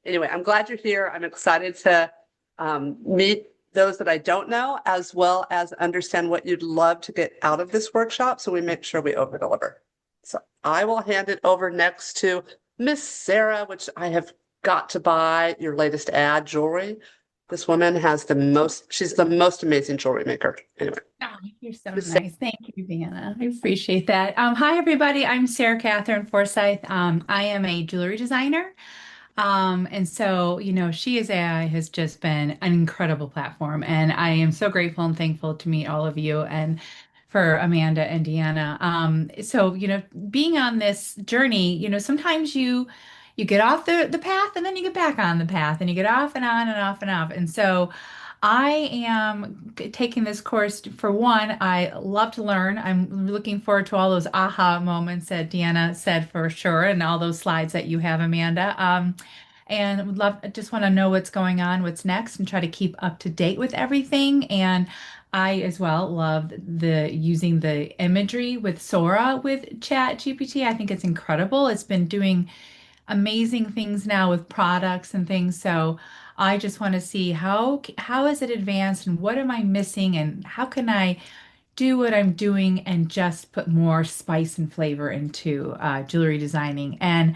anyway, I'm glad you're here. I'm excited to meet those that I don't know, as well as understand what you'd love to get out of this workshop so we make sure we over deliver. So I will hand it over next to Miss Sarah, which I have got to buy your latest ad jewelry. This woman has she's the most amazing jewelry maker. Anyway, Oh, you're so Miss Sarah. nice. Thank you, Deanna. I appreciate that. Hi, everybody. I'm Sarah Catherine Forsyth. I am a jewelry designer. And so, She is AI has just been an incredible platform. And I am so grateful and thankful to meet all of you and for Amanda and Deanna. Being on this journey, sometimes you get off the path and then you get back on the path and you get off and on and off and off. And so I am taking this course for one. I love to learn. I'm looking forward to all those aha moments that Deanna said for sure, and all those slides that you have, Amanda. And would love, just want to know what's going on, what's next, and try to keep up to date with everything. And I as well love the using the imagery with Sora with ChatGPT. I think it's incredible. It's been doing amazing things now with products and things. So I just want to see how is it advanced and what am I missing and how can I do what I'm doing and just put more spice and flavor into jewelry designing. And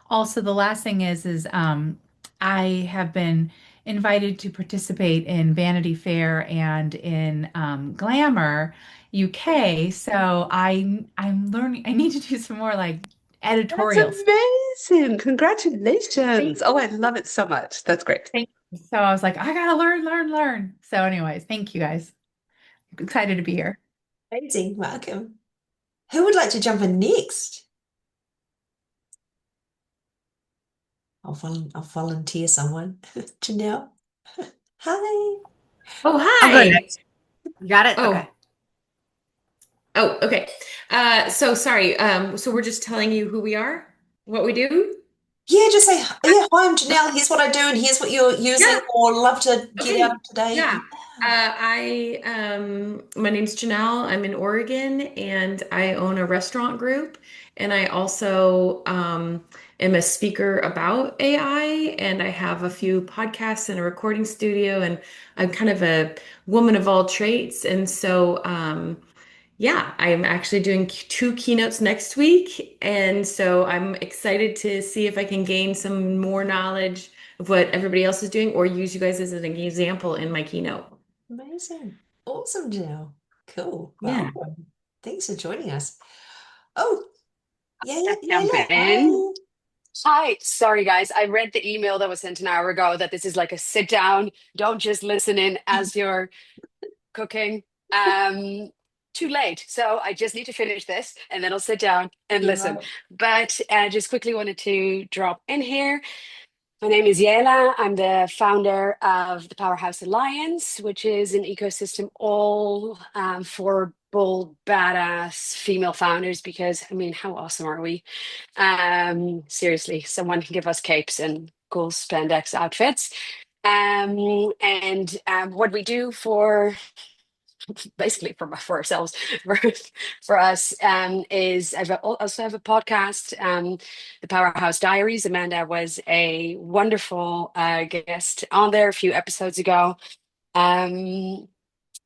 also the last thing is I have been invited to participate in Vanity Fair and in Glamour UK. So I'm learning. I need to do some more like That's editorial. amazing. Thank Congratulations. Oh, I love it so much. That's great. you. So I was like, I gotta learn. So, anyways, thank you guys. Excited to be here. Amazing. Welcome. Who would like to jump in next? I'll volunteer someone. Janelle. Hi. Oh, I'll go hi. next. You got it? Okay. Oh, oh, okay. So sorry. So we're just telling you who we are, what we do? Yeah, just say, yeah, hi, I'm Janelle. Here's what I do, and here's what you're using, Yeah. or love to get out Okay. of today. Yeah. Yeah. My name's Janelle. I'm in Oregon and I own a restaurant group. And I also am a speaker about AI and I have a few podcasts and a recording studio and I'm kind of a woman of all trades. And so, yeah, I'm actually doing two keynotes next week. And so I'm excited to see if I can gain some more knowledge of what everybody else is doing or use you guys as an example in my keynote. Amazing. Awesome, Janelle. Cool. Yeah. Well, thanks for joining us. Oh, yeah, Just jump Layla. in. Hi. Hi. Sorry, guys. I read the email that was sent an hour ago that this is like a sit down, don't just listen in as you're cooking. Um, Too late. So I just need to finish this and then I'll sit down and You're listen. right. But just quickly wanted to drop in here. My name is Yela. I'm the founder of the Powerhouse Alliance, which is an ecosystem all for bold, badass female founders. Because, I mean, how awesome are we? Seriously, someone can give us capes and cool spandex outfits. And what we do for basically for ourselves for, for us is also have a podcast, the Powerhouse Diaries. Amanda was a wonderful guest on there a few episodes ago, um,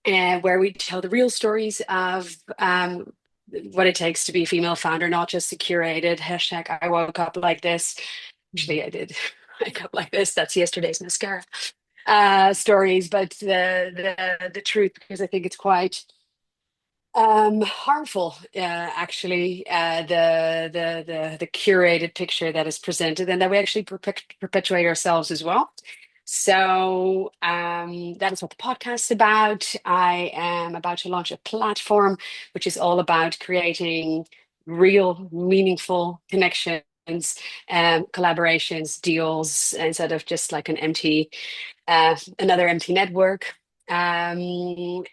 and where we tell the real stories of what it takes to be a female founder, not just a curated hashtag I woke up like this. Actually, I did wake up like this. That's yesterday's mascara stories, but the truth, because I think it's quite harmful, actually, the curated picture that is presented, and that we actually perpetuate ourselves as well. So that is what the podcast is about. I am about to launch a platform which is all about creating real, meaningful connections, collaborations, deals, instead of just like another empty network. And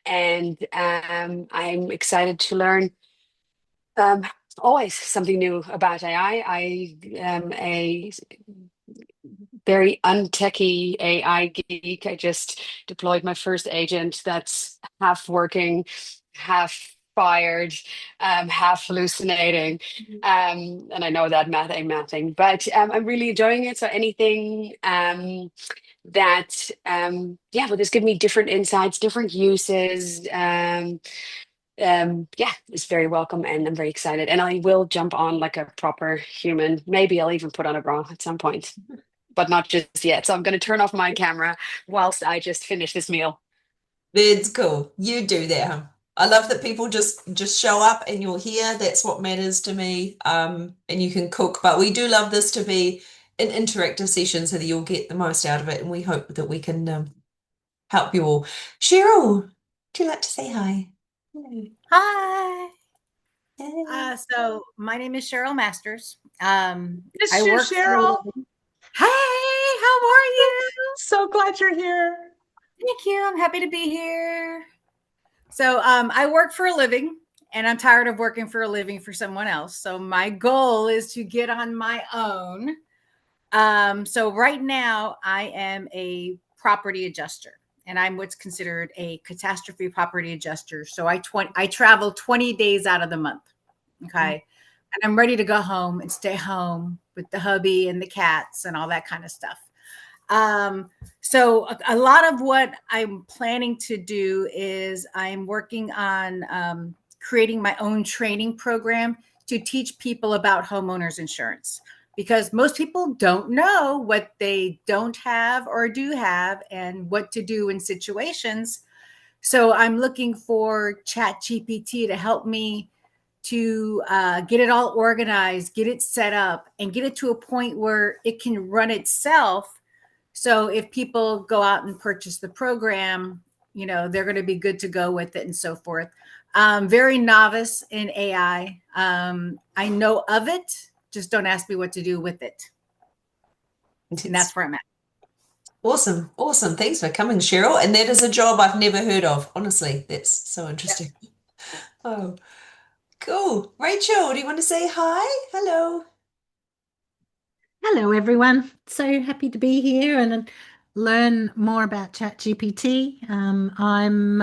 I'm excited to learn always something new about AI. I am a very untechy AI geek. I just deployed my first agent that's half working, half fired, half hallucinating. And I know that mathing, but I'm really enjoying it. So anything that yeah, will just give me different insights, different uses. Yeah, it's very welcome and I'm very excited. And I will jump on like a proper human. Maybe I'll even put on a bra at some point, but not just yet. So I'm going to turn off my camera whilst I just finish this meal. That's cool. You do that, huh? I love that people just show up and you're here. That's what matters to me. And you can cook, but we do love this to be an interactive session so that you'll get the most out of it. And we hope that we can help you all. Cheryl, would you like to say hi? Hello. Hi. Hey. So my name is Cheryl Masters. Miss I you, work for a Cheryl. living. Hey, how are you? So glad you're here. Thank you. I'm happy to be here. So I work for a living and I'm tired of working for a living for someone else. So my goal is to get on my own. So right now I am a property adjuster and I'm what's considered a catastrophe property adjuster. So I travel 20 days out of the month. Okay. And I'm ready to go home and stay home with the hubby and the cats and all that kind of stuff. So a lot of what I'm planning to do is I'm working on creating my own training program to teach people about homeowners insurance because most people don't know what they don't have or do have and what to do in situations. So I'm looking for ChatGPT to help me to get it all organized, get it set up, and get it to a point where it can run itself. So if people go out and purchase the program, they're going to be good to go with it and so forth. Very novice in AI. I know of it, just don't ask me what to do with it. And that's where I'm at. Awesome. Awesome. Thanks for coming, Cheryl. And that is a job I've never heard of. Honestly, that's so interesting. Oh, cool. Rachel, do you want to say hi? Hello. Hello, everyone. So happy to be here and learn more about ChatGPT. I'm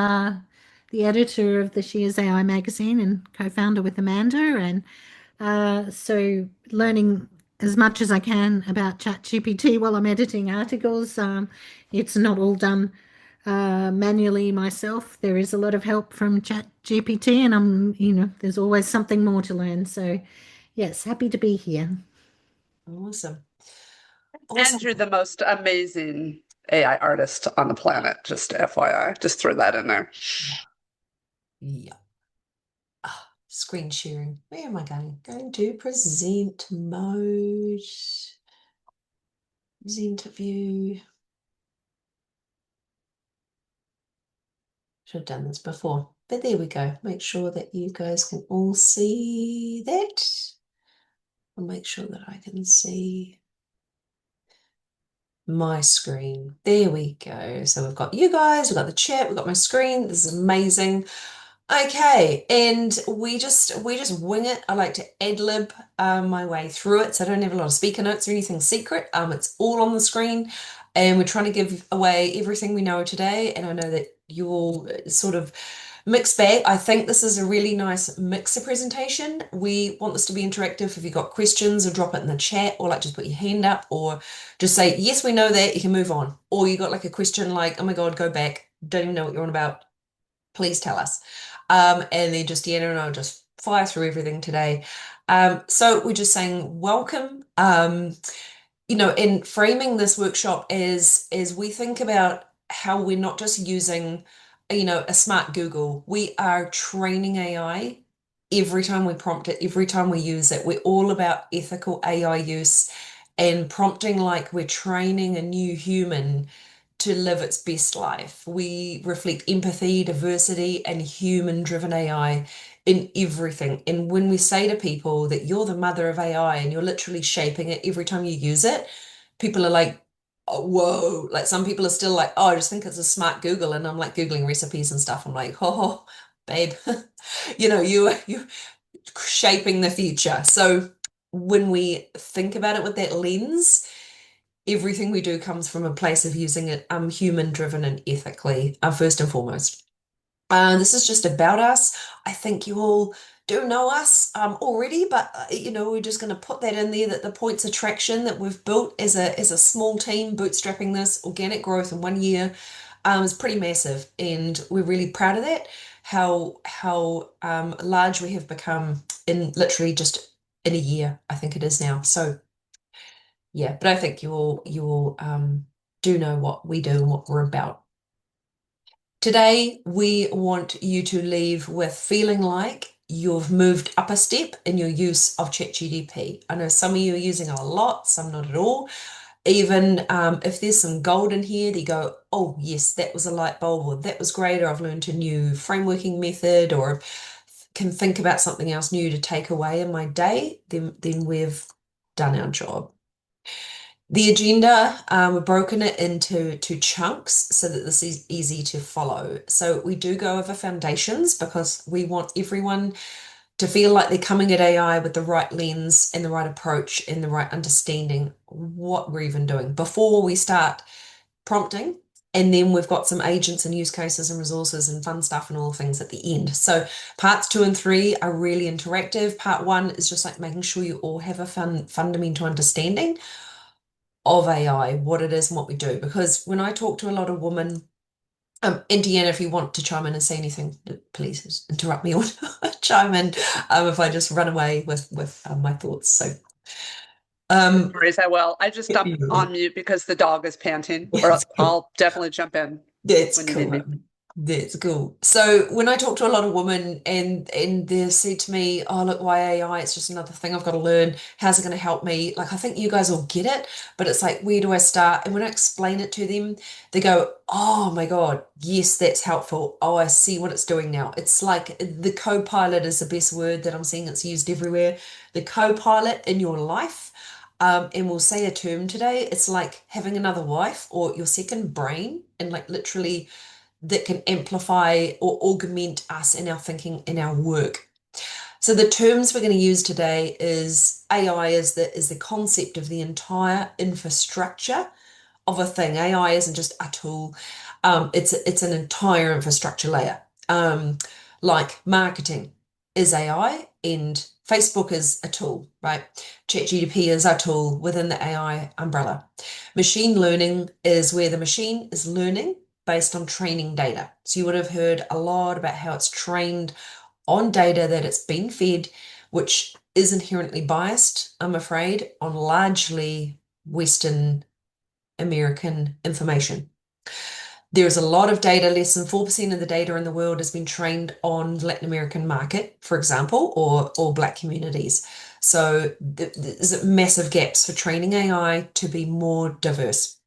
the editor of the She Is AI magazine and co-founder with Amanda, and so learning as much as I can about ChatGPT while I'm editing articles. It's not all done manually myself. There is a lot of help from ChatGPT, and there's always something more to learn. So, yes, happy to be here. Awesome. And Awesome. you're the most amazing AI artist on the planet, just FYI. Just throw that in there. Yeah. Screen sharing. Where am I going? Going to present mode. Present view. Should have done this before, but there we go. Make sure that you guys can all see that. I'll make sure that I can see my screen. There we go. So we've got you guys, we've got the chat, we've got my screen. This is amazing. Okay, and we just wing it. I like to ad lib my way through it, so I don't have a lot of speaker notes or anything secret. It's all on the screen, and we're trying to give away everything we know today. And I know that you all sort of mixed bag. I think this is a really nice mixer presentation. We want this to be interactive. If you've got questions, or drop it in the chat, or like just put your hand up, or just say yes, we know that. You can move on. Or you got like a question like, oh my God, go back. Don't even know what you're on about. Please tell us. And then just Deanna and I will just fire through everything today. So we're just saying welcome. In framing this workshop as we think about how we're not just using, a smart Google. We are training AI every time we prompt it, every time we use it. We're all about ethical AI use and prompting like we're training a new human to live its best life. We reflect empathy, diversity, and human-driven AI in everything. And when we say to people that you're the mother of AI and you're literally shaping it every time you use it, people are like, oh, whoa. Like some people are still like, oh, I just think it's a smart Google. And I'm like Googling recipes and stuff. I'm like, oh, babe, you shaping the future. So when we think about it with that lens, everything we do comes from a place of using it human driven and ethically, first and foremost. This is just about us. I think you all do know us already, but we're just going to put that in there, that the points of traction that we've built as a small team, bootstrapping this organic growth in 1 year, is pretty massive, and we're really proud of that. How large we have become in literally just in a year, I think it is now. So yeah, but I think you all do know what we do and what we're about. Today, we want you to leave with feeling like you've moved up a step in your use of ChatGPT. I know some of you are using it a lot, some not at all. Even if there's some gold in here, they go, oh, yes, that was a light bulb, or that was great, or I've learned a new frameworking method, or can think about something else new to take away in my day, then we've done our job. The agenda, we've broken it into chunks so that this is easy to follow. So we do go over foundations because we want everyone to feel like they're coming at AI with the right lens and the right approach and the right understanding what we're even doing before we start prompting. And then we've got some agents and use cases and resources and fun stuff and all the things at the end. So parts 2 and 3 are really interactive. Part 1 is just like making sure you all have a fundamental understanding of AI, what it is and what we do. Because when I talk to a lot of women, and Deanna, if you want to chime in and say anything, please interrupt me or chime in if I just run away with my thoughts. So, No worries, I will. I just stopped on mute because the dog is panting, or That's cool. I'll definitely jump in That's when you need me. cool. That's cool. So when I talk to a lot of women and they say to me, oh, look, why AI? It's just another thing I've got to learn. How's it going to help me? Like, I think you guys all get it, but it's like, where do I start? And when I explain it to them, they go, oh my God, yes, that's helpful. Oh, I see what it's doing now. It's like the co-pilot is the best word that I'm seeing. It's used everywhere. The co-pilot in your life. And we'll say a term today. It's like having another wife or your second brain, and like literally that can amplify or augment us in our thinking, in our work. So the terms we're going to use today is AI is the concept of the entire infrastructure of a thing. AI isn't just a tool. It's an entire infrastructure layer. Like marketing is AI and Facebook is a tool, right? ChatGPT is a tool within the AI umbrella. Machine learning is where the machine is learning based on training data. So you would have heard a lot about how it's trained on data that it's been fed, which is inherently biased, I'm afraid, on largely Western American information. There's a lot of data, less than 4% of the data in the world has been trained on the Latin American market, for example, or Black communities. So there's massive gaps for training AI to be more diverse.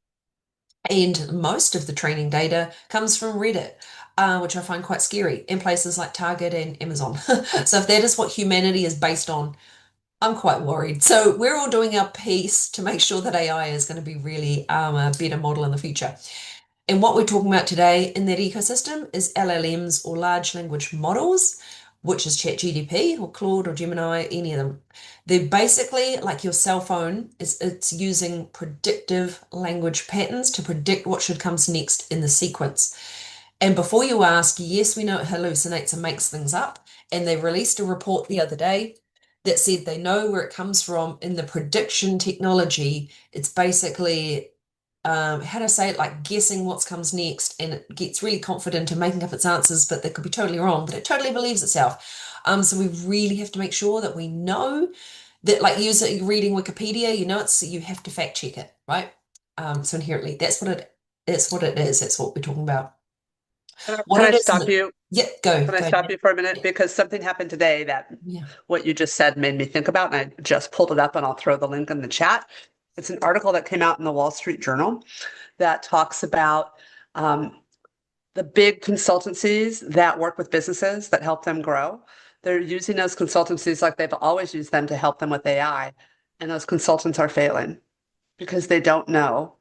And most of the training data comes from Reddit, which I find quite scary, in places like Target and Amazon. So if that is what humanity is based on, I'm quite worried. So we're all doing our piece to make sure that AI is going to be really a better model in the future. And what we're talking about today in that ecosystem is LLMs, or large language models, which is ChatGPT or Claude or Gemini, any of them. They're basically like your cell phone. It's using predictive language patterns to predict what should come next in the sequence. And before you ask, yes, we know it hallucinates and makes things up. And they released a report the other day that said they know where it comes from in the prediction technology. It's basically how to say it, like guessing what comes next, and it gets really confident in making up its answers, but they could be totally wrong, but it totally believes itself. So we really have to make sure that we know that, like reading Wikipedia, you have to fact check it, right? So inherently, that's what it is. That's what we're talking about. Can What I it is, stop you? yeah, go. Can I stop you for a minute? Because something happened today that Yeah. what you just said made me think about, and I just pulled it up and I'll throw the link in the chat. It's an article that came out in the Wall Street Journal that talks about the big consultancies that work with businesses that help them grow. They're using those consultancies like they've always used them to help them with AI. And those consultants are failing because they don't know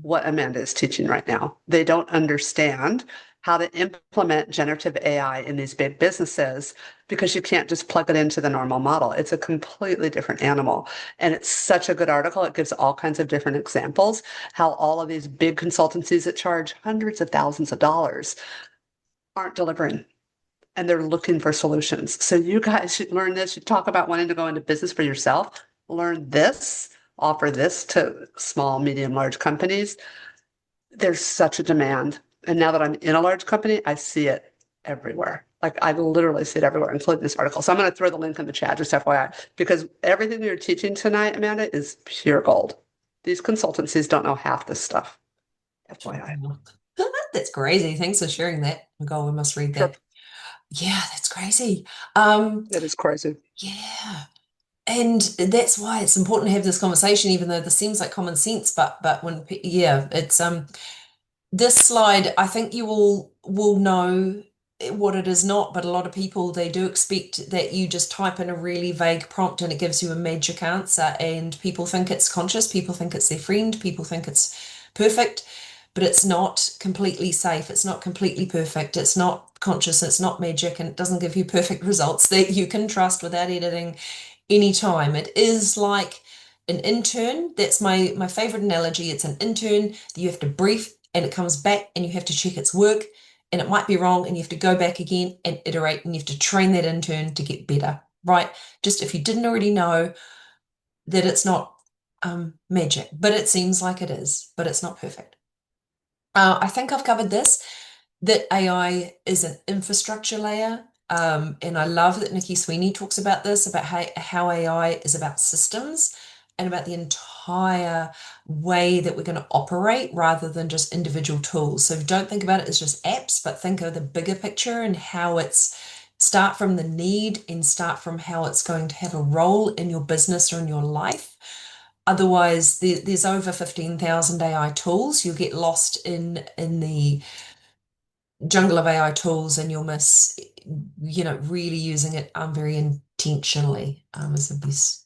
what Amanda is teaching right now. They don't understand how to implement generative AI in these big businesses because you can't just plug it into the normal model. It's a completely different animal. And it's such a good article. It gives all kinds of different examples, how all of these big consultancies that charge hundreds of thousands of dollars aren't delivering and they're looking for solutions. So you guys should learn this. You talk about wanting to go into business for yourself. Learn this, offer this to small, medium, large companies. There's such a demand. And now that I'm in a large company, I see it everywhere. Like I literally see it everywhere, including this article. So I'm going to throw the link in the chat, just FYI, because everything you're teaching tonight, Amanda, is pure gold. These consultancies don't know half this stuff. FYI. That's crazy. Thanks for sharing that. Nicole, we must read Sure. that. Yeah, that's crazy. It is crazy. Yeah. And that's why it's important to have this conversation, even though this seems like common sense, but when, yeah, it's this slide, I think you will know what it is not, but a lot of people, they do expect that you just type in a really vague prompt and it gives you a magic answer, and people think it's conscious, people think it's their friend, people think it's perfect, but it's not completely safe, it's not completely perfect, it's not conscious, it's not magic, and it doesn't give you perfect results that you can trust without editing anytime. It is like an intern. That's my favorite analogy. It's an intern that you have to brief and it comes back and you have to check its work and it might be wrong and you have to go back again and iterate and you have to train that intern to get better, right? Just if you didn't already know that it's not magic, but it seems like it is, but it's not perfect. I think I've covered this, that AI is an infrastructure layer. And I love that Nikki Sweeney talks about this, about how AI is about systems and about the entire way that we're going to operate rather than just individual tools. So don't think about it as just apps, but think of the bigger picture and how it's start from the need and start from how it's going to have a role in your business or in your life. Otherwise, there's over 15,000 AI tools. You'll get lost in the jungle of AI tools and you'll miss, really using it very intentionally, is the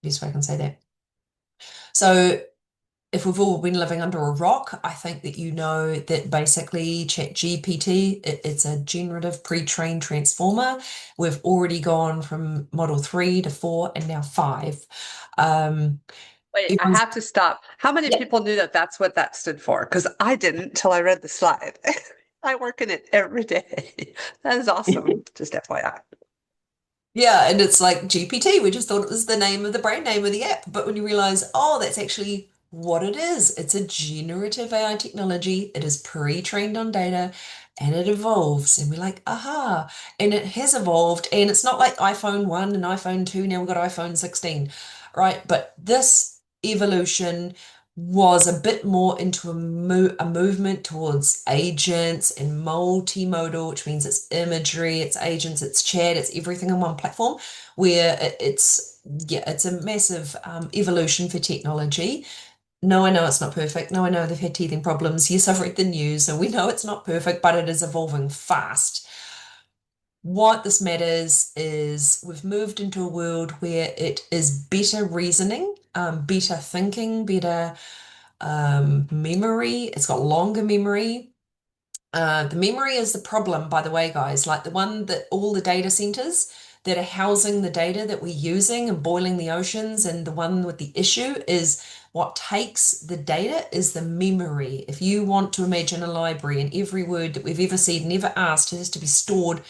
best way I can say that. So if we've all been living under a rock, I think that you know that basically ChatGPT, it's a generative pre-trained transformer. We've already gone from model 3 to 4 and now 5. Wait, I have to stop. How many people knew that that's what that stood for? Because I didn't until I read the slide. I work in it every day. That is awesome. Just FYI. Yeah, and it's like GPT. We just thought it was the name of the brand name of the app. But when you realize, oh, that's actually what it is. It's a generative AI technology. It is pre-trained on data and it evolves. And we're like, aha. And it has evolved. And it's not like iPhone 1 and iPhone 2. Now we've got iPhone 16, right? But this evolution was a bit more into a movement towards agents and multimodal, which means it's imagery, it's agents, it's chat, it's everything in one platform, where it's a massive evolution for technology. No, I know it's not perfect. No, I know they've had teething problems. Yes, I've read the news, so we know it's not perfect, but it is evolving fast. What this matters is we've moved into a world where it is better reasoning, better thinking, better memory. It's got longer memory. The memory is the problem, by the way, guys, like the one that all the data centers that are housing the data that we're using and boiling the oceans, and the one with the issue is what takes the data is the memory. If you want to imagine a library and every word that we've ever said and ever asked has to be stored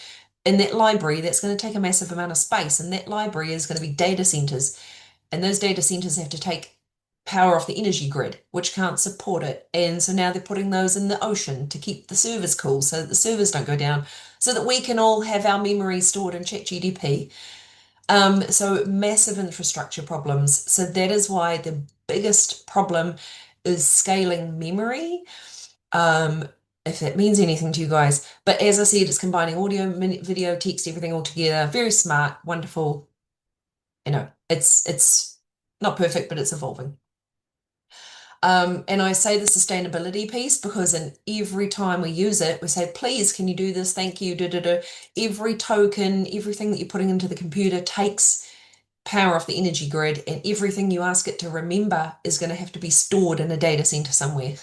in that library, that's going to take a massive amount of space, and that library is going to be data centers, and those data centers have to take power off the energy grid, which can't support it. And so now they're putting those in the ocean to keep the servers cool so that the servers don't go down, so that we can all have our memory stored in ChatGPT. So massive infrastructure problems. So that is why the biggest problem is scaling memory. If that means anything to you guys. But as I said, it's combining audio, video, text, everything all together. Very smart, wonderful. It's not perfect, but it's evolving. And I say the sustainability piece because in every time we use it, we say, please, can you do this? Thank you. Every token, everything that you're putting into the computer takes power off the energy grid, and everything you ask it to remember is going to have to be stored in a data center somewhere.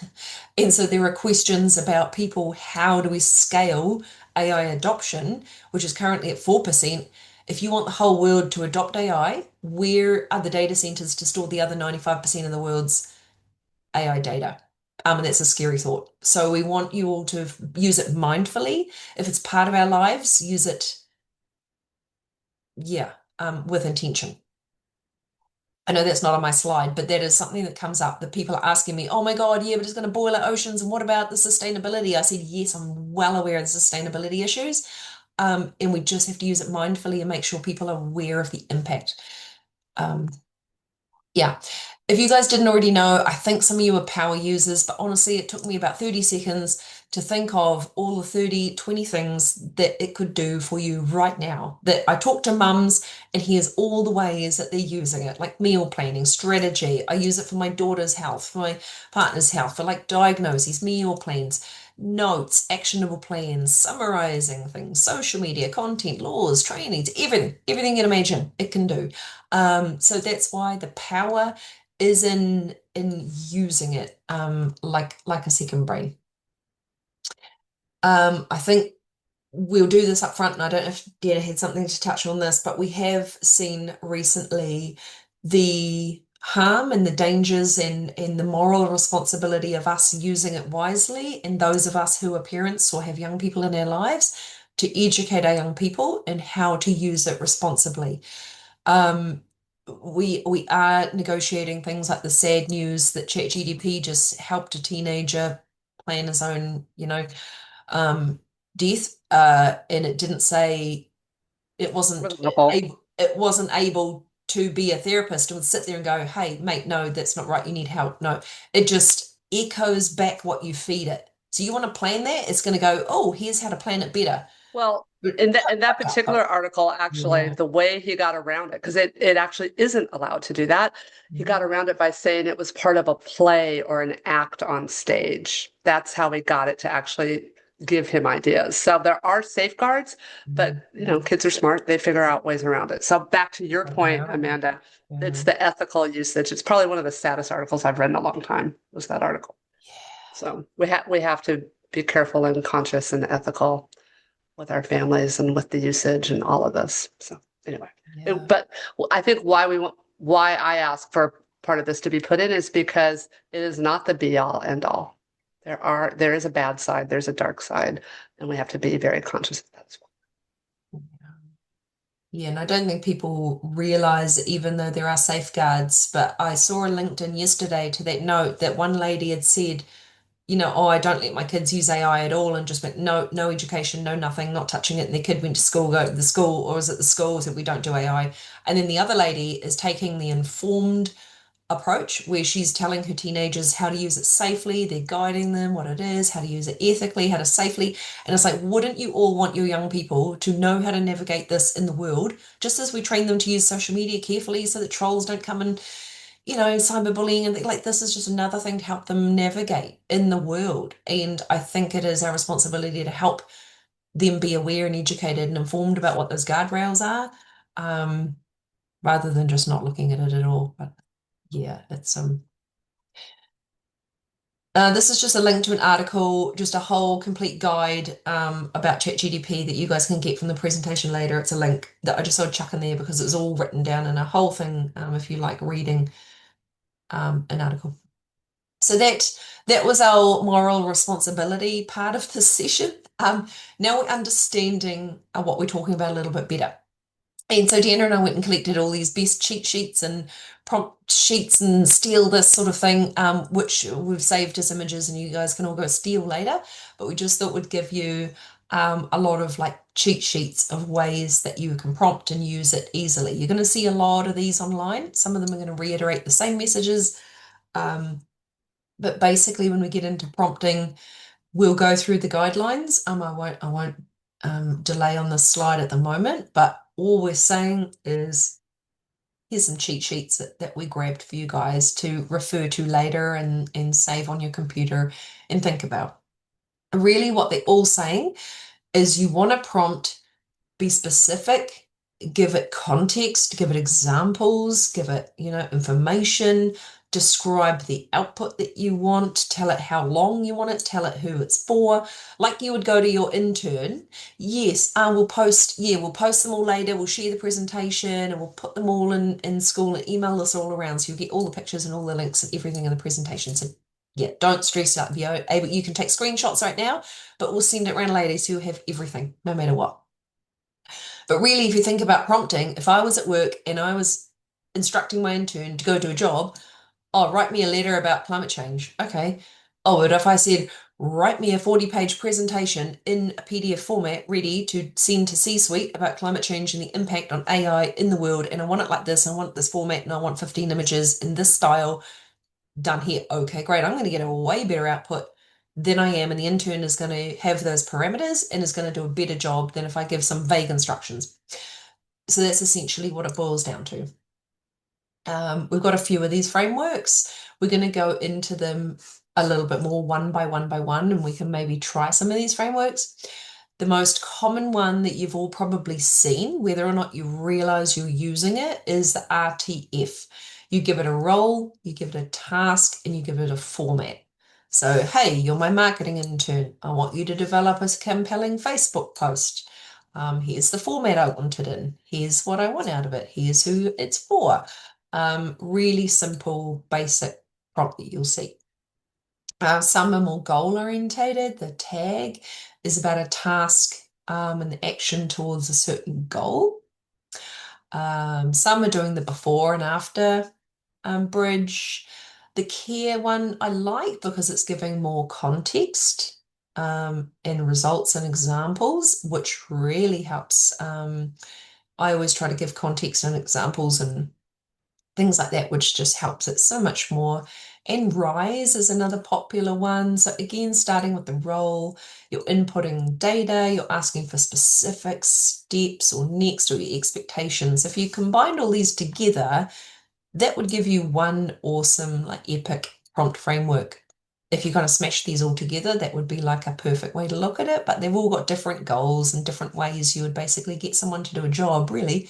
And so there are questions about people, how do we scale AI adoption, which is currently at 4%. If you want the whole world to adopt AI, where are the data centers to store the other 95% of the world's AI data? And that's a scary thought. So we want you all to use it mindfully. If it's part of our lives, use it, with intention. I know that's not on my slide, but that is something that comes up that people are asking me, oh my God, yeah, but it's going to boil our oceans. And what about the sustainability? I said, yes, I'm well aware of the sustainability issues. And we just have to use it mindfully and make sure people are aware of the impact. Yeah. If you guys didn't already know, I think some of you are power users, but honestly, it took me about 30 seconds to think of all the 30, 20 things that it could do for you right now. That I talk to mums, and here's all the ways that they're using it, like meal planning, strategy. I use it for my daughter's health, for my partner's health, for like diagnoses, meal plans, notes, actionable plans, summarizing things, social media, content, laws, trainings, everything you can imagine it can do. So that's why the power is in using it like a second brain. I think we'll do this up front, and I don't know if Deanna had something to touch on this, but we have seen recently the harm and the dangers and the moral responsibility of us using it wisely, and those of us who are parents or have young people in our lives to educate our young people in how to use it responsibly. We are negotiating things like the sad news that ChatGPT just helped a teenager plan his own, death, and it didn't say it wasn't able to be a therapist. It would sit there and go, "Hey, mate, no, that's not right. You need help." No, it just echoes back what you feed it. So you want to plan that? It's going to go, "Oh, here's how to plan it better." Well, in that particular article, actually, Yeah. the way he got around it, because it actually isn't allowed to do that, he got around it by saying it was part of a play or an act on stage. That's how he got it to actually give him ideas. So there are safeguards, but kids are smart. They figure out ways around it. So back to your point, Amanda, it's the ethical usage. It's probably one of the saddest articles I've read in a long time, was that article. So we have to be careful and conscious and ethical with our families and with the usage and all of this. So anyway, but I think why I ask for part of this to be put in is because it is not the be all end all. There is a bad side, there's a dark side, and we have to be very conscious of that as well. Yeah, and I don't think people realize, even though there are safeguards, but I saw a LinkedIn yesterday to that note that one lady had said, oh, I don't let my kids use AI at all, and just went, no education, no nothing, not touching it. And their kid went to school, go to the school, or is it the school said we don't do AI? And then the other lady is taking the informed approach where she's telling her teenagers how to use it safely. They're guiding them what it is, how to use it ethically, how to safely. And it's like, wouldn't you all want your young people to know how to navigate this in the world, just as we train them to use social media carefully so that trolls don't come and cyberbullying and like this is just another thing to help them navigate in the world. And I think it is our responsibility to help them be aware and educated and informed about what those guardrails are, rather than just not looking at it at all. But yeah, it's this is just a link to an article, just a whole complete guide about ChatGPT that you guys can get from the presentation later. It's a link that I just sort of chuck in there because it's all written down in a whole thing, if you like reading an article. So that was our moral responsibility part of the session. Now we're understanding what we're talking about a little bit better. And so Deanna and I went and collected all these best cheat sheets and prompt sheets and steal this sort of thing, which we've saved as images and you guys can all go steal later. But we just thought would give you a lot of like cheat sheets of ways that you can prompt and use it easily. You're going to see a lot of these online. Some of them are going to reiterate the same messages. But basically when we get into prompting, we'll go through the guidelines. I won't delay on this slide at the moment, but all we're saying is here's some cheat sheets that we grabbed for you guys to refer to later and save on your computer and think about. Really what they're all saying is you want to prompt, be specific, give it context, give it examples, give it, information, describe the output that you want, tell it how long you want it, tell it who it's for, like you would go to your intern. Yes, we'll post them all later, we'll share the presentation and we'll put them all in school and email this all around so you'll get all the pictures and all the links and everything in the presentation. So Yeah, don't stress out. If you're able, you can take screenshots right now, but we'll send it around later so you'll have everything, no matter what. But really, if you think about prompting, if I was at work and I was instructing my intern to go do a job, oh, write me a letter about climate change. Okay. Oh, but if I said, write me a 40-page presentation in a PDF format ready to send to C-suite about climate change and the impact on AI in the world, and I want it like this, I want this format, and I want 15 images in this style, done here. Okay, great. I'm going to get a way better output than I am, and the intern is going to have those parameters and is going to do a better job than if I give some vague instructions. So that's essentially what it boils down to. We've got a few of these frameworks. We're going to go into them a little bit more one by one by one, and we can maybe try some of these frameworks. The most common one that you've all probably seen, whether or not you realize you're using it, is the RTF. You give it a role, you give it a task, and you give it a format. So, hey, you're my marketing intern. I want you to develop a compelling Facebook post. Here's the format I want it in. Here's what I want out of it. Here's who it's for. Really simple, basic prompt that you'll see. Some are more goal orientated. The tag is about a task and the action towards a certain goal. Some are doing the before and after bridge. The care one I like because it's giving more context and results and examples, which really helps. I always try to give context and examples and things like that, which just helps it so much more. And rise is another popular one. So again, starting with the role, you're inputting data, you're asking for specific steps or next or your expectations. If you combined all these together, that would give you one awesome, like epic prompt framework. If you kind of smash these all together, that would be like a perfect way to look at it, but they've all got different goals and different ways you would basically get someone to do a job, really.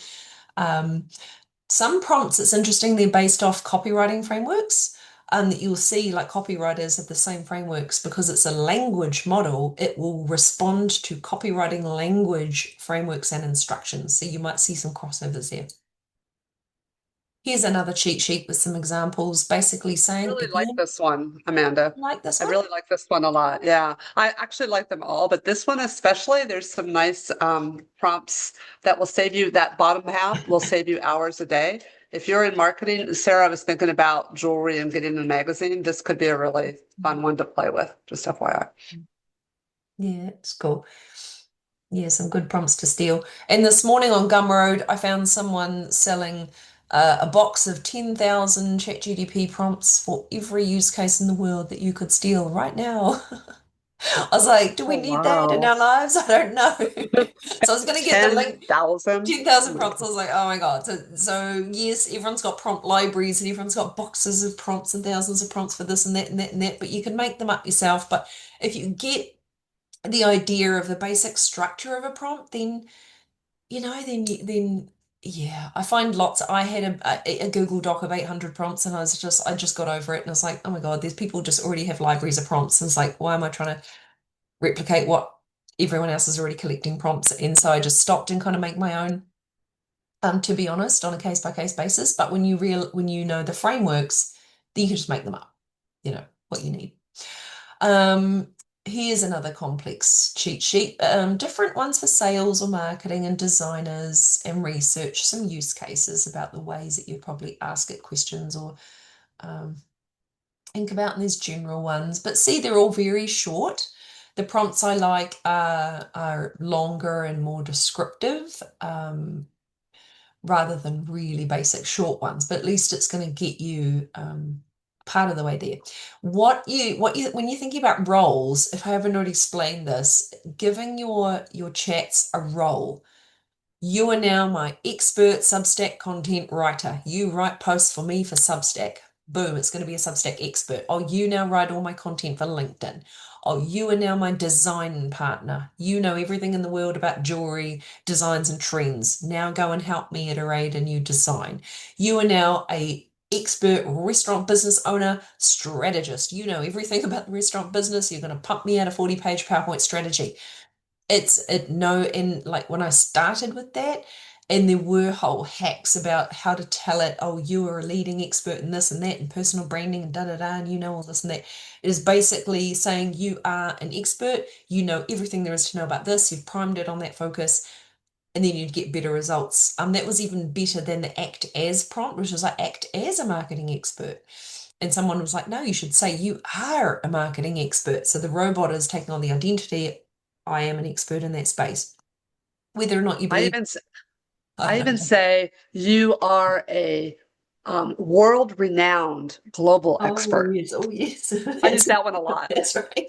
Some prompts, it's interesting, they're based off copywriting frameworks, and that you'll see like copywriters have the same frameworks because it's a language model. It will respond to copywriting language frameworks and instructions. So you might see some crossovers there. Here's another cheat sheet with some examples, basically I saying, really like again, this one, Amanda. like this I one. really like this one a lot. Yeah, I actually like them all, but this one especially, there's some nice prompts that will save you, that bottom half will save you hours a day. If you're in marketing, Sarah, I was thinking about jewelry and getting a magazine. This could be a really fun one to play with, just FYI. Yeah, it's cool. Yeah, some good prompts to steal. And this morning on Gumroad, I found someone selling a box of 10,000 ChatGPT prompts for every use case in the world that you could steal right now. I was like, do we Oh, need that in wow. our lives? I don't know. So I was going to get the link. 10,000. 10,000 prompts. I was like, oh my God. So yes, everyone's got prompt libraries and everyone's got boxes of prompts and thousands of prompts for this and that and that and that, but you can make them up yourself. But if you get the idea of the basic structure of a prompt, then then yeah, I find lots. I had a Google Doc of 800 prompts, and I just got over it, and I was like, oh my God, there's people just already have libraries of prompts, and it's like, why am I trying to replicate what everyone else is already collecting prompts? And so I just stopped and kind of make my own. To be honest, on a case by case basis. But when you know the frameworks, then you can just make them up. What you need. Here's another complex cheat sheet. Different ones for sales or marketing and designers, and research some use cases about the ways that you probably ask it questions or think about. And there's general ones, but see, they're all very short. The prompts I like are longer and more descriptive, rather than really basic short ones, but at least it's going to get you part of the way there. When you're thinking about roles, if I haven't already explained this, giving your chats a role. You are now my expert Substack content writer. You write posts for me for Substack. Boom, it's going to be a Substack expert. Oh, you now write all my content for LinkedIn. Oh, you are now my design partner. You know everything in the world about jewelry, designs, and trends. Now go and help me iterate a new design. You are now a expert restaurant business owner, strategist. You know everything about the restaurant business. You're going to pump me out a 40-page PowerPoint strategy. And like when I started with that, And there were whole hacks about how to tell it, oh, you are a leading expert in this and that, and personal branding and da-da-da, and you know all this and that. It is basically saying you are an expert, you know everything there is to know about this, you've primed it on that focus, and then you'd get better results. That was even better than the act as prompt, which was like act as a marketing expert. And someone was like, no, you should say you are a marketing expert. So the robot is taking on the identity, I am an expert in that space. Whether or not you I believe, even I I don't even know. say you are a world-renowned global Oh expert. yes, oh yes. I use that one a lot. That's right.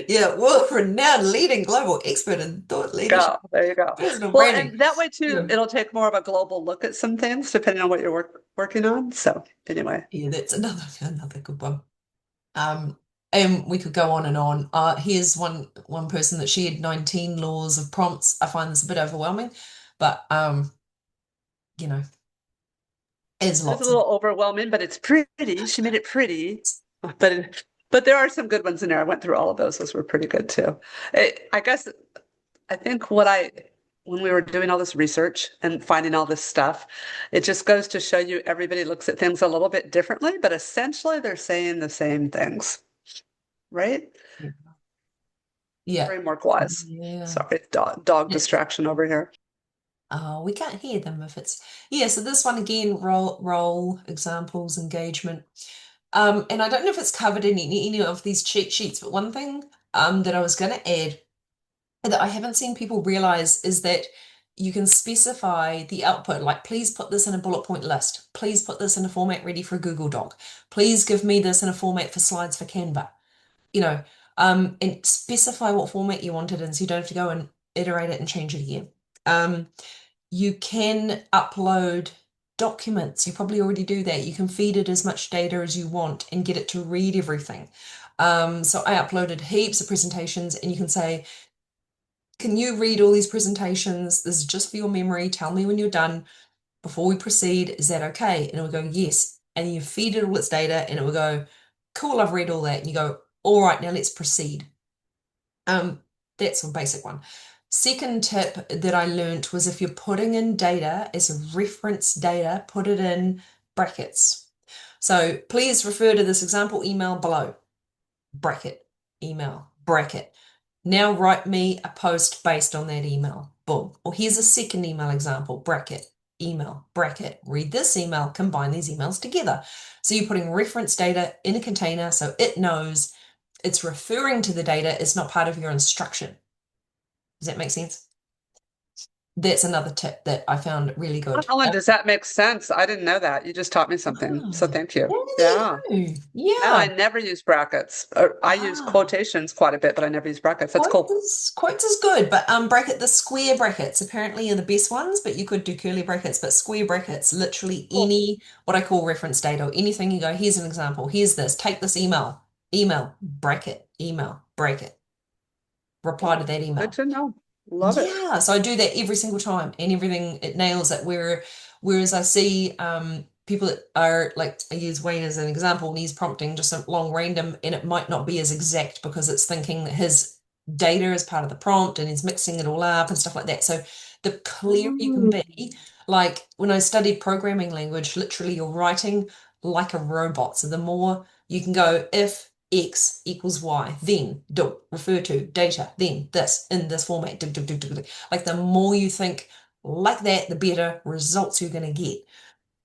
Yeah, world-renowned leading global expert in thought leadership, Go. There you go. personal Well, branding. and that way too, Yeah. it'll take more of a global look at some things depending on what you're working on. So anyway, Yeah, that's another good one. And we could go on and on. Here's one person that she had 19 laws of prompts. I find this a bit overwhelming, but you know, there's it was a lots of little overwhelming, but it's pretty. She made it pretty. But there are some good ones in there. I went through all of those. Those were pretty good too. I guess I think when we were doing all this research and finding all this stuff, it just goes to show you everybody looks at things a little bit differently, but essentially they're saying the same things, right? yeah, Framework wise. yeah. Sorry, dog Yes. distraction over here. We can't hear them if it's yeah. So this one again, role examples, engagement. And I don't know if it's covered in any of these cheat sheets, but one thing that I was going to add that I haven't seen people realize is that you can specify the output, like please put this in a bullet point list. Please put this in a format ready for a Google Doc. Please give me this in a format for slides for Canva. You know, and specify what format you want it in so you don't have to go and iterate it and change it again. You can upload documents. You probably already do that. You can feed it as much data as you want and get it to read everything. So I uploaded heaps of presentations, and you can say, can you read all these presentations? This is just for your memory. Tell me when you're done. Before we proceed, is that okay? And it will go, yes. And you feed it all its data, and it will go, cool, I've read all that. And you go, all right, now let's proceed. That's a basic one. Second tip that I learned was if you're putting in data as a reference data, put it in brackets. So please refer to this example email below. Bracket, email, bracket. Now write me a post based on that email. Boom. Or here's a second email example, bracket, email, bracket. Read this email, combine these emails together. So you're putting reference data in a container so it knows it's referring to the data, it's not part of your instruction. Does that make sense? That's another tip that I found really good. Alan, does that make sense? I didn't know that. You just taught me something. So thank you. Yeah, Yeah. there you go. No, I Yeah. never use brackets. I use Ah. quotations quite a bit, but I never use brackets. That's cool. Quotes is good, but the square brackets apparently are the best ones, but you could do curly brackets, but square brackets, literally Cool. any what I call reference data, anything you go, here's an example, here's this, take this email, bracket, email, bracket, reply to that email. Good to know. Love it. Yeah, so I do that every single time, and everything it nails it. Whereas I see people that are like, I use Wayne as an example, and he's prompting just a long random, and it might not be as exact because it's thinking that his data is part of the prompt and he's mixing it all up and stuff like that. So the clearer you can be, like when I studied programming language, literally you're writing like a robot. So the more you can go, if X equals Y, then do refer to data, then this in this format. Like the more you think like that, the better results you're going to get.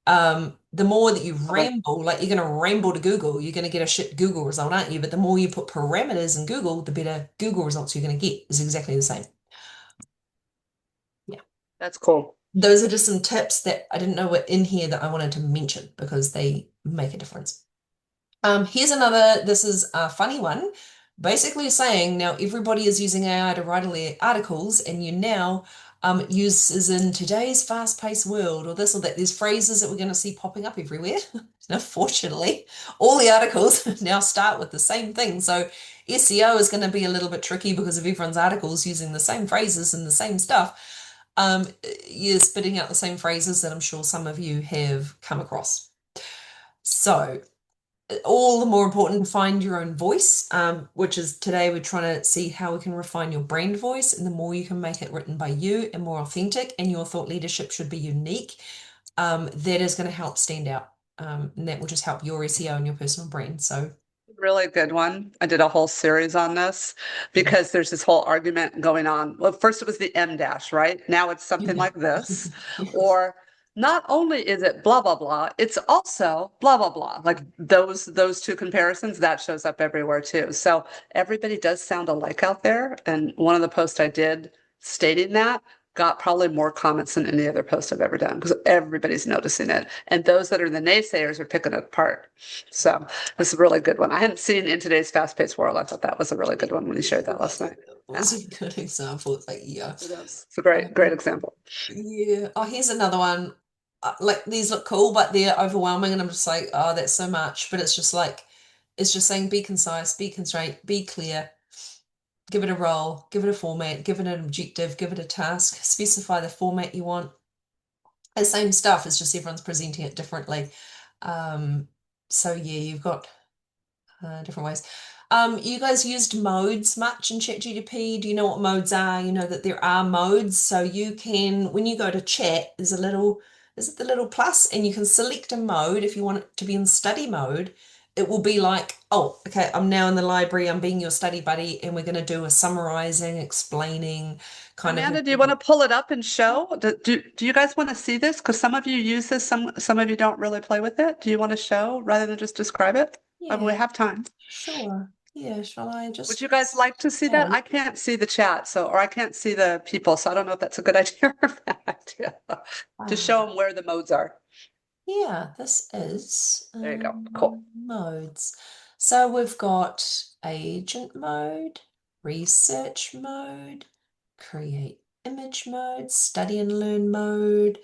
The more that you ramble, like you're going to ramble to Google, you're going to get a shit Google result, aren't you? But the more you put parameters in Google, the better Google results you're going to get. Is exactly the same. Yeah. That's cool. Those are just some tips that I didn't know were in here that I wanted to mention because they make a difference. Here's another, this is a funny one, basically saying now everybody is using AI to write all their articles, and you now uses in today's fast-paced world, or this or that. There's phrases that we're going to see popping up everywhere. Unfortunately, all the articles now start with the same thing. So SEO is going to be a little bit tricky because of everyone's articles using the same phrases and the same stuff. You're spitting out the same phrases that I'm sure some of you have come across. So all the more important to find your own voice, which is today we're trying to see how we can refine your brand voice, and the more you can make it written by you and more authentic, and your thought leadership should be unique, that is going to help stand out, and that will just help your SEO and your personal brand. So Really good one. I did a whole series on this because there's this whole argument going on. Well, first it was the M dash, right? Now it's something yeah. like this. Yes. Or not only is it blah blah blah, it's also blah blah blah. Like those two comparisons, that shows up everywhere too. So everybody does sound alike out there. And one of the posts I did stating that got probably more comments than any other post I've ever done because everybody's noticing it. And those that are the naysayers are picking it apart. So this is a really good one. I hadn't seen in today's fast-paced world. I thought that was a really good one when you shared that last night. It was a good example. It's like, yeah. It is. It's a great example. Yeah. Oh, here's another one. Like these look cool, but they're overwhelming, and I'm just like, oh, that's so much. But it's just like, it's just saying, be concise, be constrained, be clear, give it a role, give it a format, give it an objective, give it a task, specify the format you want. The same stuff, it's just everyone's presenting it differently. So yeah, you've got different ways. You guys used modes much in ChatGPT? Do you know what modes are? You know that there are modes, so you can, when you go to chat, there's a little, is it the little plus, and you can select a mode if you want it to be in study mode. It will be like, oh, okay, I'm now in the library, I'm being your study buddy, and we're going to do a summarizing, explaining kind Amanda, of. do you want to pull it up and show? Do you guys want to see this? Because some of you use this, some of you don't really play with it. Do you want to show rather than just describe it? I mean, we Yeah, have time. sure. Yeah, shall I Would just you guys like to see that? say? I can't see the chat, or I can't see the people, so I don't know if that's a good idea or a bad idea. To show them where the modes are. Yeah, this is There you go. Cool. modes. So we've got agent mode, research mode, create image mode, study and learn mode,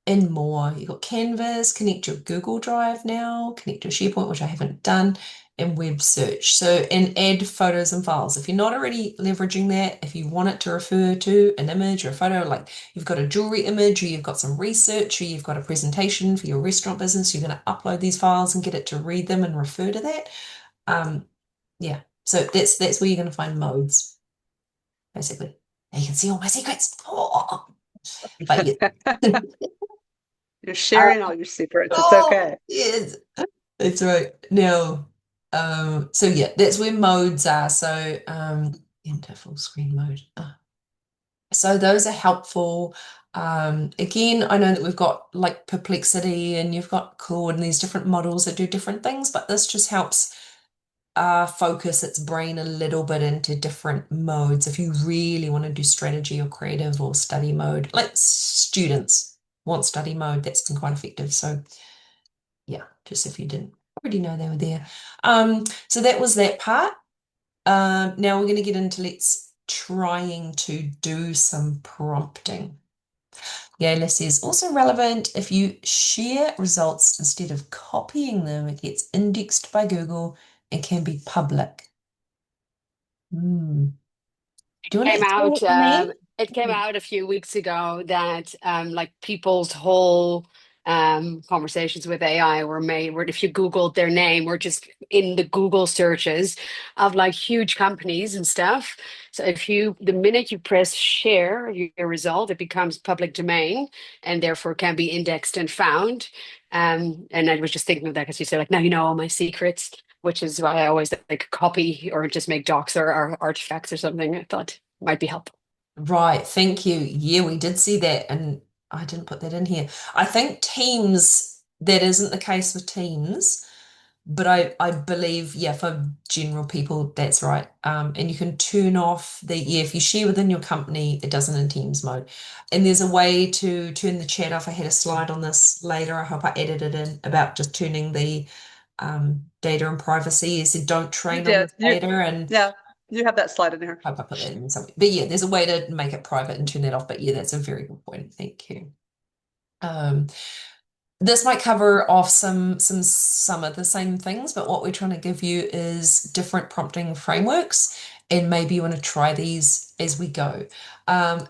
and more. You've got Canvas, connect your Google Drive now, connect your SharePoint, which I haven't done, and web search. So, and add photos and files. If you're not already leveraging that, if you want it to refer to an image or a photo, like you've got a jewelry image, or you've got some research, or you've got a presentation for your restaurant business, you're going to upload these files and get it to read them and refer to that. Yeah, so that's where you're going to find modes, basically. Now you can see all my secrets. Oh, but yeah. You're sharing all your secrets. It's Oh, okay. yes, that's right. Now, so yeah, that's where modes are. So, enter full screen mode. So those are helpful. Again, I know that we've got like Perplexity and you've got Claude and these different models that do different things, but this just helps focus its brain a little bit into different modes. If you really want to do strategy or creative or study mode, like students want study mode, that's been quite effective. So yeah, just if you didn't already know they were there. So that was that part. Now we're going to get into let's trying to do some prompting. Yayla says, also relevant if you share results instead of copying them, it gets indexed by Google and can be public. Do you want to Came explain out what you mean? it came out a few weeks ago that like people's whole conversations with AI were made where if you Googled their name were just in the Google searches of like huge companies and stuff. So if you the minute you press share your result, it becomes public domain and therefore can be indexed and found. And I was just thinking of that because you said like now you know all my secrets, which is why I always like copy or just make docs or artifacts or something. I thought might be helpful. Right, thank you. Yeah, we did see that, and I didn't put that in here. I think Teams, that isn't the case with Teams, but I believe, yeah, for general people, that's right. And you can turn off yeah, if you share within your company, it doesn't in Teams mode. And there's a way to turn the chat off. I had a slide on this later. I hope I added it in about just turning the data and privacy. You said don't train on did. the data, and Yeah, you have that slide in here. I hope I put that in somewhere. But yeah, there's a way to make it private and turn that off. But yeah, that's a very good point. Thank you. This might cover off some of the same things, but what we're trying to give you is different prompting frameworks, and maybe you want to try these as we go.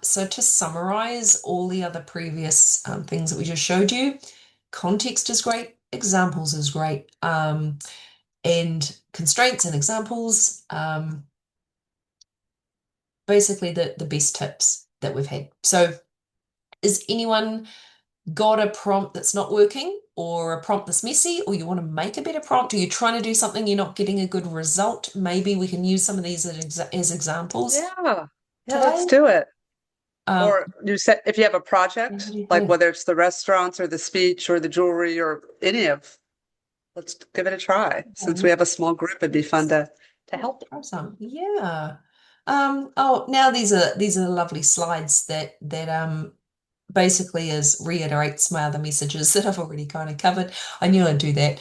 So to summarize all the other previous things that we just showed you, context is great. examples is great. And constraints and examples, basically the best tips that we've had. So is anyone got a prompt that's not working, or a prompt that's messy, or you want to make a better prompt, or you're trying to do something, you're not getting a good result? Maybe we can use some of these as examples Yeah, today. let's do it. Um, Or you said if you have a what project, do you like think? whether it's the restaurants or the speech or the jewelry or any of, let's give it a try. Since we have a small group, it'd be fun to help. Try some. Yeah. Oh, now these are lovely slides that basically reiterates my other messages that I've already kind of covered. I knew I'd do that.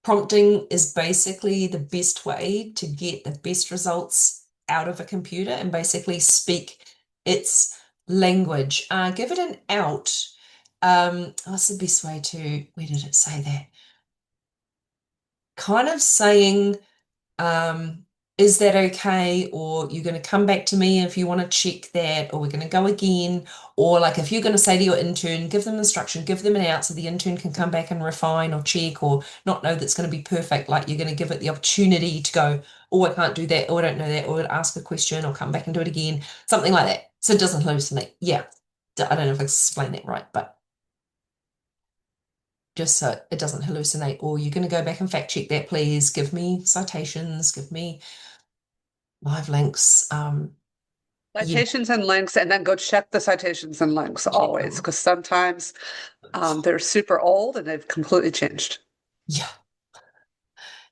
Prompting is basically the best way to get the best results out of a computer and basically speak its language. Give it an out. What's the best way to, where did it say that? Kind of saying, is that okay? Or you're going to come back to me if you want to check that, or we're going to go again. Or like if you're going to say to your intern, give them instruction, give them an out so the intern can come back and refine or check or not know that's going to be perfect. Like you're going to give it the opportunity to go, oh, I can't do that, or I don't know that, or ask a question or come back and do it again, something like that. So it doesn't hallucinate. Yeah. I don't know if I explained that right, but just so it doesn't hallucinate. Or you're going to go back and fact check that, please. Give me citations, give me live links. Yeah, Citations and links, and then go check the citations and links always, because sometimes they're super old and they've completely changed. yeah,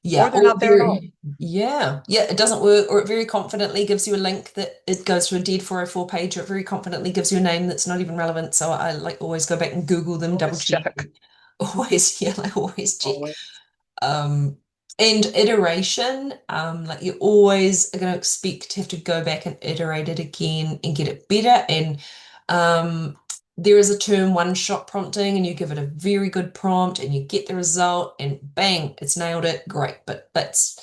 yeah. Or they're Or not there at all. yeah, it doesn't work, or it very confidently gives you a link that it goes to a dead 404 page, or it very confidently gives you a name that's not even relevant. So I like always go back and Google them, double Always check. check. Always, yeah, like always check. Always. And iteration, like you always are going to expect to have to go back and iterate it again and get it better. And there is a term one-shot prompting, and you give it a very good prompt and you get the result and bang, it's nailed it, great. But that's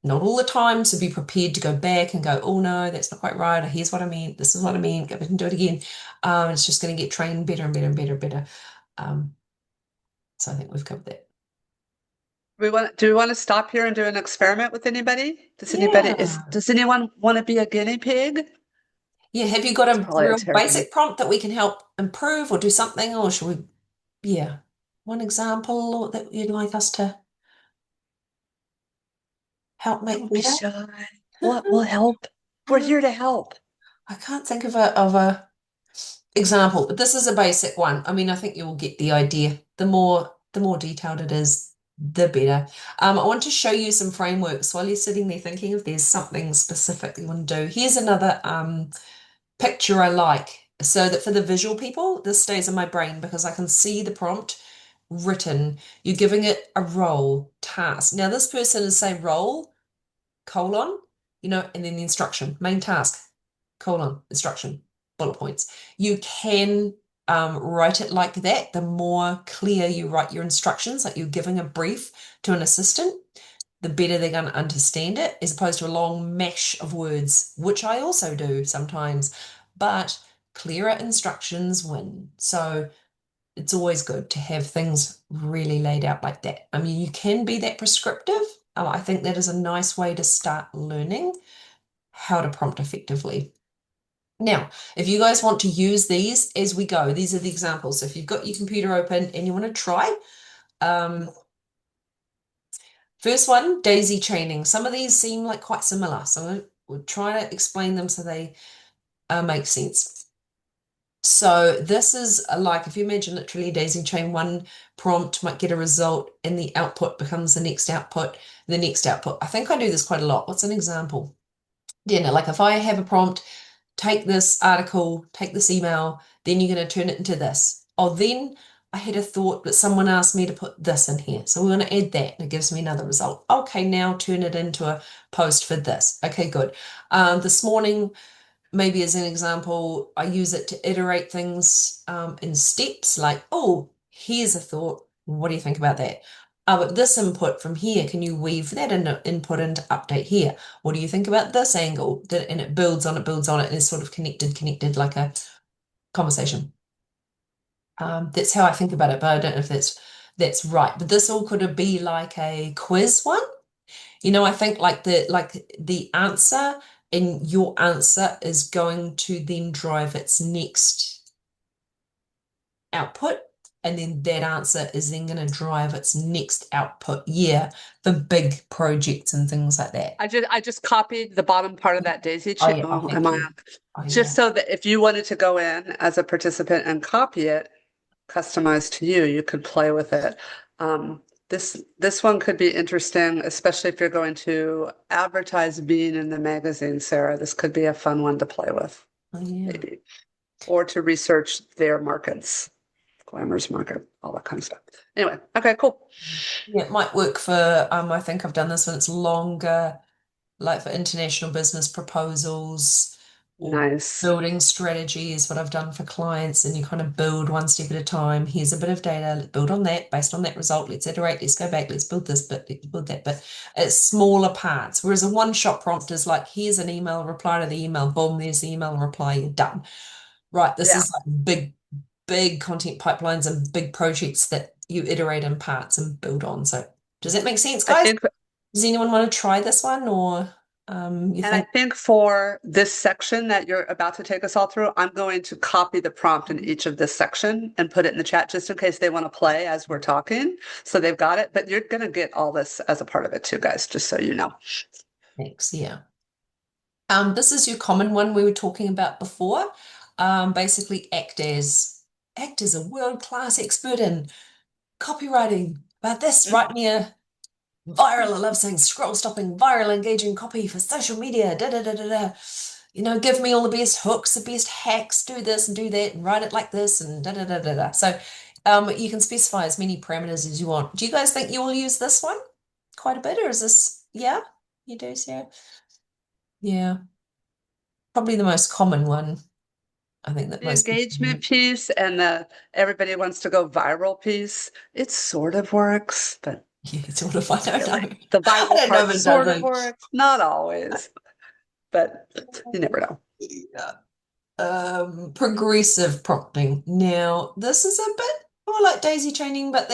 not all the time. So be prepared to go back and go, oh no, that's not quite right. Or here's what I mean. This is what I mean. Go back and do it again. It's just going to get trained better and better and better and better. So I think we've covered that. Do we want to stop here and do an experiment with anybody? Yeah. Does anyone want to be a guinea pig? Yeah, have you got It's a probably a real terrible. basic prompt that we can help improve or do something, or should we, yeah, one example that you'd like us to help make Don't be better? shy. We'll help. We're here to help. I can't think of a example, but this is a basic one. I mean, I think you'll get the idea. The more detailed it is, the better. I want to show you some frameworks while you're sitting there thinking if there's something specific you want to do. Here's another picture I like, so that for the visual people, this stays in my brain because I can see the prompt written. You're giving it a role, task. Now this person is say role, colon, and then the instruction, main task, colon, instruction, bullet points. You can write it like that. The more clear you write your instructions, like you're giving a brief to an assistant, the better they're going to understand it, as opposed to a long mesh of words, which I also do sometimes. But clearer instructions win. So it's always good to have things really laid out like that. I mean, you can be that prescriptive. I think that is a nice way to start learning how to prompt effectively. Now, if you guys want to use these as we go, these are the examples. So if you've got your computer open and you want to try, first one, daisy chaining. Some of these seem like quite similar, so we'll try to explain them so they make sense. So this is like, if you imagine literally a daisy chain, one prompt might get a result and the output becomes the next output, the next output. I think I do this quite a lot. What's an example? Deanna, like if I have a prompt, take this article, take this email, then you're going to turn it into this. Oh, then I had a thought, but someone asked me to put this in here. So we're going to add that and it gives me another result. Okay, now turn it into a post for this. Okay, good. This morning, maybe as an example, I use it to iterate things in steps like, oh, here's a thought. What do you think about that? But this input from here, can you weave that input into update here? What do you think about this angle? And it builds on it, and is sort of connected like a conversation. That's how I think about it, but I don't know if that's right. But this all could be like a quiz one. I think like the answer and your answer is going to then drive its next output, and then that answer is then going to drive its next output. Yeah, for big projects and things like that. I just copied the bottom part of that daisy Oh chain. yeah, Oh, thank am I you. on? Oh yeah. Just so that if you wanted to go in as a participant and copy it, customized to you, you could play with it. This one could be interesting, especially if you're going to advertise being in the magazine, Sarah. This could be a fun one to play with, Oh yeah. maybe, or to research their markets, Glamour's market, all that kind of stuff. Anyway, okay, cool. Yeah, it might work for I think I've done this when it's longer, like for international business proposals or Nice. building strategy is what I've done for clients, and you kind of build one step at a time. Here's a bit of data, let's build on that, based on that result, let's iterate, let's go back, let's build this bit, let's build that bit. It's smaller parts. Whereas a one-shot prompt is like, here's an email, reply to the email, boom, there's the email reply, you're done. Right, this Yeah. is like big content pipelines and big projects that you iterate in parts and build on. So does that make sense, I guys? think, Does anyone want to try this one, or you and I think? think for this section that you're about to take us all through, I'm going to copy the prompt in each of this section and put it in the chat just in case they want to play as we're talking. So they've got it, but you're going to get all this as a part of it too, guys, just so you know. Thanks, yeah. This is your common one we were talking about before. Basically act as a world-class expert in copywriting. About this, write me a viral, I love saying scroll-stopping, viral, engaging copy for social media, da da da da da. Give me all the best hooks, the best hacks, do this and do that, and write it like this, and da da da da da. So you can specify as many parameters as you want. Do you guys think you will use this one quite a bit, or is this, yeah, you do, Sarah? Yeah, probably the most common one. I think that The most people engagement piece and the everybody wants to go viral piece, it sort of works, but yeah, sort of. I don't know. the I viral don't know part if it sort of doesn't. works, not always, but you never know. Yeah. Progressive prompting. Now, this is a bit more like daisy chaining, but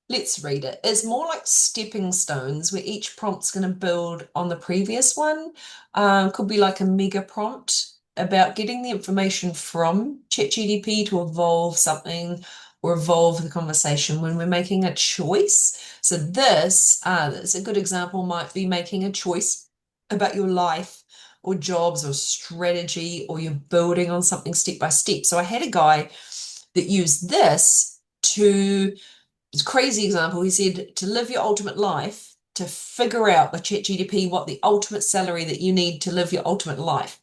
let's read it. It's more like stepping stones where each prompt's going to build on the previous one. Could be like a mega prompt about getting the information from ChatGPT to evolve something or evolve the conversation when we're making a choice. So that's a good example, might be making a choice about your life or jobs or strategy, or you're building on something step by step. So I had a guy that used this to, it's a crazy example. He said to live your ultimate life, to figure out with ChatGPT what the ultimate salary that you need to live your ultimate life.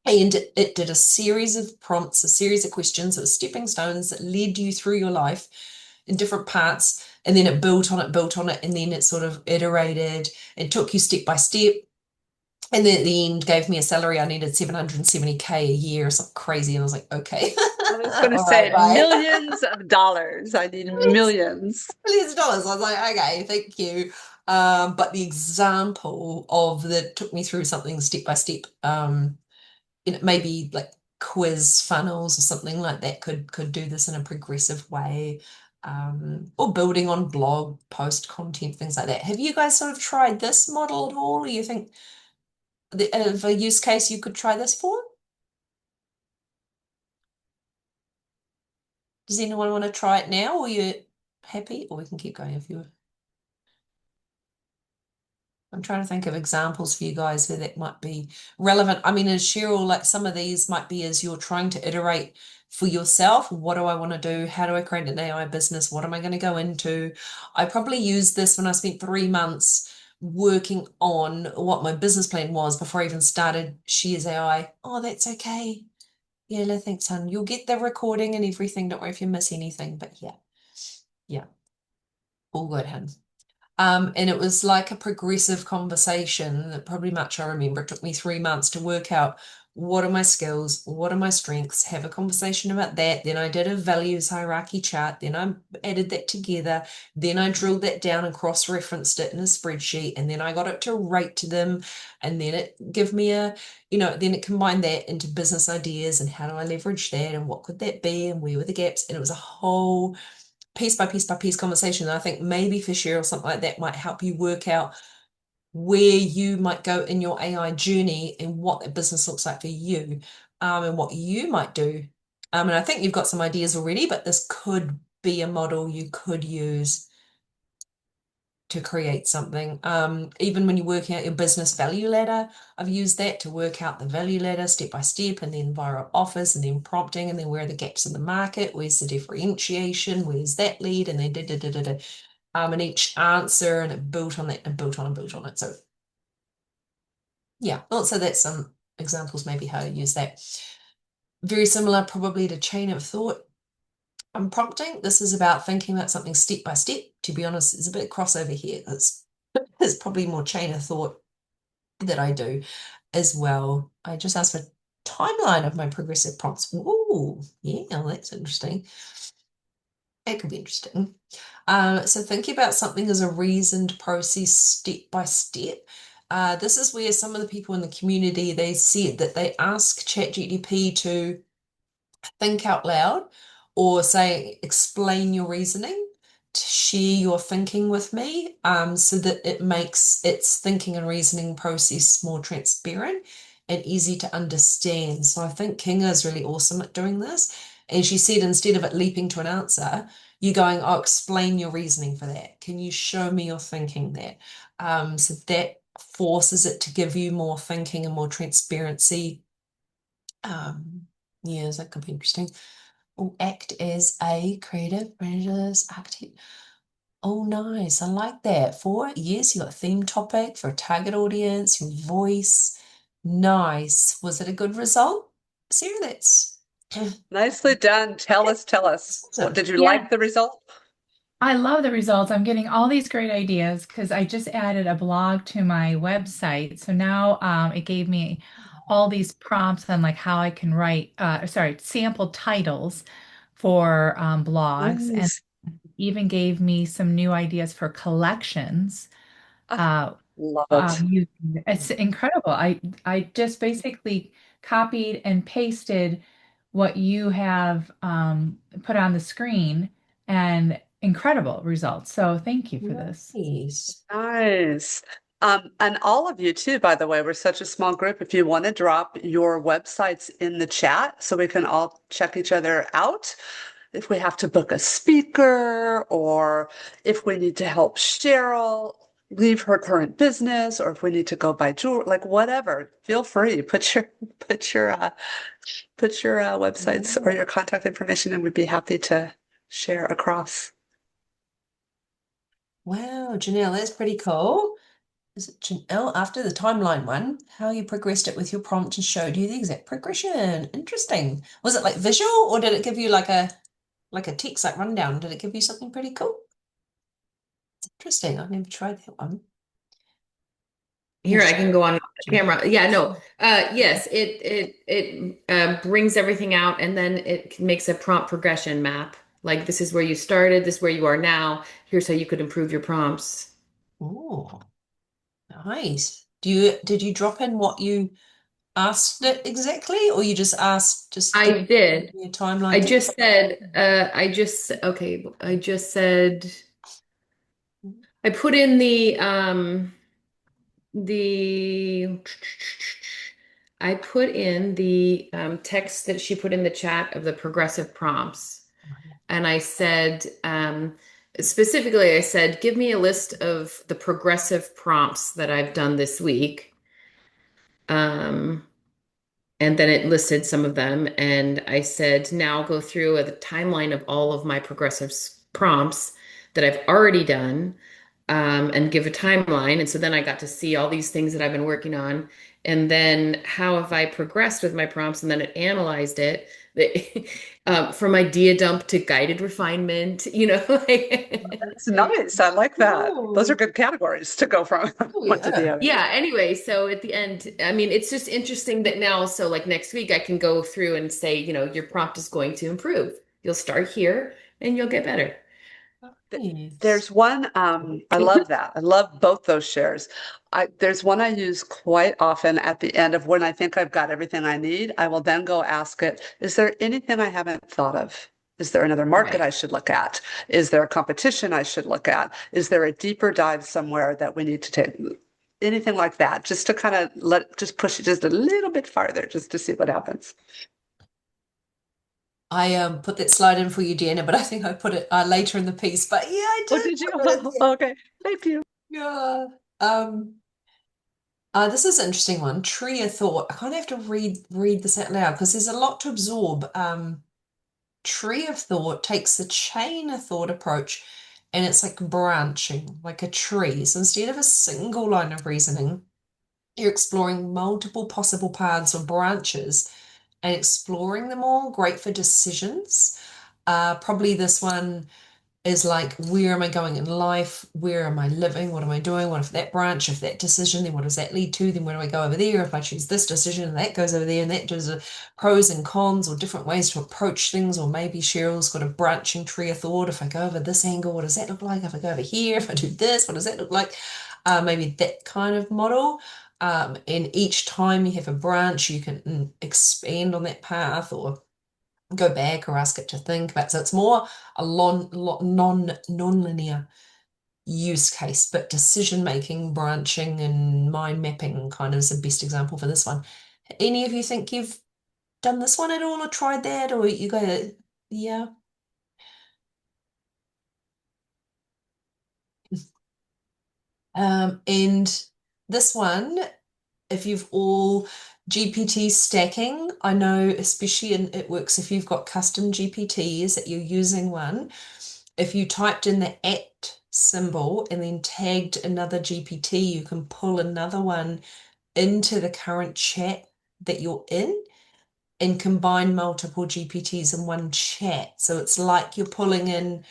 And it did a series of prompts, a series of questions, it was stepping stones that led you through your life in different parts. And then it built on it, and then it sort of iterated and took you step by step. And then at the end gave me a salary I needed 770K a year or something crazy. And I was like, okay. I was going to All say right, bye. millions of dollars. I need millions. Millions of dollars. I was like, okay, thank you. But the example of that took me through something step by step. Maybe like quiz funnels or something like that could do this in a progressive way. Or building on blog post content, things like that. Have you guys sort of tried this model at all? Or you think of a use case you could try this for? Does anyone want to try it now, or you happy? Or we can keep going if you. I'm trying to think of examples for you guys where that might be relevant. I mean, as Cheryl, like some of these might be as you're trying to iterate for yourself. What do I want to do? How do I create an AI business? What am I going to go into? I probably used this when I spent 3 months working on what my business plan was before I even started Shears AI. Oh, that's okay. Yeah, no, thanks, hon. You'll get the recording and everything. Don't worry if you miss anything. But yeah, all good, hun. And it was like a progressive conversation that probably much I remember. It took me 3 months to work out what are my skills, what are my strengths, have a conversation about that. Then I did a values hierarchy chart. Then I added that together. Then I drilled that down and cross-referenced it in a spreadsheet. And then I got it to rate to them. And then it gave me then it combined that into business ideas and how do I leverage that and what could that be and where were the gaps. And it was a whole piece by piece by piece conversation. And I think maybe for Cheryl, something like that might help you work out where you might go in your AI journey and what that business looks like for you, and what you might do. And I think you've got some ideas already, but this could be a model you could use to create something. Even when you're working out your business value ladder, I've used that to work out the value ladder step by step, and then viral offers, and then prompting, and then where are the gaps in the market, where's the differentiation, where's that lead, and then and each answer, and it built on that and built on and built on it. So yeah, also that's some examples maybe how to use that. Very similar probably to chain of thought. I'm prompting. This is about thinking about something step by step. To be honest, there's a bit of crossover here. It's probably more chain of thought that I do as well. I just asked for timeline of my progressive prompts. Ooh, yeah, that's interesting. It could be interesting. So thinking about something as a reasoned process, step by step. This is where some of the people in the community, they said that they ask ChatGPT to think out loud or say, explain your reasoning, to share your thinking with me, so that it makes its thinking and reasoning process more transparent and easy to understand. So I think Kinga is really awesome at doing this. And she said, instead of it leaping to an answer, you're going, oh, explain your reasoning for that. Can you show me your thinking there? So that forces it to give you more thinking and more transparency. Yeah, that could be interesting. Or act as a creative architect. Oh, nice. I like that. For yes, you got theme topic for a target audience, your voice. Nice. Was it a good result? Sarah, that's Nicely done. Tell us. awesome. Did you Yeah, like the result? I love the results. I'm getting all these great ideas because I just added a blog to my website. So now it gave me all these prompts on like how I can write, sample titles for blogs, and Nice. even gave me some new ideas for collections. Ah, Uh, love it. it's incredible. I just basically copied and pasted what you have put on the screen, and incredible results. So thank you for this. Nice. Nice. And all of you too, by the way, we're such a small group. If you want to drop your websites in the chat so we can all check each other out. If we have to book a speaker or if we need to help Cheryl leave her current business or if we need to go buy jewelry, like whatever, feel free. Put your websites or your contact information and we'd be happy to share across. Wow, Janelle, that's pretty cool. Is it Janelle after the timeline one? How you progressed it with your prompt and showed you the exact progression. Interesting. Was it like visual or did it give you like a text like rundown? Did it give you something pretty cool? It's interesting. I've never tried that one. Here, I can go on Janelle. camera. Yeah, no. Yes, it brings everything out and then it makes a prompt progression map. Like this is where you started, this is where you are now. Here's how you could improve your prompts. Oh, nice. Did you drop in what you asked it exactly, or you just asked give I did. me a timeline? I just said, okay, I just said, I put in the, I put in the text that she put in the chat of the progressive prompts. And I said, specifically, I said, give me a list of the progressive prompts that I've done this week. And then it listed some of them. And I said, now go through a timeline of all of my progressive prompts that I've already done, and give a timeline. And so then I got to see all these things that I've been working on. And then how have I progressed with my prompts? And then it analyzed it From idea dump to guided refinement, That's nice. I like that. Those are Oh, good categories to go from oh one to the yeah. other. Yeah, anyway, so at the end, I mean, it's just interesting that now, so like next week, I can go through and say, your prompt is going to improve. You'll start here and you'll get better. Yes. There's one, I love that. I love both those shares. There's one I use quite often at the end of when I think I've got everything I need. I will then go ask it, is there anything I haven't thought of? Is there another market Right. I should look at? Is there a competition I should look at? Is there a deeper dive somewhere that we need to take? Anything like that, just to kind of just push it just a little bit farther, just to see what happens. I put that slide in for you, Deanna, but I think I put it later in the piece. But yeah, I Oh, did did you? put it in there. Okay, thank you. Yeah. This is an interesting one. Tree of thought. I kind of have to read this out loud because there's a lot to absorb. Tree of thought takes the chain of thought approach and it's like branching, like a tree. So instead of a single line of reasoning, you're exploring multiple possible paths or branches and exploring them all. Great for decisions. Probably this one is like, where am I going in life? Where am I living? What am I doing? What if that branch, if that decision, then what does that lead to? Then where do I go over there? If I choose this decision and that goes over there and that does pros and cons or different ways to approach things, or maybe Cheryl's got a branching tree of thought. If I go over this angle, what does that look like? If I go over here, if I do this, what does that look like? Maybe that kind of model. And each time you have a branch, you can expand on that path or go back or ask it to think about. So it's more a non-linear use case, but decision making, branching, and mind mapping kind of is the best example for this one. Any of you think you've done this one at all or tried that, or you go, yeah? And this one, if you've all GPT stacking, I know especially it works if you've got custom GPTs that you're using one. If you typed in the at symbol and then tagged another GPT, you can pull another one into the current chat that you're in and combine multiple GPTs in one chat. So it's like you're pulling in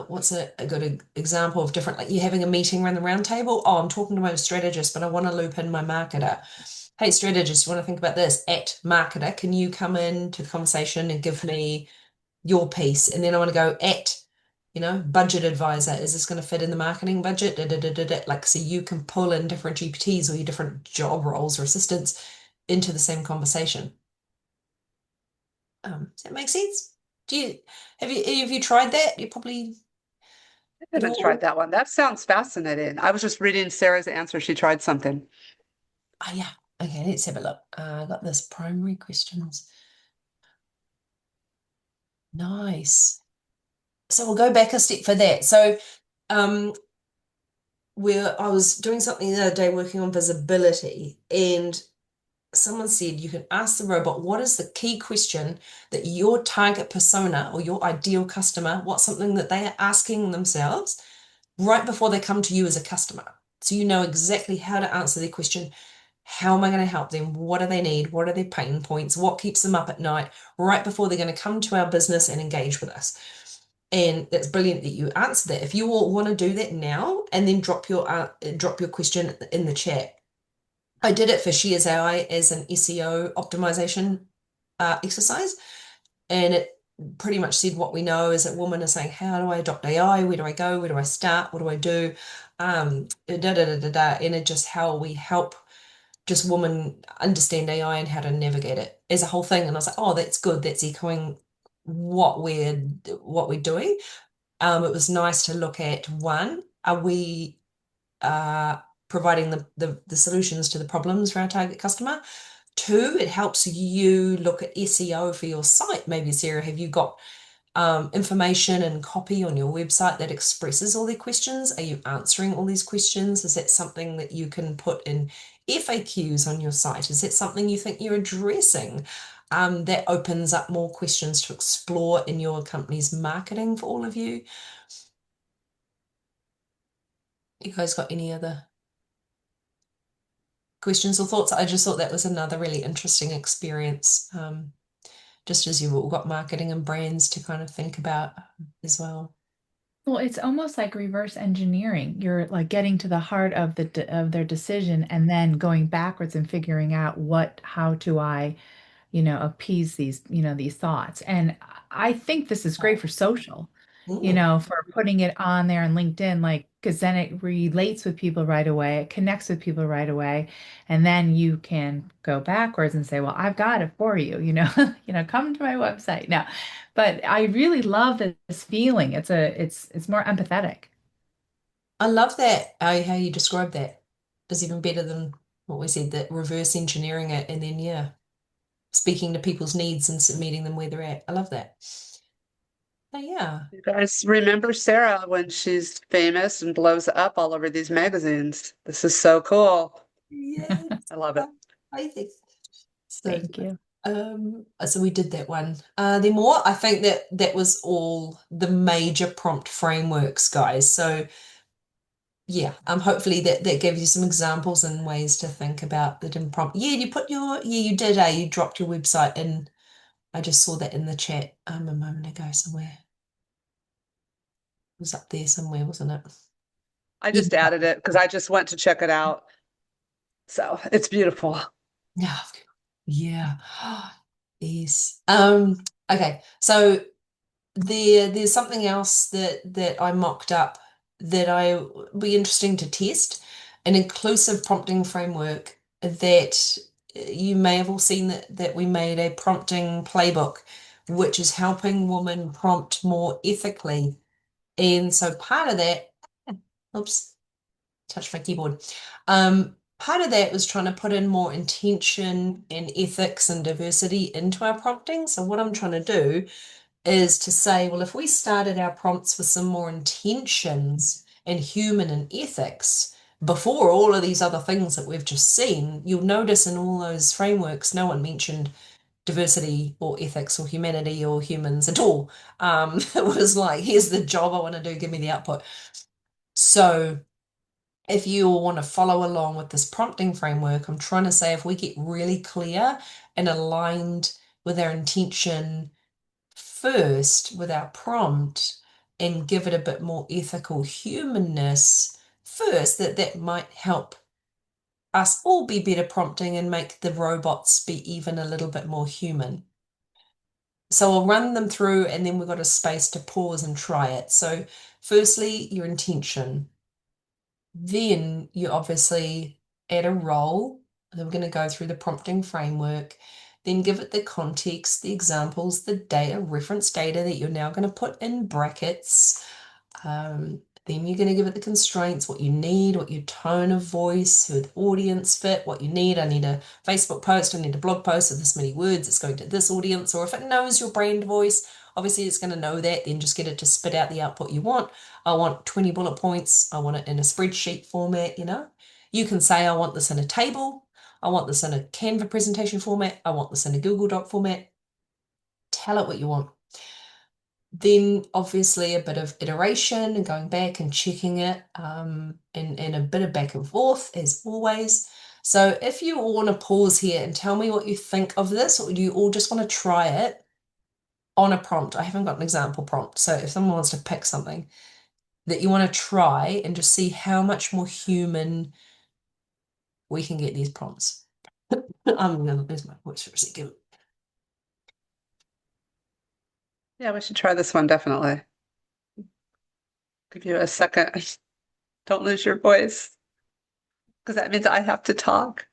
what's a good example of different, like you're having a meeting around the round table. Oh, I'm talking to my strategist, but I want to loop in my marketer. Hey, strategist, you want to think about this? At marketer, can you come into the conversation and give me your piece? And then I want to go at, budget advisor. Is this going to fit in the marketing budget? Da, da, da, da, da. Like, so you can pull in different GPTs or your different job roles or assistants into the same conversation. Does that make sense? Have you tried that? You probably I haven't tried that one. That sounds fascinating. I was just reading Sarah's answer. She tried something. Oh yeah. Okay, let's have a look. I got this primary questions. Nice. So we'll go back a step for that. So where I was doing something the other day working on visibility, and someone said you can ask the robot, what is the key question that your target persona or your ideal customer, what's something that they are asking themselves right before they come to you as a customer? So you know exactly how to answer their question. How am I going to help them? What do they need? What are their pain points? What keeps them up at night right before they're going to come to our business and engage with us? And that's brilliant that you answered that. If you all want to do that now and then drop your question in the chat. I did it for Shears AI as an SEO optimization exercise, and it pretty much said what we know is that women are saying, how do I adopt AI? Where do I go? Where do I start? What do I do? And it just how we help just women understand AI and how to navigate it as a whole thing. And I was like, oh, that's good. That's echoing what we're doing. It was nice to look at, one, are we providing the solutions to the problems for our target customer? Two, it helps you look at SEO for your site. Maybe, Sarah, have you got information and copy on your website that expresses all their questions? Are you answering all these questions? Is that something that you can put in FAQs on your site? Is that something you think you're addressing? That opens up more questions to explore in your company's marketing for all of you. You guys got any other questions or thoughts? I just thought that was another really interesting experience. just as you've all got marketing and brands to kind of think about as well. Well, it's almost like reverse engineering. You're like getting to the heart of of their decision and then going backwards and figuring out how do I, appease these thoughts. And I think this is great for social, Mm. for putting it on there on LinkedIn, like, because then it relates with people right away, it connects with people right away, and then you can go backwards and say, well, I've got it for you, come to my website now. But I really love this feeling. It's more empathetic. I love that, how you describe that. It's even better than what we said, that reverse engineering it and then, yeah, speaking to people's needs and meeting them where they're at. I love that. But yeah. You guys remember Sarah when she's famous and blows up all over these magazines. This is so cool. Yes. I love it. I think so. Thank you. So we did that one. Then more, I think that was all the major prompt frameworks, guys. So yeah, hopefully that gave you some examples and ways to think about the different prompt. Yeah, you did, you dropped your website in. I just saw that in the chat a moment ago somewhere. It was up there somewhere, wasn't it? I just Yeah. added it because I just went to check it out. So it's beautiful. Yeah. Yeah. Yes. Okay. So there's something else that I mocked up that I would be interesting to test, an inclusive prompting framework that you may have all seen that we made a prompting playbook, which is helping women prompt more ethically. And so part of that, oops, touched my keyboard. Part of that was trying to put in more intention and ethics and diversity into our prompting. So what I'm trying to do is to say, well, if we started our prompts with some more intentions and human and ethics before all of these other things that we've just seen, you'll notice in all those frameworks, no one mentioned diversity or ethics or humanity or humans at all. It was like, here's the job I want to do, give me the output. So if you want to follow along with this prompting framework, I'm trying to say if we get really clear and aligned with our intention first with our prompt and give it a bit more ethical humanness first, that might help us all be better prompting and make the robots be even a little bit more human. So I'll run them through and then we've got a space to pause and try it. So firstly, your intention. Then you obviously add a role. Then we're going to go through the prompting framework, then give it the context, the examples, the data, reference data that you're now going to put in brackets. Then you're going to give it the constraints, what you need, what your tone of voice, who the audience fit, what you need. I need a Facebook post, I need a blog post of this many words, it's going to this audience. Or if it knows your brand voice, obviously it's going to know that, then just get it to spit out the output you want. I want 20 bullet points, I want it in a spreadsheet format, You can say, I want this in a table, I want this in a Canva presentation format, I want this in a Google Doc format. Tell it what you want. Then obviously a bit of iteration and going back and checking it, and a bit of back and forth as always. So if you all want to pause here and tell me what you think of this, or do you all just want to try it on a prompt? I haven't got an example prompt. So if someone wants to pick something that you want to try and just see how much more human we can get these prompts. I'm gonna lose my voice for a second. Yeah, we should try this one definitely. Give you a second. Don't lose your voice because that means I have to talk.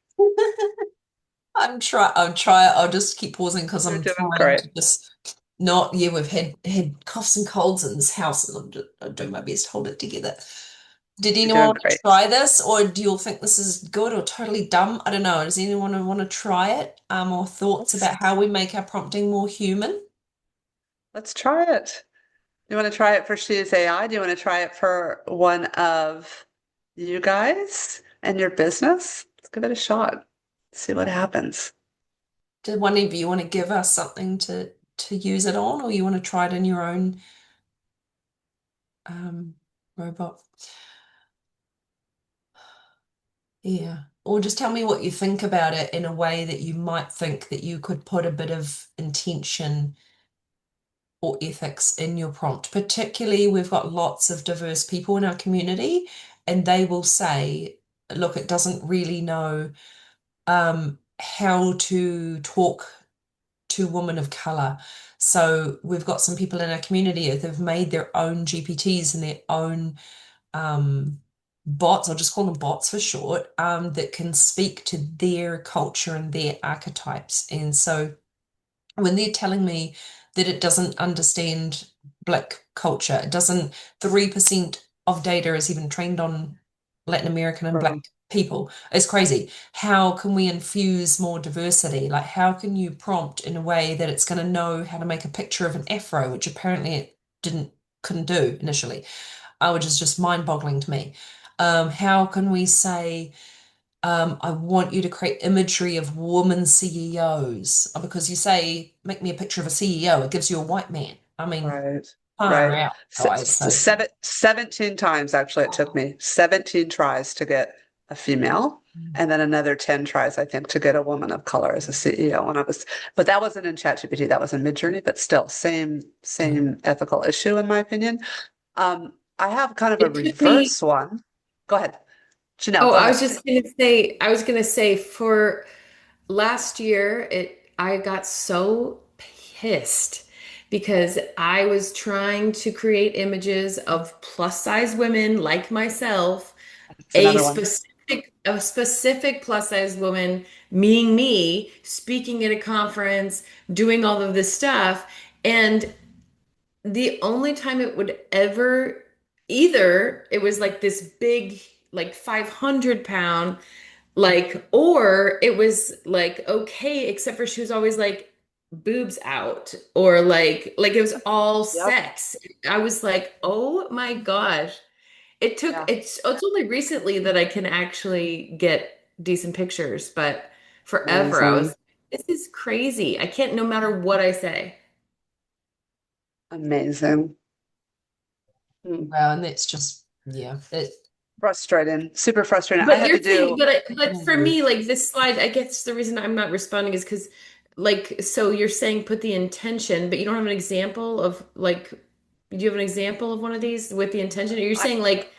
I'll try it. I'll just keep pausing because You're I'm doing trying great. to just not, yeah, we've had coughs and colds in this house and I'm doing my best to hold it together. Did You're anyone doing want to great. try this, or do you all think this is good or totally dumb? I don't know. Does anyone want to try it? Or thoughts about how we make our prompting more human? Let's try it. You want to try it for She is AI? Do you want to try it for one of you guys and your business? Let's give it a shot. See what happens. Do one of you want to give us something to use it on, or you want to try it in your own robot? Yeah. or just tell me what you think about it in a way that you might think that you could put a bit of intention or ethics in your prompt. Particularly, we've got lots of diverse people in our community, and they will say, look, it doesn't really know how to talk to women of color. So we've got some people in our community that have made their own GPTs and their own bots, I'll just call them bots for short, that can speak to their culture and their archetypes. And so when they're telling me that it doesn't understand Black culture, it doesn't, 3% of data is even trained on Latin American and Black Right. people. It's crazy. How can we infuse more diversity? Like, how can you prompt in a way that it's going to know how to make a picture of an afro, which apparently it couldn't do initially, which is just mind-boggling to me. How can we say, I want you to create imagery of women CEOs? Because you say, make me a picture of a CEO, it gives you a white man. I mean, Right. far Right. out, guys. So 17 times actually it took me 17 tries to get a female, and then another 10 tries, I think, to get a woman of color as a CEO. But that wasn't in ChatGPT, that was in Midjourney, but still same ethical issue in my opinion. I have kind of a It took me, reverse one. Go ahead. Janelle, oh, go I was ahead. just gonna say, for last year, I got so pissed because I was trying to create images of plus size women like myself, It's another one. a specific plus size woman, meaning me, speaking at a conference, doing all of this stuff. And the only time it would ever, either it was like this big, like 500 pound, like, or it was like okay, except for she was always like boobs out, or like it was all Yep. sex. I was like, oh my gosh. Yeah. It's only recently that I can actually get decent pictures, but forever I Amazing. was, this is crazy. I can't, no matter what I say. Amazing. Hmm. well, and that's just, yeah, Frustrating. Super frustrating. I But had you're to saying, do, but for me, like this slide, I guess the reason I'm not responding is because, like, so you're saying put the intention, but you don't have an example of like, do you have an example of one of these with the intention? Or you're I, saying like,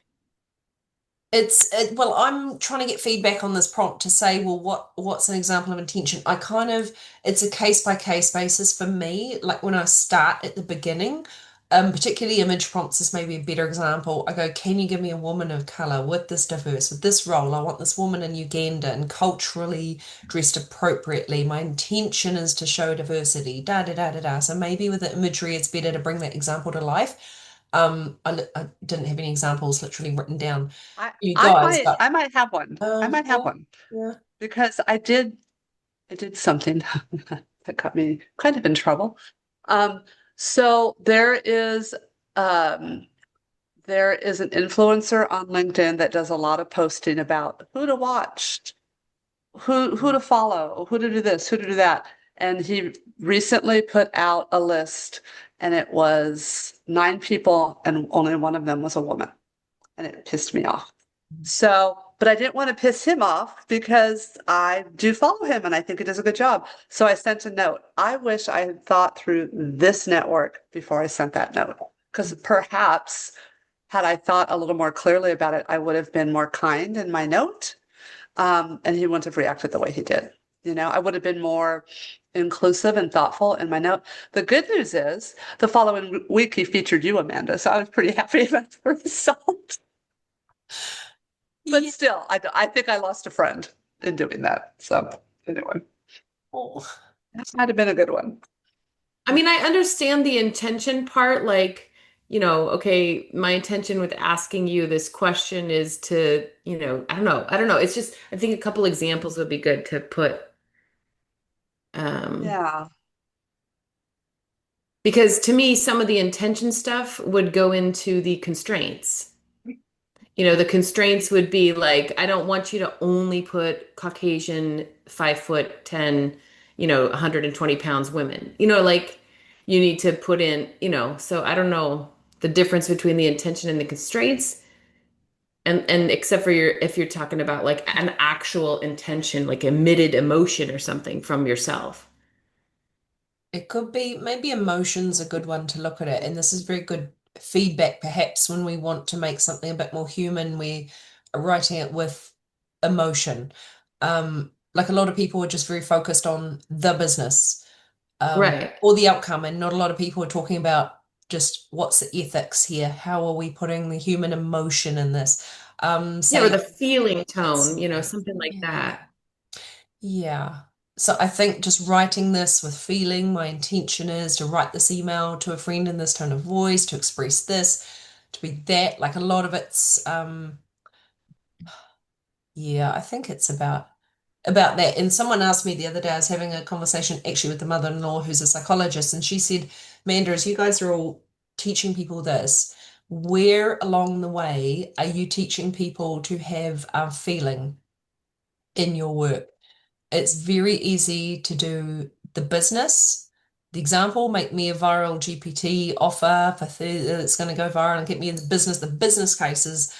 well, I'm trying to get feedback on this prompt to say, well, what's an example of intention? I kind of, it's a case by case basis for me. Like when I start at the beginning, particularly image prompts is maybe a better example. I go, can you give me a woman of color with this diverse, with this role? I want this woman in Uganda and culturally dressed appropriately. My intention is to show diversity, da da da da da. So maybe with the imagery, it's better to bring that example to life. I didn't have any example,s literally written down, I, you I guys, might, but I might have one. I might have yeah, one yeah. because I did something that got me kind of in trouble. Um, so um, there is an influencer on LinkedIn that does a lot of posting about who to watch, who to follow, who to do this, who to do that. And he recently put out a list, and it was 9 people, and only one of them was a woman, and it pissed me off. So, but I didn't want to piss him off because I do follow him and I think he does a good job. So I sent a note. I wish I had thought through this network before I sent that note, because perhaps had I thought a little more clearly about it, I would have been more kind in my note. And he wouldn't have reacted the way he did. I would have been more inclusive and thoughtful in my note. The good news is the following week he featured you, Amanda. So I was pretty happy about the result. But Yeah. still, I think I lost a friend in doing that. So anyway, Oh. that might have been a good one. I mean, I understand the intention part, like, okay, my intention with asking you this question is to, I don't know. It's just, I think a couple examples would be good to put, um, Yeah. because to me, some of the intention stuff would go into the constraints. The constraints would be like, I don't want you to only put Caucasian, 5'10", 120 pounds women. Like you need to put in, so I don't know the difference between the intention and the constraints. And except for if you're talking about like an actual intention, like emitted emotion or something from yourself. It could be maybe emotion's a good one to look at it, and this is very good feedback. Perhaps when we want to make something a bit more human, we are writing it with emotion. Like a lot of people are just very focused on the business, Right. or the outcome, and not a lot of people are talking about just what's the ethics here? How are we putting the human emotion in this? Yeah, or Say the feeling it's tone, something like yeah. that. Yeah. So I think just writing this with feeling, my intention is to write this email to a friend in this tone of voice, to express this, to be that. Like a lot of it's yeah, I think it's about that. And someone asked me the other day, I was having a conversation actually with the mother-in-law who's a psychologist, and she said, Amanda, as you guys are all teaching people this, where along the way are you teaching people to have a feeling in your work? It's very easy to do the business. The example, make me a viral GPT offer for it's going to go viral and get me in the business cases,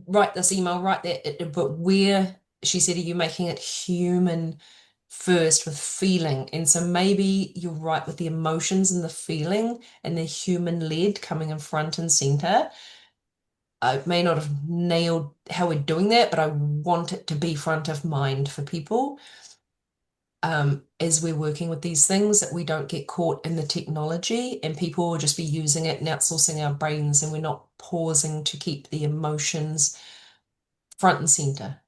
write this email, write that, but where, she said, are you making it human first with feeling? And so maybe you're right with the emotions and the feeling and the human led coming in front and center. I may not have nailed how we're doing that, but I want it to be front of mind for people as we're working with these things, that we don't get caught in the technology and people will just be using it and outsourcing our brains, and we're not pausing to keep the emotions front and center,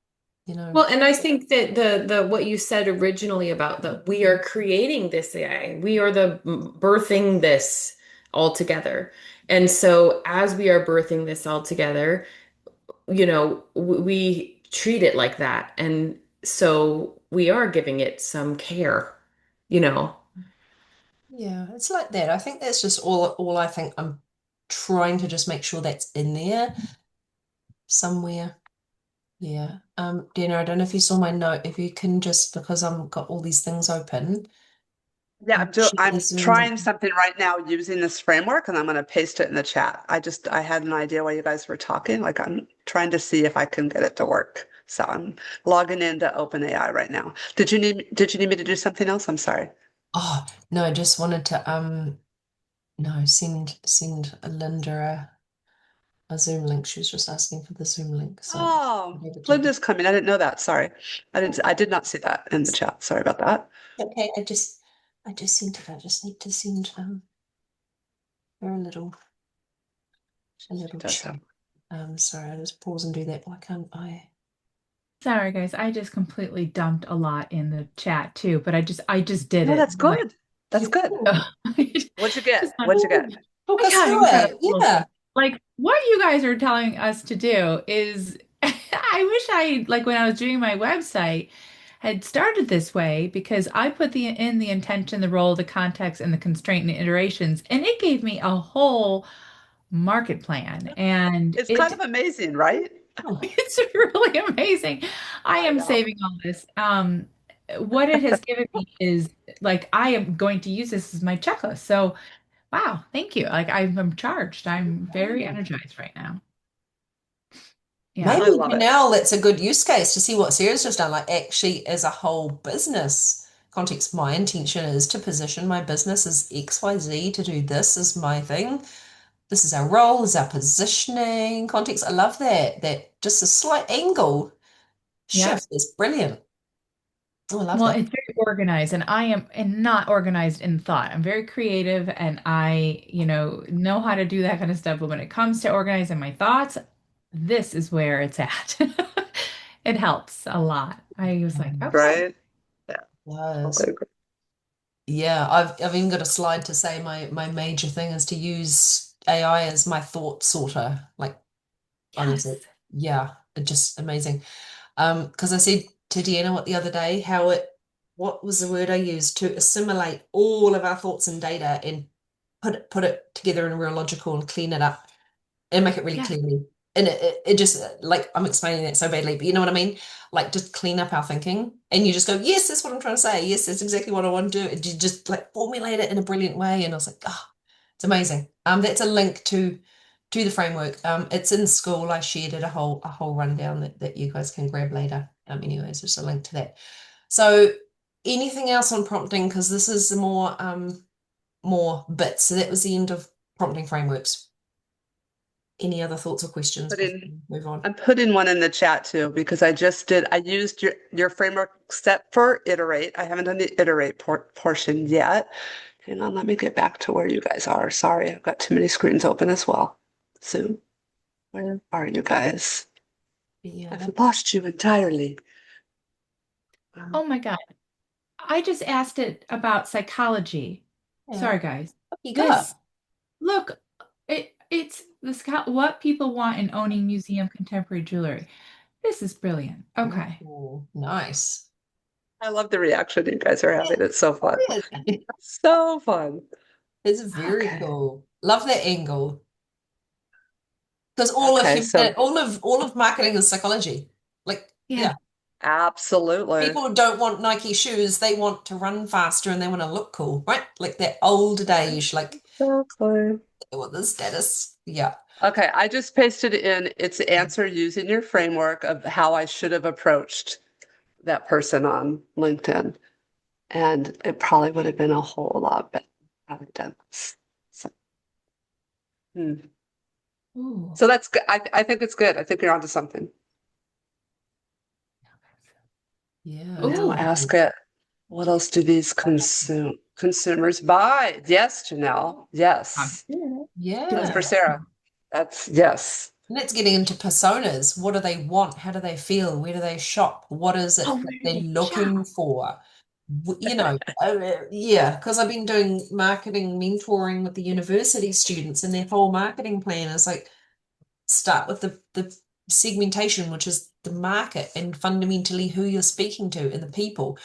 you know. Well, and I think that the what you said originally about that we are creating this AI, we are the birthing this all together. And so as we are birthing this all together, we treat it like that. And so we are giving it some care, you know. Yeah, it's like that. I think that's just all I think I'm trying to just make sure that's in there somewhere. Yeah. Deanna, I don't know if you saw my note. If you can just, because I've got all these things open, Yeah, share the I'm Zoom link. trying something right now using this framework and I'm going to paste it in the chat. I had an idea while you guys were talking. Like I'm trying to see if I can get it to work. So I'm logging into OpenAI right now. Did you need me to do something else? I'm sorry. Oh, no, I just wanted to no, send Linda a Zoom link. She was just asking for the Zoom link. So Oh, I gave it to her. Linda's coming. I didn't know that. Sorry. I did not see that in the chat. Sorry about that. Okay, I just sent it. I just need to send her a She little does chat. have. Sorry, I'll just pause and do that. Why can't I? Sorry, guys. I just completely dumped a lot in the chat too, but I just did No, it. that's Like, good. That's good. What'd you just get? What'd you get? Talk I us got through it. incredible. Yeah. Like what you guys are telling us to do is I wish I like when I was doing my website had started this way because I put the intention, the role, the context, and the constraint and iterations, and it gave me a whole market plan. And It's kind of it amazing, right? Oh, it's really amazing. I I am know. saving all this. What it has given me is like I am going to use this as my checklist. So wow, thank you. Like I'm charged. I'm very energized right now. Yeah. maybe I love it. Janelle, that's a good use case to see what Sarah's just done. Like actually, as a whole business context, my intention is to position my business as XYZ, to do this as my thing. This is our role, is our positioning context. I love that. That just a slight angle Yep. shift is brilliant. Oh, I love Well, that. it's very organized, and I am and not organized in thought. I'm very creative, and I know how to do that kind of stuff. But when it comes to organizing my thoughts, this is where it's at. It helps a lot. I was like, okay, Right? Yeah, Yes. totally agree. Yeah, I've even got a slide to say my major thing is to use AI as my thought sorter. Like honestly, yes, yeah, just amazing. Because I said to Deanna what the other day, what was the word I used to assimilate all of our thoughts and data and put it together in a real logical and clean it up and make it really yes. clearly. And it just like I'm explaining that so badly, but you know what I mean? Like just clean up our thinking and you just go, yes, that's what I'm trying to say. Yes, that's exactly what I want to do. And you just like formulate it in a brilliant way. And I was like, oh, it's amazing. That's a link to to the framework. It's in school. I shared it, a whole rundown that you guys can grab later. Anyways, there's a link to that. So anything else on prompting? Because this is more bits. So that was the end of prompting frameworks. Any other thoughts or questions before we move on? I'm putting one in the chat too, because I used your framework except for iterate. I haven't done the iterate portion yet. Hang on, let me get back to where you guys are. Sorry, I've got too many screens open as well. So, where are you guys? Yeah. I've lost you entirely. Oh my God. I just asked it about psychology. Yeah. Sorry, guys. You go. Look, it's what people want in owning museum contemporary jewelry. This is brilliant. Okay. Ooh, nice. I love the reaction you guys are having. It's so fun. Really? So fun. It's very Okay. cool. Love that angle. Because all Okay, all of marketing is psychology. Like, yeah. absolutely. People don't want Nike shoes, they want to run faster and they want to look cool, right? Like that old days, like Exactly. they want the status. Yeah. Okay, I just pasted in its answer using your framework of how I should have approached that person on LinkedIn. And it probably would have been a whole lot better had I done this. So, Ooh. so that's good. I think it's good. I think you're onto something. Yeah. Now ask it, what else do these consumers buy? Yes, Janelle. Yes. Yeah. That's for Sarah. That's yes. And that's getting into personas. What do they want? How do they feel? Where do they shop? What is it that they're looking for? You know, yeah, because I've been doing marketing mentoring with the university students, and their whole marketing plan is like start with the segmentation, which is the market and fundamentally who you're speaking to and the people.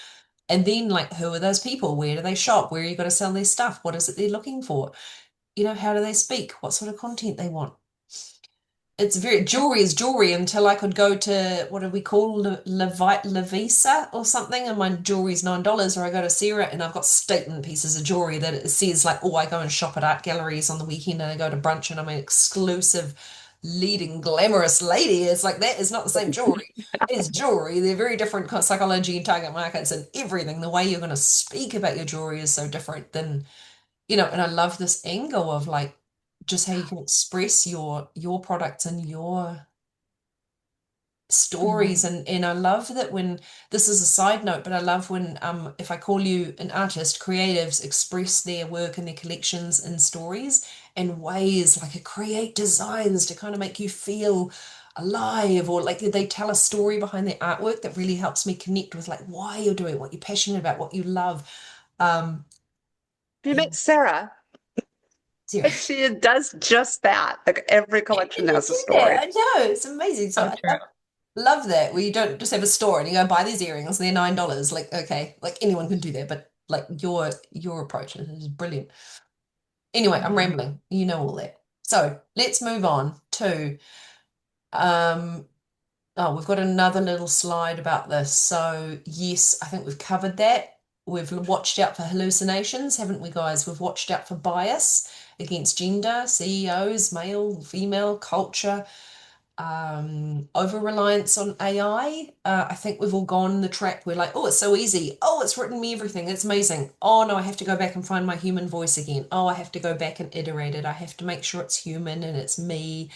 And then like, who are those people? Where do they shop? Where are you going to sell their stuff? What is it they're looking for? You know, how do they speak? What sort of content they want? It's very jewelry is jewelry until I could go to what do we call Levisa or something, and my jewelry's $9, or I go to Sarah and I've got statement pieces of jewelry that it says like, oh, I go and shop at art galleries on the weekend and I go to brunch and I'm an exclusive leading glamorous lady. It's like that is not the same jewelry. It's jewelry. They're very different psychology and target markets and everything. The way you're going to speak about your jewelry is so different than, you know, and I love this angle of like just how you can express your products and your stories. And I love that when this is a side note, but I love when if I call you an artist, creatives express their work and their collections in stories and ways like create designs to kind of make you feel alive, or like they tell a story behind their artwork that really helps me connect with like why you're doing what you're passionate about, what you love. You met Sarah. Sarah. She does just that. Like every collection has a story. I know, it's amazing. So I love that where you don't just have a store and you go buy these earrings, they're $9. Like, okay, like anyone can do that, but like your approach is brilliant. Anyway, I'm rambling. You know all that. So let's move on to oh, we've got another little slide about this. So yes, I think we've covered that. We've watched out for hallucinations, haven't we, guys? We've watched out for bias against gender, CEOs, male, female, culture, over-reliance on AI. I think we've all gone the track. We're like, oh, it's so easy. Oh, it's written me everything. It's amazing. Oh, no, I have to go back and find my human voice again. Oh, I have to go back and iterate it. I have to make sure it's human and it's me.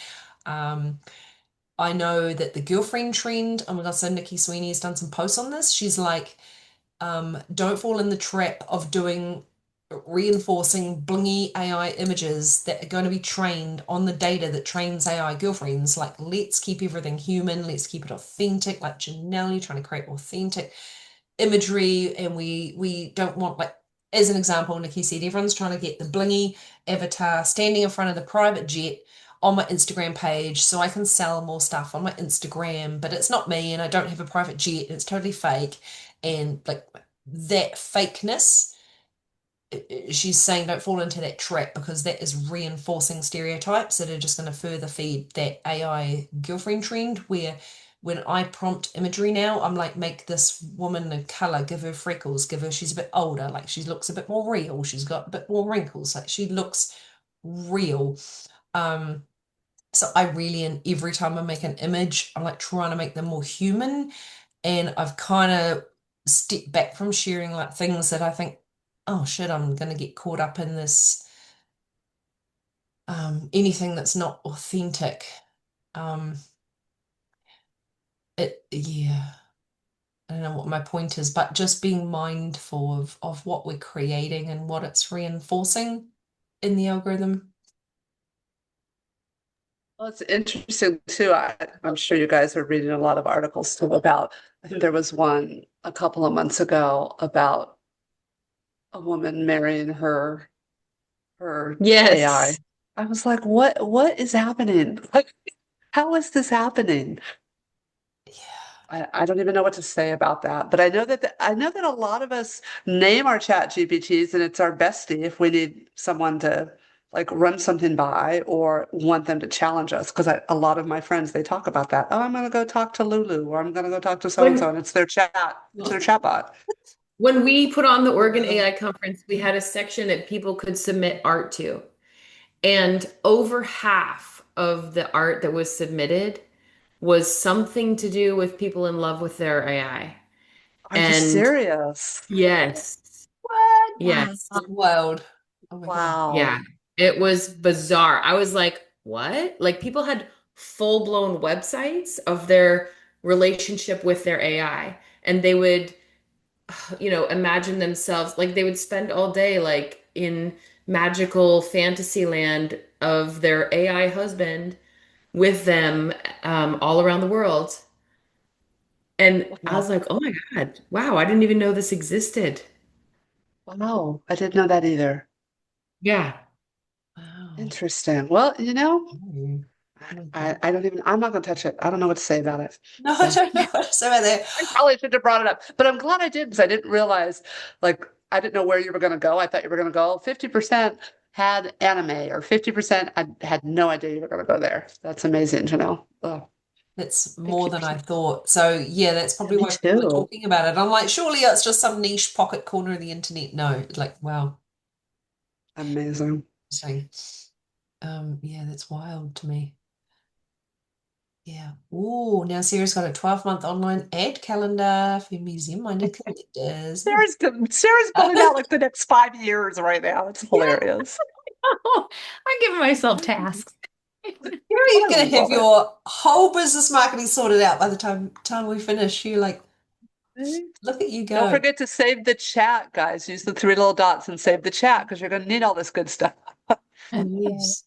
I know that the girlfriend trend, oh my God, so Nikki Sweeney has done some posts on this. She's like, don't fall in the trap of doing reinforcing blingy AI images that are going to be trained on the data that trains AI girlfriends. Like, let's keep everything human. Let's keep it authentic. Like Janelle, you're trying to create authentic imagery, and we don't want, like, as an example, Nikki said, everyone's trying to get the blingy avatar standing in front of the private jet on my Instagram page so I can sell more stuff on my Instagram, but it's not me and I don't have a private jet and it's totally fake. And like that fakeness, she's saying don't fall into that trap because that is reinforcing stereotypes that are just going to further feed that AI girlfriend trend where when I prompt imagery now, I'm like, make this woman a color, give her freckles, give her, she's a bit older, like she looks a bit more real, she's got a bit more wrinkles, like she looks real. So I really, and every time I make an image, I'm like trying to make them more human. And I've kind of stepped back from sharing like things that I think, oh shit, I'm gonna get caught up in this anything that's not authentic. Um yeah, I don't know what my point is, but just being mindful of what we're creating and what it's reinforcing in the algorithm. Well, it's interesting too. I'm sure you guys are reading a lot of articles too about, I think there was one a couple of months ago about a woman marrying her AI. Yes. I was like, what is happening? Like, how is this happening? Yeah. I don't even know what to say about that, but I know that a lot of us name our chat GPTs and it's our bestie if we need someone to like run something by or want them to challenge us. Because a lot of my friends they talk about that. Oh, I'm going to go talk to Lulu or I'm going to go talk to so and so, When and it's their chat, it's their chatbot. when we put on the Oregon Wow. AI conference, we had a section that people could submit art to. And over half of the art that was submitted was something to do with people in love with their AI. Are you And serious? yes, What? Wow. yes, Wild. Oh my God. yeah, Wow. it was bizarre. I was like, what? Like people had full-blown websites of their relationship with their AI, and they would, imagine themselves like they would spend all day like in magical fantasy land of their AI husband with them all around the world. And I Wow. was like, oh my God, wow, I didn't even know this existed. Wow. I didn't know that either. Yeah. Wow. Interesting. Well, Mm. Oh my God. I don't even, I'm not going to touch it. I don't know what to say about it. No, I So don't know what to say about that. I probably should have brought it up, but I'm glad I did because I didn't realize, like, I didn't know where you were going to go. I thought you were going to go 50% had anime or 50%. I had no idea you were going to go there. That's amazing to know. Oh, It's more than I 50%. thought. So yeah, that's Yeah, probably me why people are too. talking about it. I'm like, surely it's just some niche pocket corner of the internet. No, like, wow. Amazing. So, yeah, that's wild to me. Yeah. Oh, now Sarah's got a 12-month online ad calendar for museum-minded collectors. Ooh. Sarah's building out like the next 5 years right now. It's Yeah, hilarious. I'm giving myself tasks. you're I gonna have love it. your whole business marketing sorted out by the time we finish. You're like, look at you Don't go. forget to save the chat, guys. Use the three little dots and save the chat because you're going to need all this good stuff. Yeah. Yes.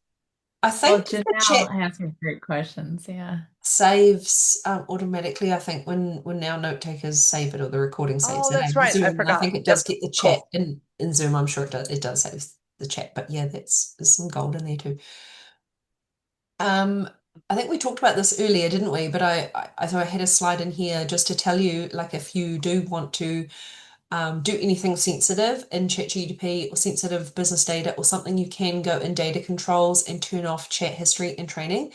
I Well, think the chat Janelle has some great questions. Yeah. saves automatically. I think when our note takers save it or the recording saves Oh, it that's in right. I Zoom, and I forgot. think it does Yep. get the chat Cool. in Zoom. I'm sure it does save the chat. But yeah, there's some gold in there too. Um, I think we talked about this earlier, didn't we? But I thought I had a slide in here just to tell you, like, if you do want to do anything sensitive in ChatGPT or sensitive business data or something, you can go in data controls and turn off chat history and training.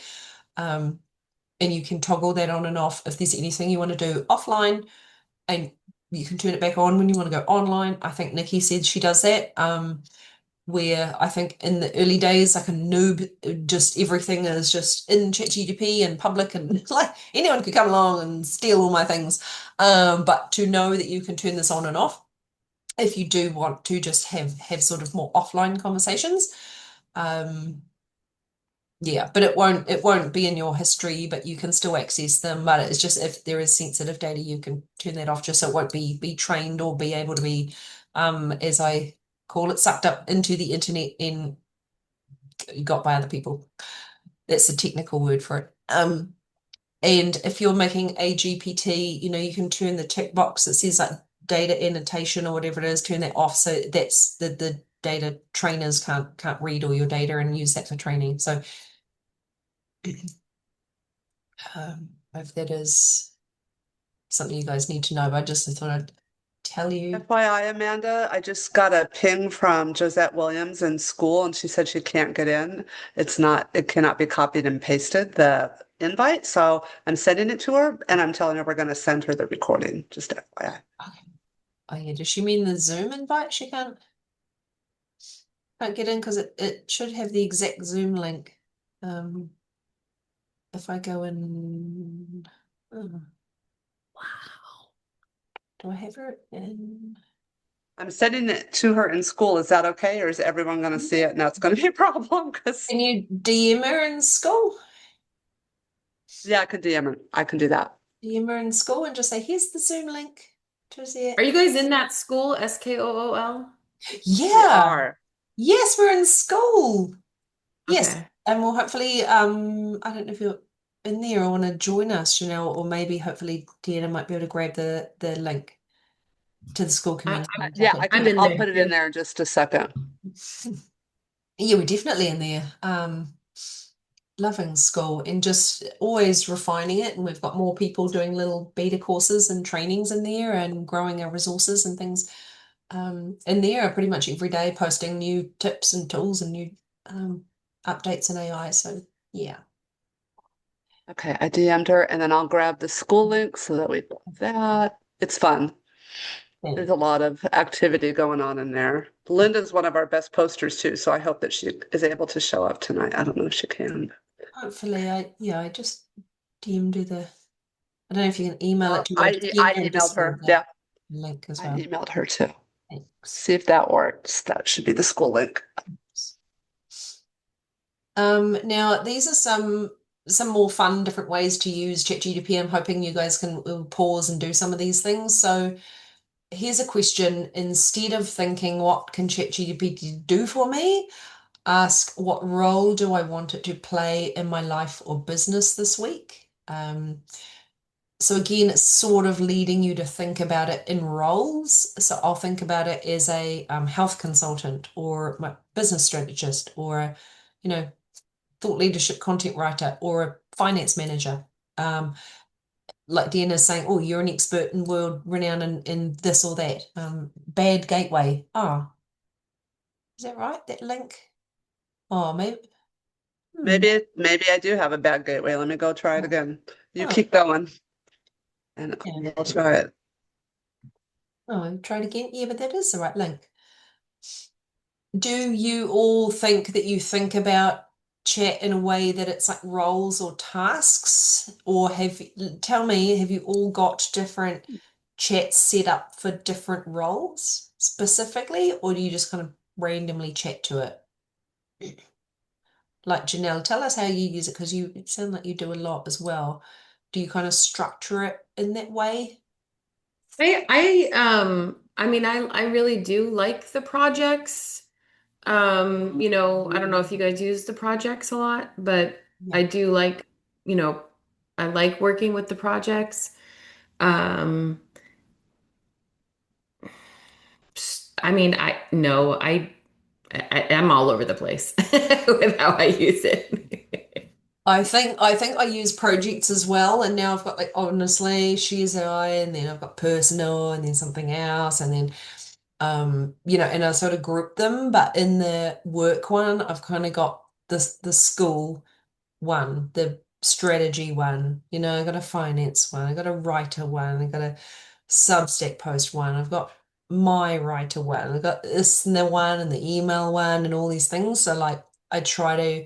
And you can toggle that on and off if there's anything you want to do offline, and you can turn it back on when you want to go online. I think Nikki said she does that. Where I think in the early days, like a noob, just everything is just in ChatGPT and public, and like anyone could come along and steal all my things. But to know that you can turn this on and off if you do want to just have sort of more offline conversations. Um, yeah, but it won't be in your history, but you can still access them. But it's just if there is sensitive data, you can turn that off just so it won't be trained or be able to be, as I call it, sucked up into the internet and got by other people. That's the technical word for it. And if you're making a GPT, you can turn the tick box that says like data annotation or whatever it is, turn that off. So that's the data trainers can't read all your data and use that for training. So if that is something you guys need to know, but I just thought I'd tell you. FYI, Amanda, I just got a ping from Josette Williams in school, and she said she can't get in. It cannot be copied and pasted, the invite. So I'm sending it to her, and I'm telling her we're going to send her the recording. Just FYI. Okay. Oh yeah, does she mean the Zoom invite? She can't get in because it should have the exact Zoom link. if I go in, oh, Wow. do I have her in? I'm sending it to her in school. Is that okay? Or is everyone going to see it? And that's going to be a problem because, Can you DM her in school? yeah, I could DM her. I can do that. DM her in school and just say, here's the Zoom link to see Are it. you guys in that school, SKOOL? We Yeah. are. Yes, we're in school. Yes. Okay. And we'll hopefully, I don't know if you're in there or want to join us, or maybe hopefully Deanna might be able to grab the link to the school community. Yeah, I'm in I'll there put it in too. there in just a second. Yeah, we're definitely in there. Loving school and just always refining it. And we've got more people doing little beta courses and trainings in there and growing our resources and things in there pretty much every day, posting new tips and tools and new updates in AI. So yeah. Okay, I DM'd her and then I'll grab the school link so that we have that. It's fun. There's a lot of activity going on in there. Linda's one of our best posters too, so I hope that she is able to show up tonight. I don't know if she can. Hopefully, I just DM'd you the. I don't know if you can email it to her. I DM her emailed her. the Yeah, link as I well. emailed her too. Thanks. See if that works. That should be the school link. Now these are some more fun, different ways to use ChatGPT. I'm hoping you guys can pause and do some of these things. So here's a question. Instead of thinking, what can ChatGPT do for me? Ask, what role do I want it to play in my life or business this week? So again, it's sort of leading you to think about it in roles. So I'll think about it as a health consultant or my business strategist or, thought leadership content writer or a finance manager. Like Deanna's saying, oh, you're an expert in world renowned in this or that. Bad gateway. Oh, is that right? That link? Oh, maybe. Maybe I do have a bad gateway. Let me go try it again. You Oh. keep going, and Yeah. I'll try it. Oh, try it again. Yeah, but that is the right link. Do you all think that you think about chat in a way that it's like roles or tasks? Or tell me, have you all got different chats set up for different roles specifically, or do you just kind of randomly chat to it? Like Janelle, tell us how you use it because it sounds like you do a lot as well. Do you kind of structure it in that way? I really do like the projects. I don't know if you guys use the projects a lot, but Yeah. I do like, you know, I like working with the projects. Um, I mean, I no, I am all over the place with how I use it. I think I use projects as well, and now I've got like honestly, she's AI, and then I've got personal, and then something else, and then and I sort of group them. But in the work one, I've kind of got the school one, the strategy one. I got a finance one, I got a writer one, I got a Substack post one, I've got my writer one, I've got this and the one, and the email one, and all these things. So like, I try to.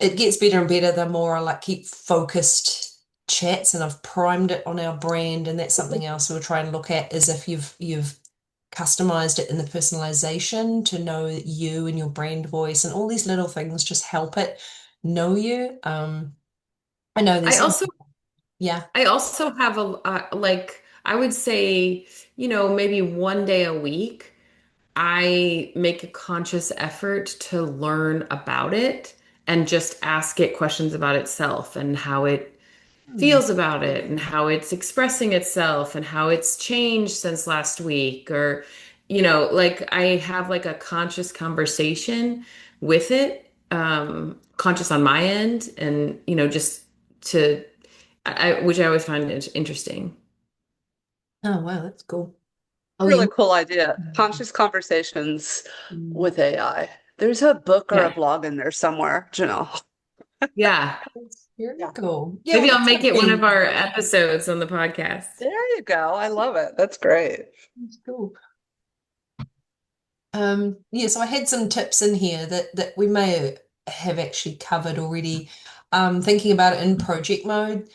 It gets better and better the more I like keep focused chats, and I've primed it on our brand, and that's something else we'll try and look at is if you've customized it in the personalization to know you and your brand voice and all these little things just help it know you. I know I there's also yeah. I also have I would say, maybe one day a week, I make a conscious effort to learn about it and just ask it questions about itself and how it feels about it and how it's expressing itself and how it's changed since last week. Or, like I have like a conscious conversation with it, conscious on my end, and, just to, which I always find interesting. Oh wow, that's cool. Oh, Really you cool idea. Conscious conversations mm, with AI. There's a book or a Yeah. blog in there somewhere, Janelle. Yeah. that's very Yeah. cool. Yeah, Maybe well, I'll that's make one it one thing. of our episodes on the podcast. There you go. I love it. That's great. That's cool. Yeah, so I had some tips in here that we may have actually covered already. thinking about it in project mode.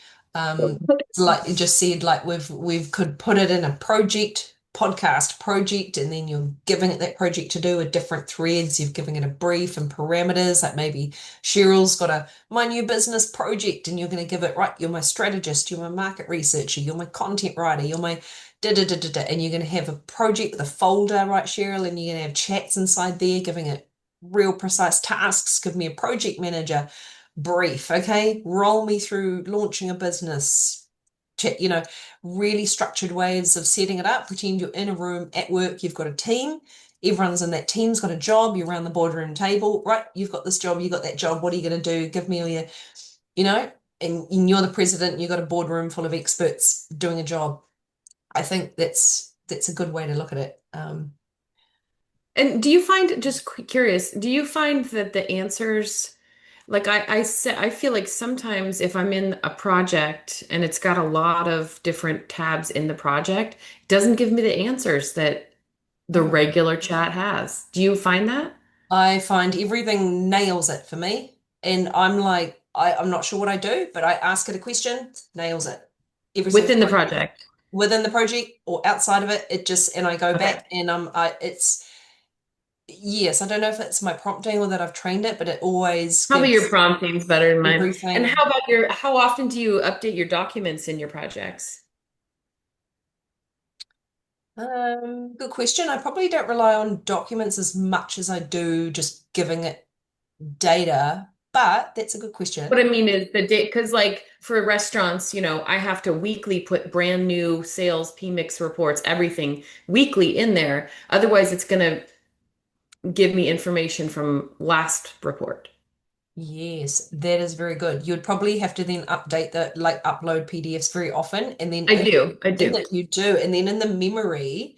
Like you just said, like we've could put it in a podcast project, and then you're giving it that project to do with different threads. You've given it a brief and parameters. Like maybe Cheryl's got my new business project, and you're going to give it, right, you're my strategist, you're my market researcher, you're my content writer, you're my da da da da da, and you're going to have a project with a folder, right, Cheryl, and you're going to have chats inside there, giving it real precise tasks. Give me a project manager brief, okay? Roll me through launching a business, really structured ways of setting it up. Pretend you're in a room at work, you've got a team, everyone's in that team's got a job, you're around the boardroom table, right? You've got this job, you got that job, what are you going to do? Give me all your, and you're the president, you've got a boardroom full of experts doing a job. I think that's a good way to look at it. And do you find, just curious, do you find that the answers, like I feel like sometimes if I'm in a project and it's got a lot of different tabs in the project, it doesn't give me the answers that the regular chat has. Do you find that? I find everything nails it for me. And I'm like, I'm not sure what I do, but I ask it a question, nails it. Every single Within the time. project. Within the project or outside of it, and I go Okay. back and yes, I don't know if it's my prompting or that I've trained it, but it always Probably gives your prompting's better than mine. everything. And how often do you update your documents in your projects? Good question. I probably don't rely on documents as much as I do just giving it data, but that's a good question. What I mean is the date, because like for restaurants, I have to weekly put brand new sales, PMix reports, everything weekly in there. Otherwise, it's going to give me information from last report. Yes, that is very good. You'd probably have to then update upload PDFs very often, and then I do. in that you do, and then in the memory,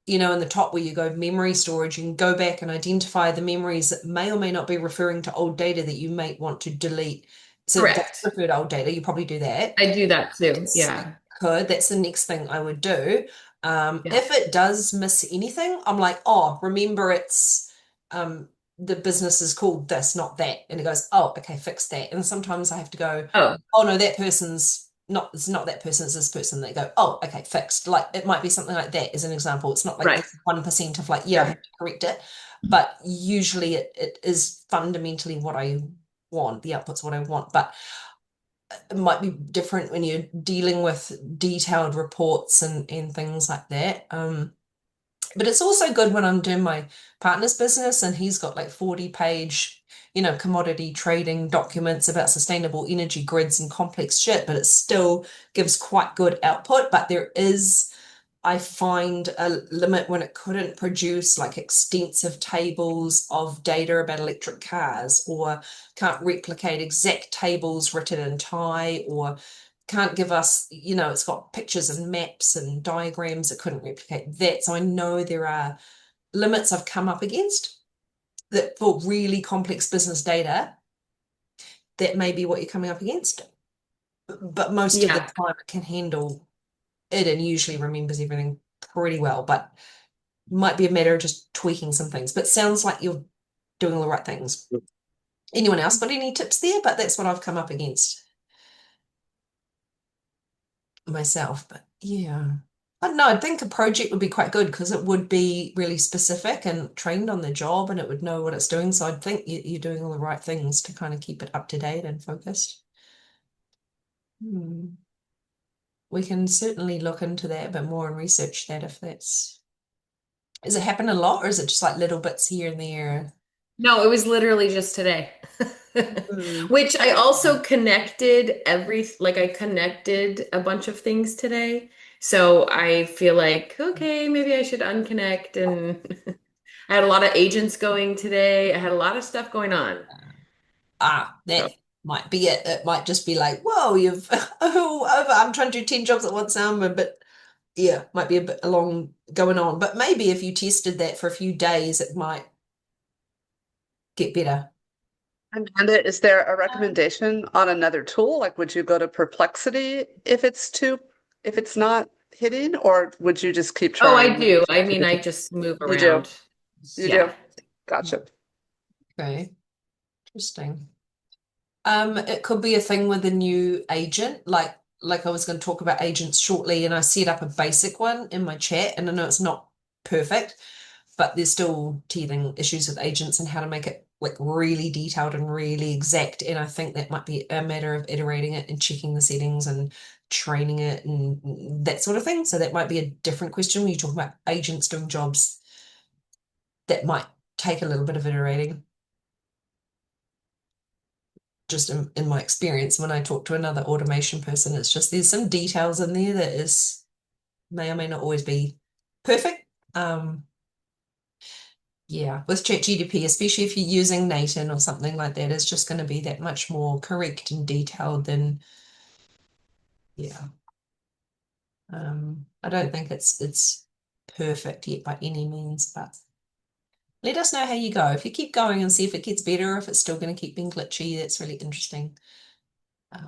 in the top where you go memory storage, you can go back and identify the memories that may or may not be referring to old data that you might want to delete. So it does Correct. refer to old data. You probably do that. I do that too. Yeah. That's the next thing I would do. Yeah. If it does miss anything, I'm like, oh, remember it's the business is called this, not that. And it goes, oh, okay, fix that. And sometimes I have to go, Oh, no, that person's not, it's not that person, it's this person. They go, oh, okay, fixed. Like it might be something like that as an example. It's not like right. 1% of like, yeah, I have to correct it. But usually it is fundamentally what I want. The output's what I want. But it might be different when you're dealing with detailed reports and things like that. But it's also good when I'm doing my partner's business and he's got like 40-page, commodity trading documents about sustainable energy grids and complex shit, but it still gives quite good output. But there is, I find, a limit when it couldn't produce like extensive tables of data about electric cars, or can't replicate exact tables written in Thai, or can't give us, it's got pictures and maps and diagrams. It couldn't replicate that. So I know there are limits I've come up against that for really complex business data, that may be what you're coming up against. But most of the time it can handle it and usually remembers everything pretty well, but might be a matter of just tweaking some things. But sounds like you're doing all the right things. Anyone else got any tips there? But that's what I've come up against myself. But yeah, I don't know. I think a project would be quite good because it would be really specific and trained on the job, and it would know what it's doing. So I'd think you're doing all the right things to kind of keep it up to date and focused. We can certainly look into that a bit more and research that if does it happen a lot, or is it just like little bits here and there? No, it was literally just today. Which I also connected I connected a bunch of things today. So I feel like, okay, maybe I should unconnect. And I had a lot of agents going today. I had a lot of stuff going on. That might be it. It might just be like, whoa, I'm trying to do 10 jobs at once now, but yeah, might be a bit long going on. But maybe if you tested that for a few days, it might get better. And is there a recommendation on another tool? Like, would you go to Perplexity if it's not hitting, or would you just keep trying? Oh, I do. I mean, I just move around. You do? Gotcha. Okay. Interesting. It could be a thing with a new agent, like I was going to talk about agents shortly, and I set up a basic one in my chat, and I know it's not perfect, but there's still teething issues with agents and how to make it like really detailed and really exact. And I think that might be a matter of iterating it and checking the settings and training it and that sort of thing. So that might be a different question when you talk about agents doing jobs that might take a little bit of iterating. Just in my experience, when I talk to another automation person, it's just there's some details in there that is may or may not always be perfect. Yeah, with ChatGPT, especially if you're using Nathan or something like that, it's just going to be that much more correct and detailed than, yeah. I don't think it's perfect yet by any means, but let us know how you go. If you keep going and see if it gets better, or if it's still going to keep being glitchy, that's really interesting. But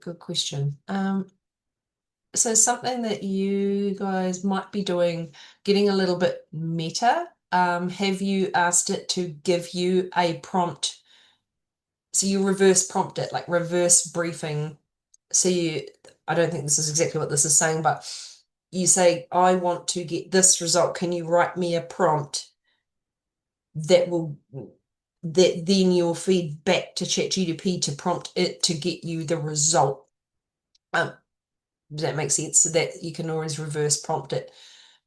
good question. So something that you guys might be doing, getting a little bit meta. Have you asked it to give you a prompt? So you reverse prompt it, like reverse briefing. So I don't think this is exactly what this is saying, but you say, I want to get this result. Can you write me a prompt that then you'll feed back to ChatGPT to prompt it to get you the result? Does that make sense? So that you can always reverse prompt it.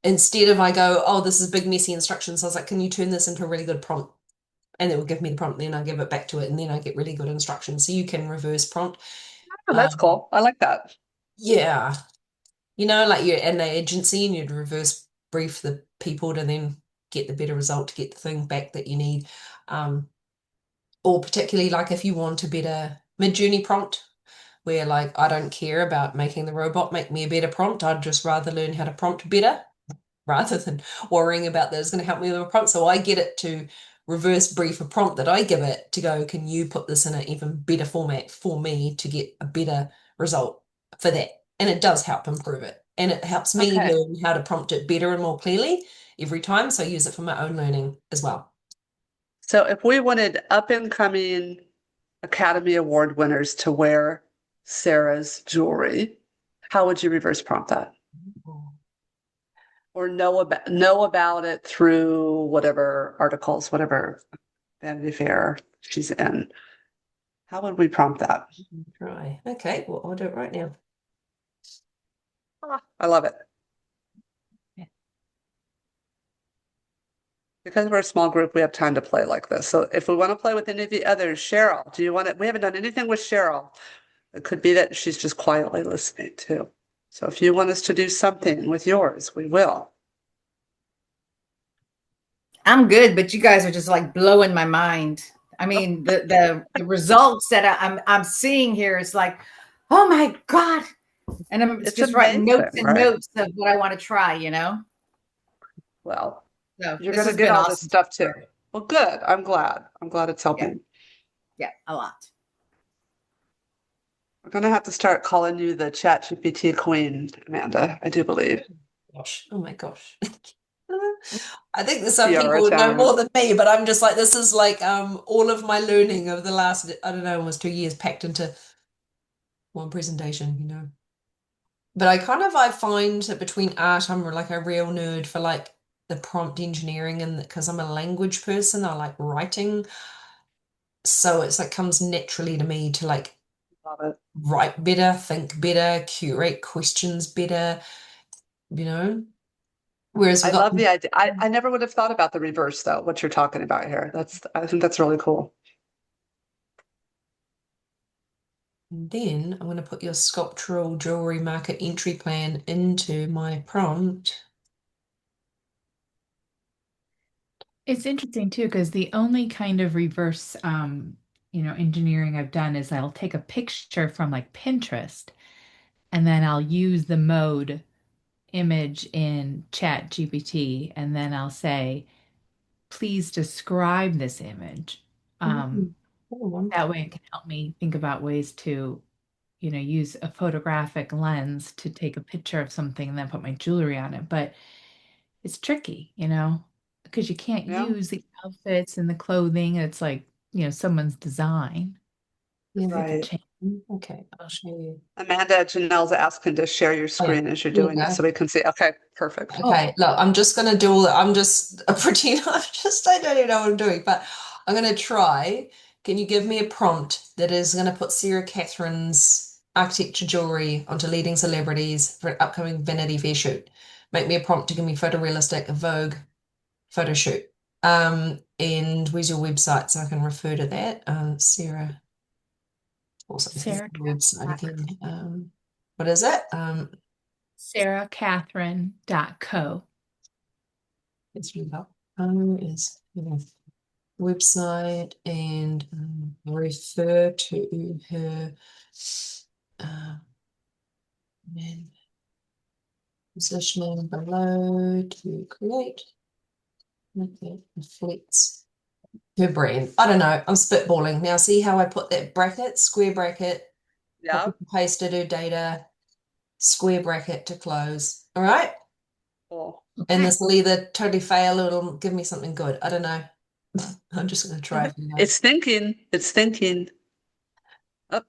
Instead of I go, oh, this is big messy instructions. I was like, can you turn this into a really good prompt? And it will give me the prompt, then I give it back to it, and then I get really good instructions. So you can reverse prompt. Oh, that's cool. I like that. Yeah. You know, like you're in an agency and you'd reverse brief the people to then get the better result, to get the thing back that you need. Or particularly like if you want a better mid-journey prompt, where like I don't care about making the robot make me a better prompt. I'd just rather learn how to prompt better rather than worrying about that it's going to help me with a prompt. So I get it to reverse brief a prompt that I give it to go, can you put this in an even better format for me to get a better result for that? And it does help improve it. And it helps me Okay. learn how to prompt it better and more clearly every time. So I use it for my own learning as well. So if we wanted up and coming Academy Award winners to wear Sarah's jewelry, how would you reverse prompt that? Or know about it through whatever articles, whatever Vanity Fair she's in. How would we prompt that? Try. Okay, well, I'll do it right now. I love it. Yeah. Because we're a small group, we have time to play like this. So if we want to play with any of the others, Cheryl, do you want it? We haven't done anything with Cheryl. It could be that she's just quietly listening too. So if you want us to do something with yours, we will. I'm good, but you guys are just like blowing my mind. I mean, the results that I'm seeing here is like, oh my God. And I'm It's just writing notes amazing, and right? notes of what I want to try, you know? Well, So you're this going to has get been all this awesome. stuff too. Well, good. I'm glad. I'm glad it's helping. Yeah, a lot. We're going to have to start calling you the ChatGPT queen, Amanda, I do believe. Gosh, oh my gosh. I think there's some Tiara people who know time. more than me, but I'm just like, this is like all of my learning of the last, I don't know, almost 2 years packed into one presentation, you know. But I find that between art, I'm like a real nerd for like the prompt engineering, and because I'm a language person, I like writing. So it's like comes naturally to me to like Love it. write better, think better, curate questions better, you know. Whereas I we got love the idea. I never would have thought about the reverse though, what you're talking about here. I think that's really cool. And then I'm going to put your sculptural jewelry market entry plan into my prompt. It's interesting too, because the only kind of reverse, engineering I've done is I'll take a picture from like Pinterest and then I'll use the mode image in ChatGPT and then I'll say, please describe this image. That way it can help me think about ways to, use a photographic lens to take a picture of something and then put my jewelry on it. But it's tricky, because you can't Yeah. use the outfits and the clothing. It's like, someone's design. Yeah. So you can Right. change. Okay, I'll show you. Amanda, Janelle's asking to share your Oh, yeah. screen as you're Here we doing it go. so we can see. Okay, perfect. Okay, look, I'm just gonna do all that. I'm just pretending I don't even know what I'm doing, but I'm gonna try. Can you give me a prompt that is gonna put Sarah Catherine's architecture jewelry onto leading celebrities for an upcoming Vanity Fair shoot? Make me a prompt to give me photorealistic Vogue photo shoot. And where's your website so I can refer to that? Sarah, also Sarah website again. What is it? SarahCatherine.co. It's really up. Is website and refer to her and positioning below to create. Okay, reflects her brand. I don't know. I'm spitballing now. See how I put that bracket, square bracket, Yeah. copy and pasted her data, square bracket to close. All right. Cool. And this will either totally fail or it'll give me something good. I don't know. I'm just going to try it. It's thinking. It's thinking. Oh,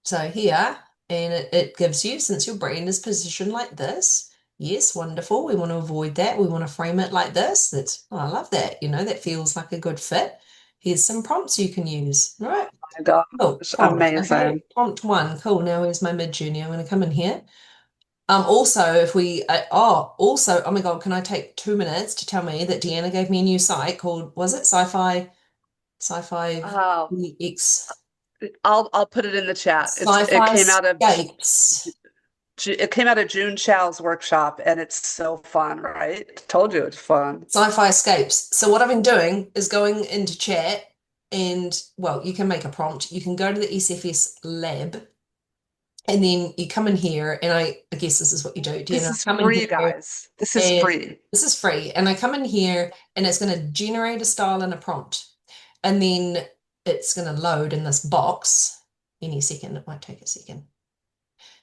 So here, and it gives you, since your brain is positioned like this, yes, wonderful. We want to avoid that. We want to frame it like this. I love that. That feels like a good fit. Here's some prompts you can use. Right. my gosh, Cool. Prompt. Okay. amazing. Prompt 1. Cool. Now here's my mid journey. I'm going to come in here. Also, if we, oh my God, can I take 2 minutes to tell me that Deanna gave me a new site called, was it Sci-Fi Oh, X? I'll put it in the chat. It Sci-Fi came out of Scapes. it came out of June Chow's workshop, and it's so fun, right? Told you it's fun. Sci-Fi Escapes. So what I've been doing is going into chat and, well, you can make a prompt. You can go to the SFS lab and then you come in here and I guess this is what you do. This Deanna, is come in free, here guys. This is and free. this is free. And I come in here and it's going to generate a style and a prompt. And then it's going to load in this box any second. It might take a second.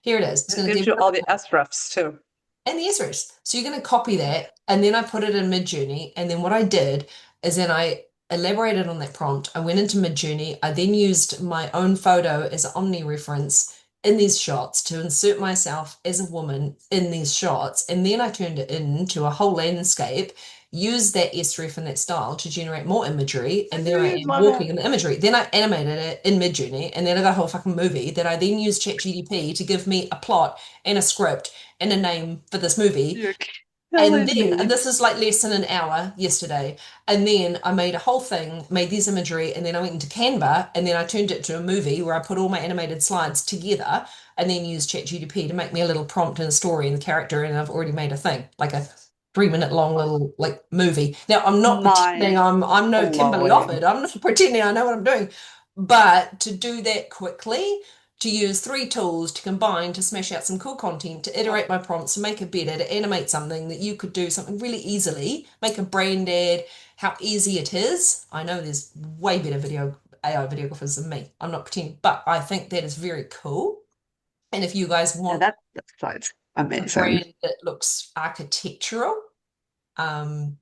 Here it is. It's It going to gives give you all the SREFs too. and the SRS. So you're going to copy that, and then I put it in Midjourney. And then what I did is then I elaborated on that prompt. I went into Midjourney. I then used my own photo as an omni reference in these shots to insert myself as a woman in these shots. And then I turned it into a whole landscape, used that SREF and that style to generate more imagery. And there I am walking in the imagery. Then I animated it in Midjourney, and then I got a whole fucking movie that I then used ChatGPT to give me a plot and a script and a name for this movie. You're And killing then, me. and this is like less than an hour yesterday. And then I made a whole thing, made this imagery, and then I went into Canva, and then I turned it to a movie where I put all my animated slides together and then used ChatGPT to make me a little prompt and a story and the character, and I've already made a thing, like a 3 minute long little like movie. Now I'm not pretending Mind I'm no Kimberly blowing. Offord. I'm not pretending I know what I'm doing. But to do that quickly, to use 3 tools to combine to smash out some cool content, to iterate my prompts, to make it better, to animate something that you could do something really easily, make a brand ad, how easy it is. I know there's way better AI videographers than me. I'm not pretending, but I think that is very cool. And if you guys Yeah, want that's a amazing. brand that looks architectural, and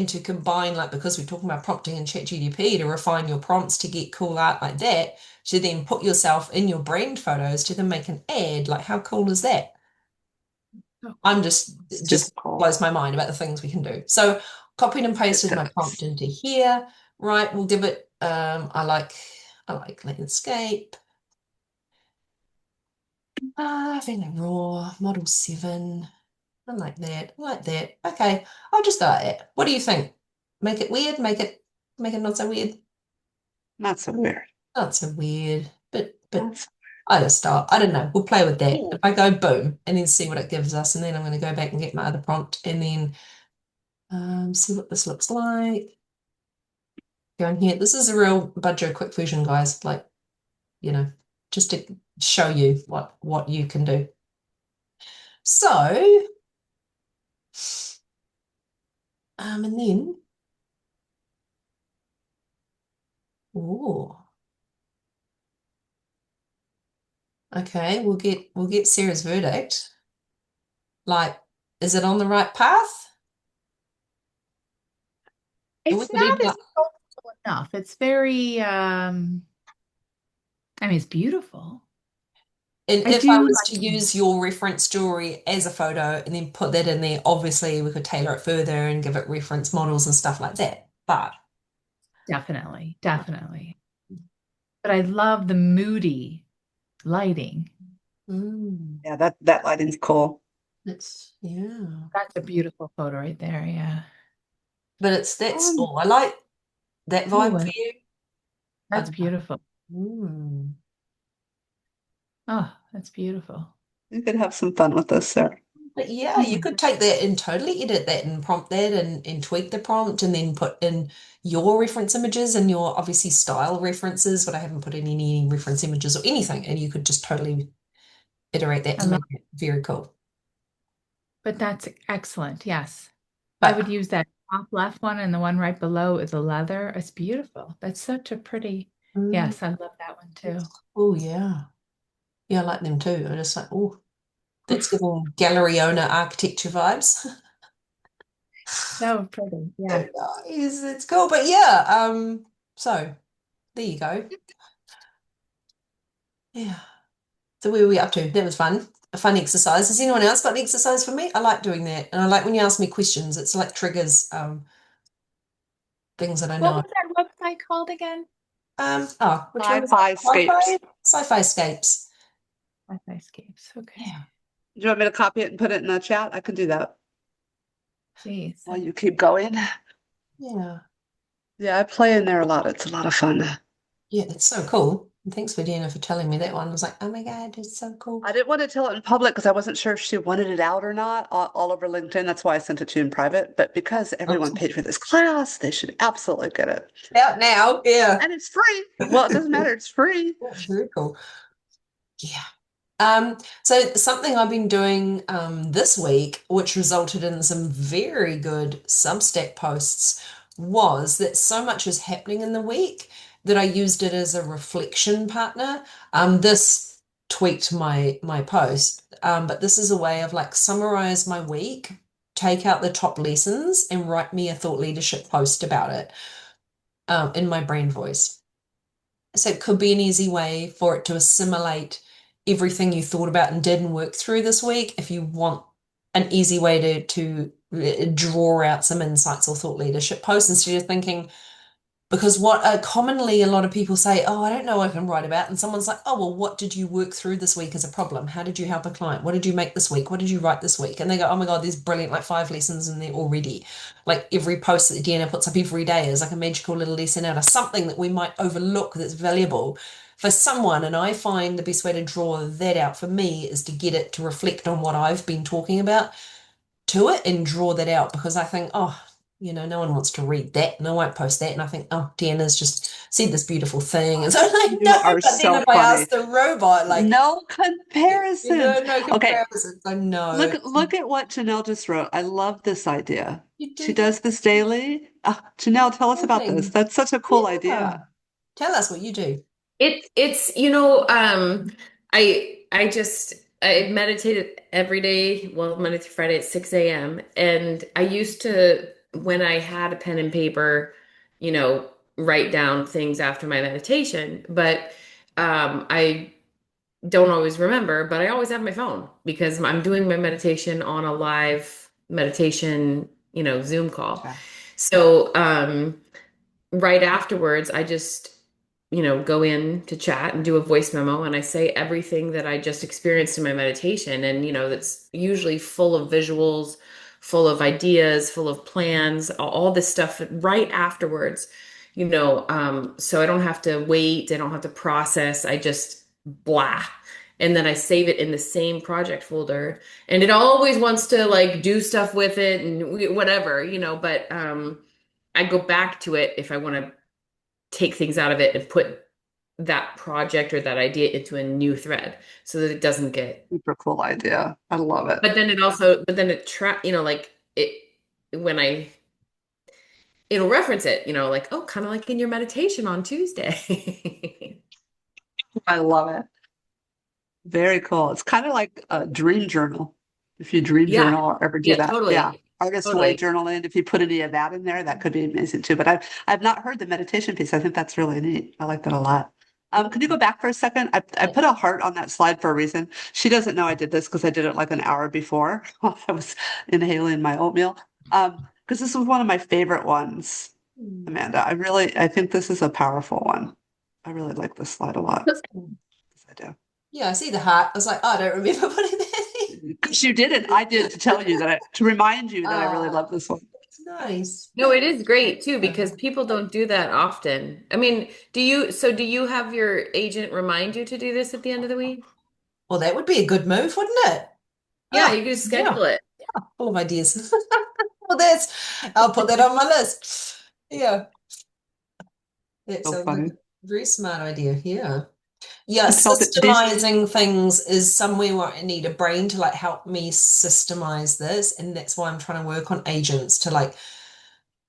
to combine, like, because we're talking about prompting in ChatGPT, to refine your prompts to get cool art like that, to then put yourself in your brand photos to then make an ad, like how cool is that? I'm just Super cool. blows my mind about the things we can do. So copied and pasted my prompt into here, right? We'll give it I like landscape. Fairly raw, model 7. I like that. I like that. Okay, I'll just start it. What do you think? Make it weird? Make it not so weird? Not so weird. Not so weird. But That's I just start. I don't know. We'll play with that. cool. If I go boom and then see what it gives us, and then I'm going to go back and get my other prompt and then see what this looks like. Going here. This is a real budget quick version, guys. Like, just to show you what you can do. So, and then, oh, okay, we'll get Sarah's verdict. Like, Is it on the right path? Or we It's could even not as colorful enough. It's very, I mean, it's beautiful. And I if I do was like to use your reference story as a photo and then put that in there, obviously we could tailor it further and give it reference models and stuff like that. But definitely, definitely. But I love the moody lighting. Yeah, that lighting's cool. yeah. That's a beautiful photo right there. Yeah. But I like that vibe for Ooh, you. that's beautiful. Mm. Oh, that's beautiful. You could have some fun with this, Sarah. But yeah, you could take that and totally edit that and prompt that and tweak the prompt and then put in your reference images and your obviously style references, but I haven't put in any reference images or anything. And you could just totally iterate that I to love, make it very cool. but that's excellent. Yes. I would But use that top left one and the one right below is the leather. It's beautiful. That's such a pretty. Yes, I love that one too. oh yeah. Yeah, I like them too. I just like, oh, that's giving gallery owner architecture vibes. So pretty. So Yeah. nice. It's cool. But yeah, so there you go. Yeah. So where are we up to? That was fun. A fun exercise. Has anyone else got an exercise for me? I like doing that. And I like when you ask me questions. It's like triggers things that I What know. was that website called again? Which one is Sci-fi scapes. Sci-fi scapes. Sci-Fi Escapes. Okay. Yeah. Do you want me to copy it and put it in the chat? I can do that Please. while you keep going. Yeah. Yeah, I play in there a lot. It's a lot of fun. Yeah, it's so cool. And thanks for Deanna for telling me that one. I was like, oh my God, it's so cool. I didn't want to tell it in public because I wasn't sure if she wanted it out or not all over LinkedIn. That's why I sent it to you in private. But because everyone paid for this class, they should absolutely get it. Out now. Yeah. And it's free. Well, it doesn't matter. It's free. Very cool. Yeah. So something I've been doing this week, which resulted in some very good Substack posts, was that so much is happening in the week that I used it as a reflection partner. This tweaked my post, but this is a way of like summarize my week, take out the top lessons, and write me a thought leadership post about it in my brain voice. So it could be an easy way for it to assimilate everything you thought about and did and work through this week if you want an easy way to draw out some insights or thought leadership posts instead of thinking, because what commonly a lot of people say, oh, I don't know what I can write about. And someone's like, oh, well, what did you work through this week as a problem? How did you help a client? What did you make this week? What did you write this week? And they go, oh my God, there's brilliant, like 5 lessons in there already. Like every post that Deanna puts up every day is like a magical little lesson out of something that we might overlook that's valuable for someone. And I find the best way to draw that out for me is to get it to reflect on what I've been talking about to it and draw that out because I think, oh, no one wants to read that and I won't post that. And I think, oh, Deanna's just said this beautiful thing. And so I'm like, You no, are but then so if I funny. ask the robot, like, No comparisons. no Okay, comparisons. I know. look at what Janelle just wrote. I love this idea. You She do does this daily. Janelle, tell us about this. something. That's such a cool Yeah. idea. Tell us what you do. It's I meditated every day, well, Monday through Friday at 6 a.m. And I used to, when I had a pen and paper, write down things after my meditation, but I don't always remember, but I always have my phone because I'm doing my meditation on a live meditation, Zoom call. Okay. So right afterwards, I just, go in to chat and do a voice memo and I say everything that I just experienced in my meditation. And, that's usually full of visuals, full of ideas, full of plans, all this stuff right afterwards, so I don't have to wait. I don't have to process. I just blah. And then I save it in the same project folder. And it always wants to like do stuff with it and whatever, but I go back to it if I want to take things out of it and put that project or that idea into a new thread so that it doesn't get. Super cool idea. I love it. But then like when it'll reference it, like, oh, kind of like in your meditation on Tuesday. I love it. Very cool. It's kind of like a dream journal. If you dream Yeah. journal or ever do Yeah, that. Yeah. totally. Artist way Totally. journaling. If you put any of that in there, that could be amazing too. But I've not heard the meditation piece. I think that's really neat. I like that a lot. Could you go back for a second? I put a heart on that slide for a reason. She doesn't know I did this because I did it like an hour before while I was inhaling my oatmeal. Because this was one of my favorite ones, Amanda. I think this is a powerful one. I really like this slide a lot. Yes, I do. Yeah, I see the heart. I was like, oh, I don't remember putting that in. Because you did it. I did to tell you to remind you that I really love this one. It's nice. No, it is great too because people don't do that often. I mean, do you have your agent remind you to do this at the end of the week? Well, that would be a good move, wouldn't it? Yeah, Oh, you can schedule it. full of ideas. Well, I'll put that on my list. Yeah, that's So a funny. very smart idea. Yeah. Yeah, I felt it. These systemizing things is somewhere where I need a brain to like help me systemize this. And that's why I'm trying to work on agents to like,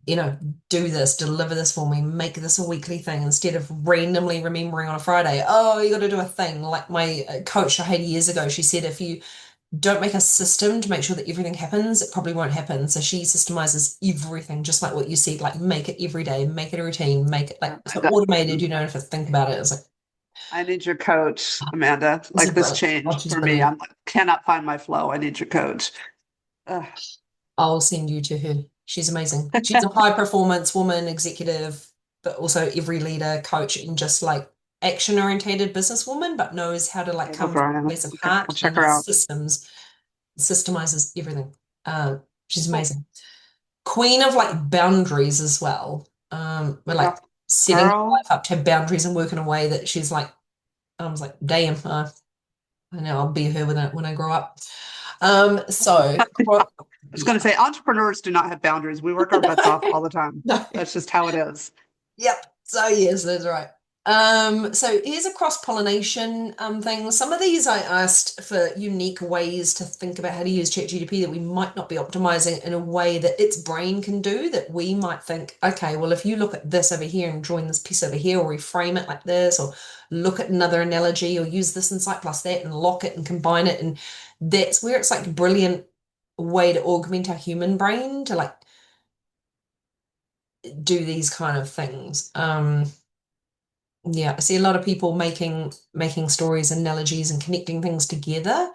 do this, deliver this for me, make this a weekly thing instead of randomly remembering on a Friday, oh, you got to do a thing. Like my coach I had years ago, she said, if you don't make a system to make sure that everything happens, it probably won't happen. So she systemizes everything, just like what you said, like make it every day, make it a routine, make it like so automated, you don't have to think about it. It's like, I need your coach, Amanda. She's Like this brilliant. Oh, changed she's for me. brilliant. Cannot find my flow. I need your coach. Ugh. I'll send you to her. She's amazing. She's a high performance woman, executive, but also every leader, coach, and just like action orientated businesswoman, but knows how to like Okay, come we'll from go a on. place of Okay, heart I'll check and her out. systemizes everything. She's amazing. Queen of like boundaries as well. We're like setting her Girl. life up to have boundaries and work in a way that she's like, I was like, damn, I know I'll be her when I grow up. So I was going to say entrepreneurs do not have boundaries. We work our butts off all the time. No. That's just how it is. Yep. So yes, that's right. So here's a cross-pollination thing. Some of these I asked for unique ways to think about how to use ChatGPT that we might not be optimizing in a way that its brain can do, that we might think, okay, well, if you look at this over here and join this piece over here, or reframe it like this, or look at another analogy, or use this insight plus that and lock it and combine it. And that's where it's like a brilliant way to augment our human brain to like do these kind of things. Yeah, I see a lot of people making stories, analogies, and connecting things together.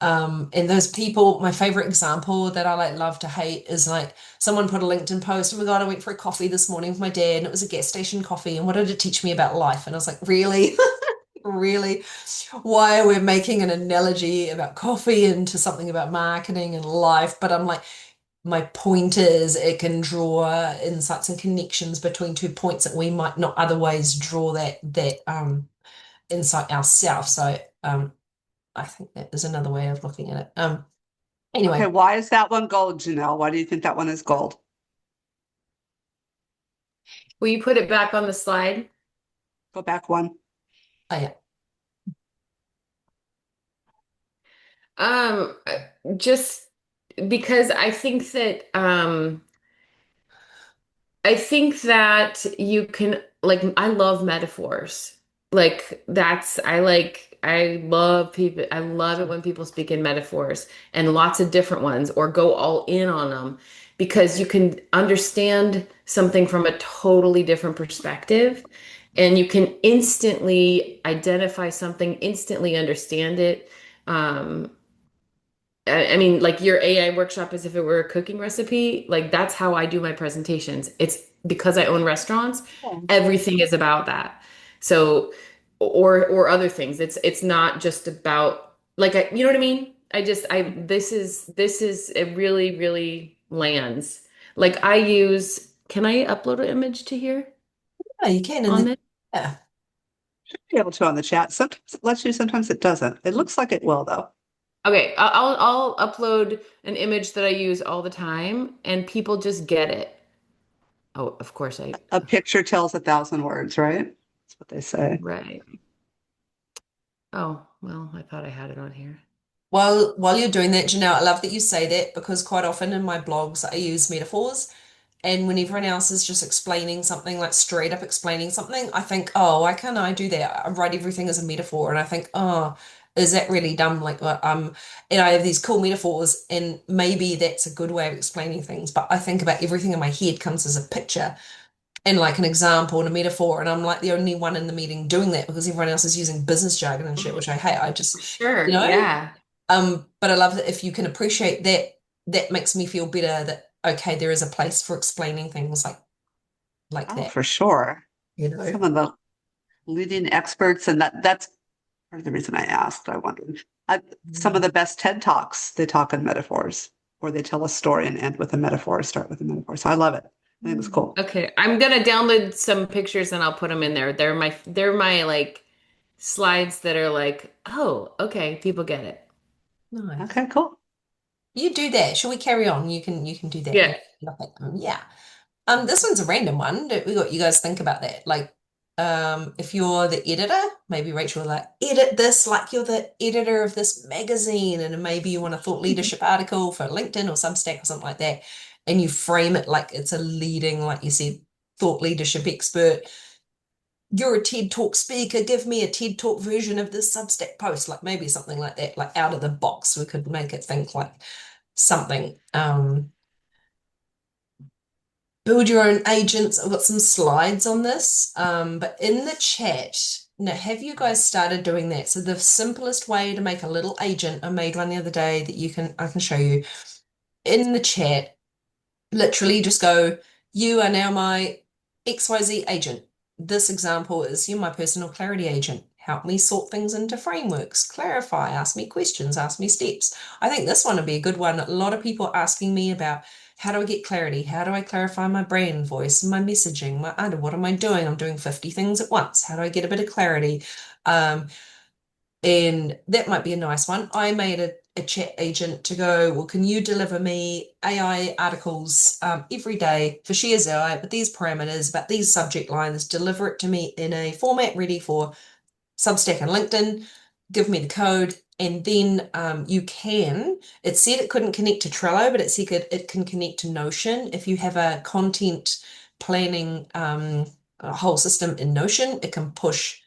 And those people, my favorite example that I like love to hate is like someone put a LinkedIn post, oh my God, I went for a coffee this morning with my dad, and it was a gas station coffee, and what did it teach me about life? And I was like, really? Really? Why are we making an analogy about coffee into something about marketing and life? But I'm like, my point is it can draw insights and connections between 2 points that we might not otherwise draw that insight ourselves. So I think that is another way of looking at it. Anyway. Okay, why is that one gold, Janelle? Why do you think that one is gold? Will you put it back on the slide? Go back one. Oh yeah. Just because I think that you can like I love metaphors. Like I love people I love it when people speak in metaphors and lots of different ones or go all in on them because you can understand something from a totally different perspective and you can instantly identify something, instantly understand it. Um, I mean, like your AI workshop as if it were a cooking recipe. Like that's how I do my presentations. It's because I own restaurants, everything is about that. So, or other things. It's not just about like you know what I mean? This is it really, really lands. Like can I upload an image to here Yeah, you can on this? yeah. Should be able to on the chat. Sometimes it lets you, sometimes it doesn't. It looks like it will though. Okay, I'll upload an image that I use all the time and people just get it. Oh, of course A picture tells 1,000 words, right? That's what they say. right. Oh, well, I thought I had it on here. While you're doing that, Janelle, I love that you say that because quite often in my blogs I use metaphors. And when everyone else is just explaining something, like straight up explaining something, I think, oh, why can't I do that? I write everything as a metaphor. And I think, oh, is that really dumb? Like, and I have these cool metaphors, and maybe that's a good way of explaining things, but I think about everything in my head comes as a picture and like an example and a metaphor, and I'm like the only one in the meeting doing that because everyone else is using business jargon and shit, which I hate. I just, Sure. you know, Yeah. but I love that if you can appreciate that, that makes me feel better that okay, there is a place for explaining things like Oh, that, for sure. you know. Some of the leading experts, and that's part of the reason I asked. I wondered. Some of the best TED Talks, they talk in metaphors, or they tell a story and end with a metaphor, start with a metaphor. So I love it. I think it's cool. Okay, I'm gonna download some pictures and I'll put them in there. They're my like slides that are like, oh, okay, people get it. Nice. Okay, cool. You do that. Shall we carry on? You can do that. Yeah. Look at them. Yeah. This one's a random one. We got you guys think about that. Like, if you're the editor, maybe Rachel will like edit this like you're the editor of this magazine, and maybe you want a thought leadership article for LinkedIn or Substack or something like that, and you frame it like it's a leading, like you said, thought leadership expert. You're a TED Talk speaker. Give me a TED Talk version of this Substack post, like maybe something like that, like out of the box. We could make it think like something. Build your own agents. I've got some slides on this, but in the chat, now have you guys started doing that? So the simplest way to make a little agent, I made one the other day that I can show you in the chat. Literally just go, you are now my XYZ agent. This example is you're my personal clarity agent. Help me sort things into frameworks, clarify, ask me questions, ask me steps. I think this one would be a good one. A lot of people are asking me about how do I get clarity? How do I clarify my brand voice, my messaging, what am I doing? I'm doing 50 things at once. How do I get a bit of clarity? And that might be a nice one. I made a chat agent to go, well, can you deliver me AI articles every day for Shares AI with these parameters, about these subject lines, deliver it to me in a format ready for Substack and LinkedIn, give me the code, and then it said it couldn't connect to Trello, but it said it can connect to Notion. If you have a content planning a whole system in Notion, it can push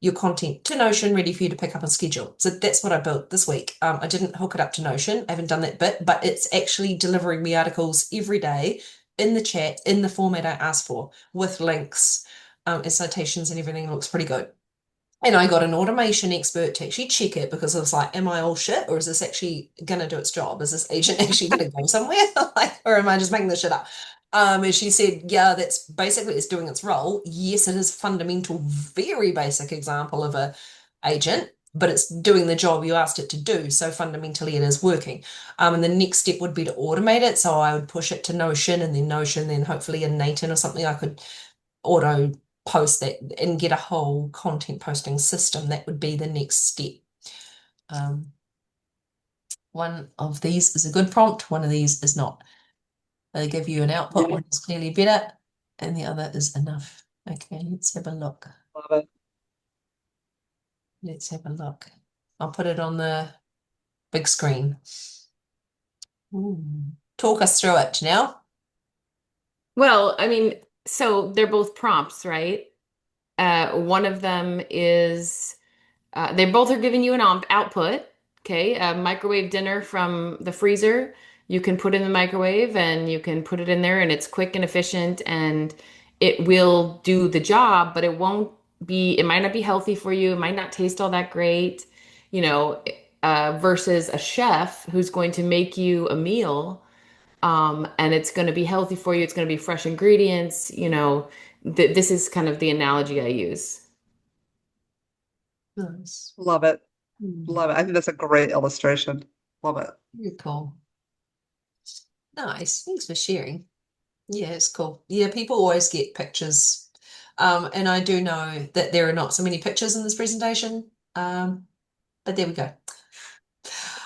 your content to Notion ready for you to pick up and schedule. So that's what I built this week. I didn't hook it up to Notion. I haven't done that bit, but it's actually delivering me articles every day in the chat, in the format I asked for, with links and citations and everything. It looks pretty good. And I got an automation expert to actually check it because I was like, am I all shit, or is this actually going to do its job? Is this agent actually going to go somewhere? Or am I just making this shit up? And she said, yeah, that's basically it's doing its role. Yes, it is fundamental, very basic example of a agent, but it's doing the job you asked it to do. So fundamentally it is working. And the next step would be to automate it. So I would push it to Notion, and then Notion, then hopefully in Native or something I could auto post that and get a whole content posting system. That would be the next step. One of these is a good prompt, one of these is not. They give you an output, one is clearly better, and the other is enough. Okay, let's have a look. Love it. Let's have a look. I'll put it on the big screen. Ooh. Talk us through it, Janelle. Well, I mean, so they're both prompts, right? One of them is they both are giving you an output. Okay, a microwave dinner from the freezer. You can put in the microwave and you can put it in there, and it's quick and efficient, and it will do the job, but it might not be healthy for you. It might not taste all that great, you know, versus a chef who's going to make you a meal, and it's going to be healthy for you. It's going to be fresh ingredients, this is kind of the analogy I use. Nice. Love it. Love it. I think that's a great illustration. Love it. Very cool. Nice. Thanks for sharing. Yeah, it's cool. Yeah, people always get pictures. And I do know that there are not so many pictures in this presentation. But there we go.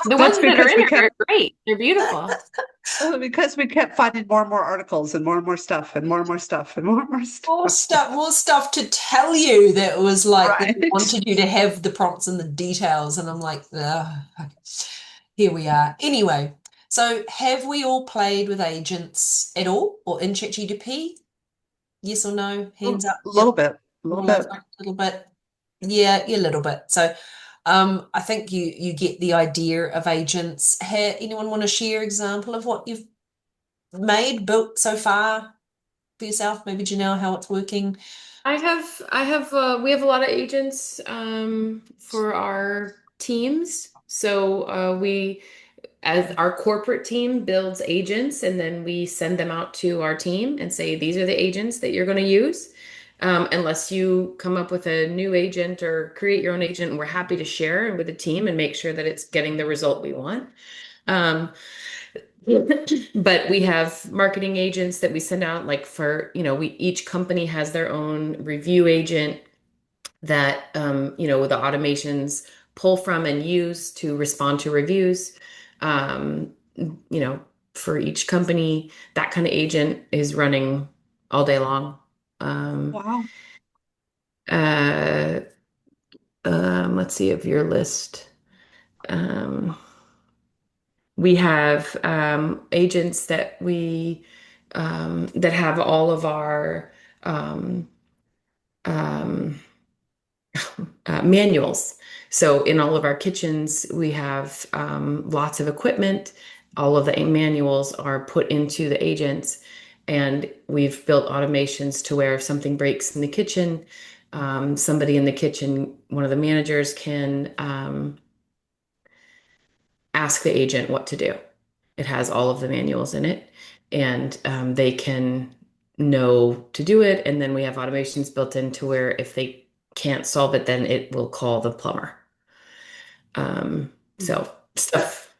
The That's ones that are because in we there are kept great. They're beautiful. because we kept finding more and more articles and more stuff and more stuff and more stuff. More stuff to tell you that was like they Right. wanted you to have the prompts and the details. And I'm like, ugh, okay. Here we are. Anyway, so have we all played with agents at all or in ChatGPT? Yes or no? Hands up. A little bit. A little bit. A little bit. Yeah, a little bit. So I think you get the idea of agents. Anyone want to share example of what you've built so far for yourself? Maybe Janelle, how it's working. We have a lot of agents for our teams. So as our corporate team builds agents, and then we send them out to our team and say, these are the agents that you're going to use. Unless you come up with a new agent or create your own agent, we're happy to share with the team and make sure that it's getting the result we want. Um, but we have marketing agents that we send out, like for, each company has their own review agent that, the automations pull from and use to respond to reviews. Um, for each company, that kind of agent is running all day long. Wow. Uh, let's see of your list. Um, we have agents that have all of our um, um, manuals. So in all of our kitchens, we have lots of equipment. All of the manuals are put into the agents, and we've built automations to where if something breaks in the kitchen, somebody in the kitchen, one of the managers can ask the agent what to do. It has all of the manuals in it, and they can know to do it. And then we have automations built into where if they can't solve it, then it will call the plumber. So stuff,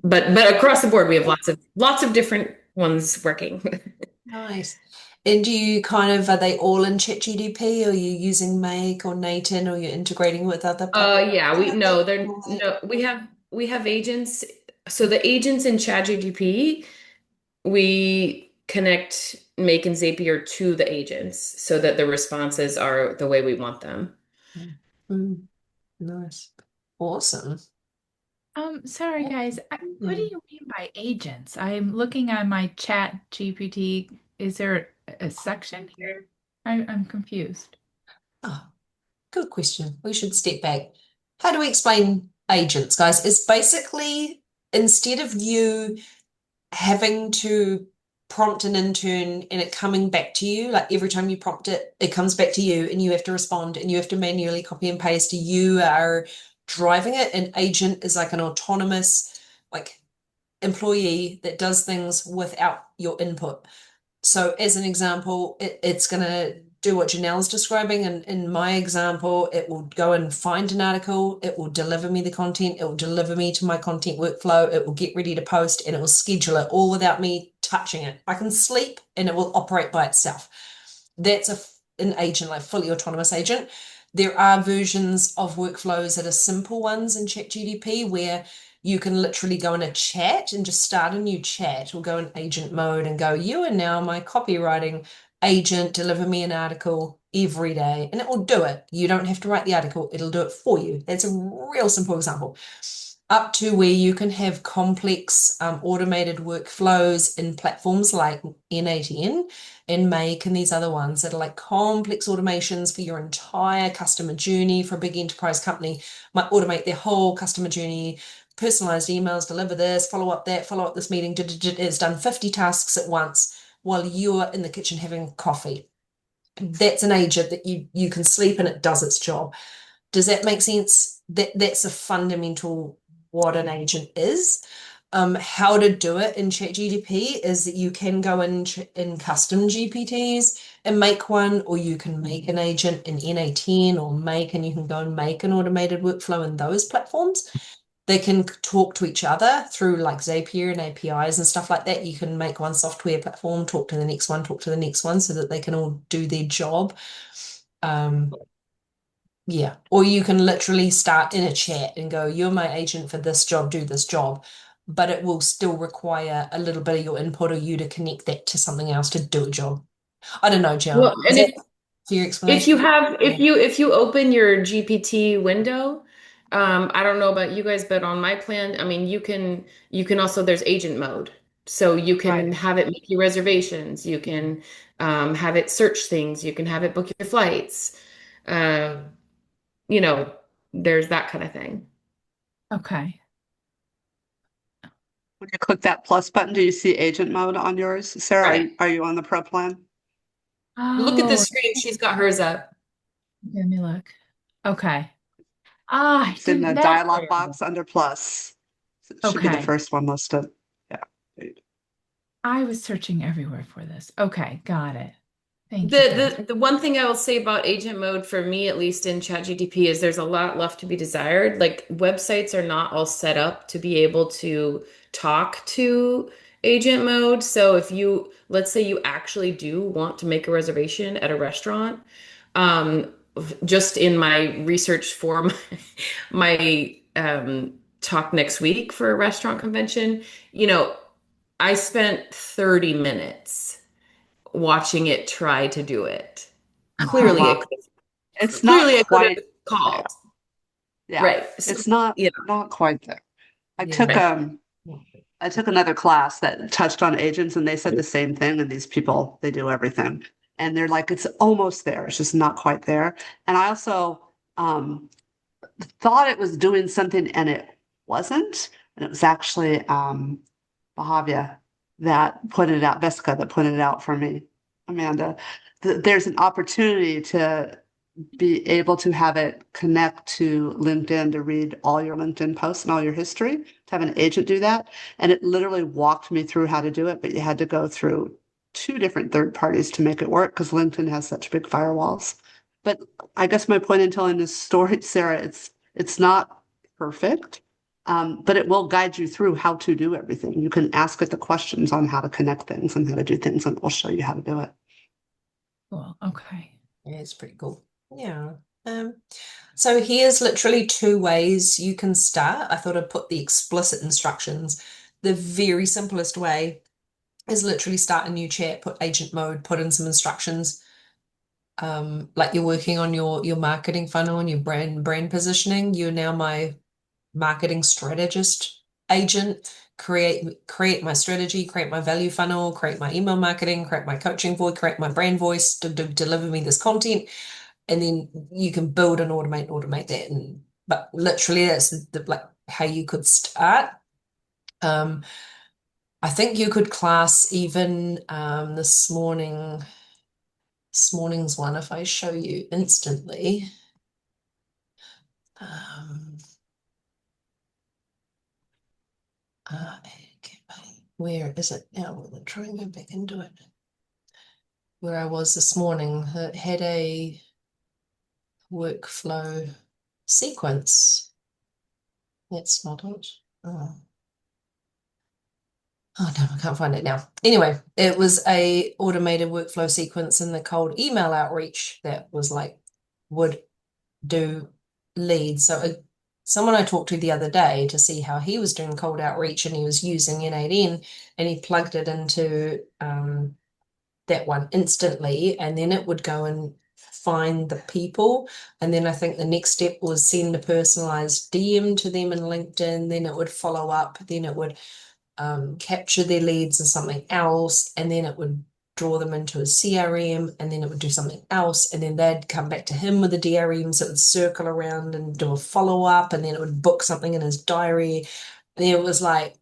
but across the board, we have lots of different ones working. Nice. And do you are they all in ChatGPT, or are you using Make or Nathan, or you're integrating with other platforms? Yeah, we have agents. So the agents in ChatGPT, we connect Make and Zapier to the agents so that the responses are the way we want them. Nice. Awesome. Sorry guys, what do Mm. you mean by agents? I'm looking on my chat GPT. Is there a section here? I'm confused. Oh, good question. We should step back. How do we explain agents, guys? It's basically instead of you having to prompt an intern and it coming back to you, like every time you prompt it, it comes back to you and you have to respond and you have to manually copy and paste. You are driving it. An agent is like an autonomous, like employee that does things without your input. So as an example, it's going to do what Janelle's describing. And in my example, it will go and find an article. It will deliver me the content. It will deliver me to my content workflow. It will get ready to post and it will schedule it all without me touching it. I can sleep and it will operate by itself. That's an agent, like fully autonomous agent. There are versions of workflows that are simple ones in ChatGPT where you can literally go in a chat and just start a new chat or go in agent mode and go, you are now my copywriting agent, deliver me an article every day, and it will do it. You don't have to write the article, it'll do it for you. That's a real simple example. Up to where you can have complex automated workflows in platforms like N8N and Make and these other ones that are like complex automations for your entire customer journey. For a big enterprise company, might automate their whole customer journey, personalized emails, deliver this, follow up that, follow up this meeting. It's done 50 tasks at once while you're in the kitchen having coffee. That's an agent that you can sleep and it does its job. Does that make sense? That's a fundamental what an agent is. How to do it in ChatGPT is that you can go in custom GPTs and make one, or you can make an agent in N8N or Make, and you can go and make an automated workflow in those platforms. They can talk to each other through like Zapier and APIs and stuff like that. You can make one software platform, talk to the next one, talk to the next one so that they can all do their job. Yeah, or you can literally start in a chat and go, you're my agent for this job, do this job. But it will still require a little bit of your input or you to connect that to something else to do a job. I don't know, Jill. Well, Is and that fair if explanation? you have if you open your GPT window, I don't know about you guys, but on my plan, I mean, you can also there's agent mode, so you can Right. have it make you reservations, you can have it search things, you can have it book your flights, uh, you know, there's that kind of thing. Okay. When you click that plus button, do you see agent mode on yours? Sarah, Right. are you on the pro plan? Look at the Oh, screen. She's got hers up. let me look. Okay. Ah, I It's in didn't the that. dialog box under plus. It should be the Okay. first one listed. Yeah. I was searching everywhere for this. Okay, got it. Thank you, guys. The one thing I will say about agent mode for me, at least in ChatGPT, is there's a lot left to be desired. Like websites are not all set up to be able to talk to agent mode. So if you, let's say you actually do want to make a reservation at a restaurant, um, just in my research for my talk next week for a restaurant convention, you know, I spent 30 minutes watching it try to do it. Clearly, Well, it's not I could quite have called. there. Yeah, Right. So, it's not you not quite there. I Yeah. took Right. I took another class that touched on agents and they said the same thing. And these people, they do everything. And they're like, it's almost there. It's just not quite there. And I also thought it was doing something and it wasn't. And it was actually Bahavia that put it out, Vesica that put it out for me, Amanda. There's an opportunity to be able to have it connect to LinkedIn to read all your LinkedIn posts and all your history, to have an agent do that. And it literally walked me through how to do it, but you had to go through two different third parties to make it work because LinkedIn has such big firewalls. But I guess my point in telling this story, Sarah, it's not perfect, but it will guide you through how to do everything. You can ask it the questions on how to connect things and how to do things, and it will show you how to do it. Cool. Okay. Yeah, it's pretty cool. Yeah. So here's literally two ways you can start. I thought I'd put the explicit instructions. The very simplest way is literally start a new chat, put agent mode, put in some instructions. Like you're working on your marketing funnel and your brand positioning. You're now my marketing strategist agent. Create my strategy, create my value funnel, create my email marketing, create my coaching voice, create my brand voice to deliver me this content, and then you can build and automate that. And but literally that's like how you could start. I think you could class even this morning's one, if I show you instantly. Um, where is it now? We'll try and go back into it. Where I was this morning, it had a workflow sequence. That's not it. Oh no, I can't find it now. Anyway, it was a automated workflow sequence in the cold email outreach that was like would do leads. So someone I talked to the other day to see how he was doing cold outreach, and he was using N8N, and he plugged it into that one instantly, and then it would go and find the people. And then I think the next step was send a personalized DM to them in LinkedIn. Then it would follow up. Then it would capture their leads as something else, and then it would draw them into a CRM, and then it would do something else, and then they'd come back to him with a DRM, so it would circle around and do a follow-up, and then it would book something in his diary. And it was like,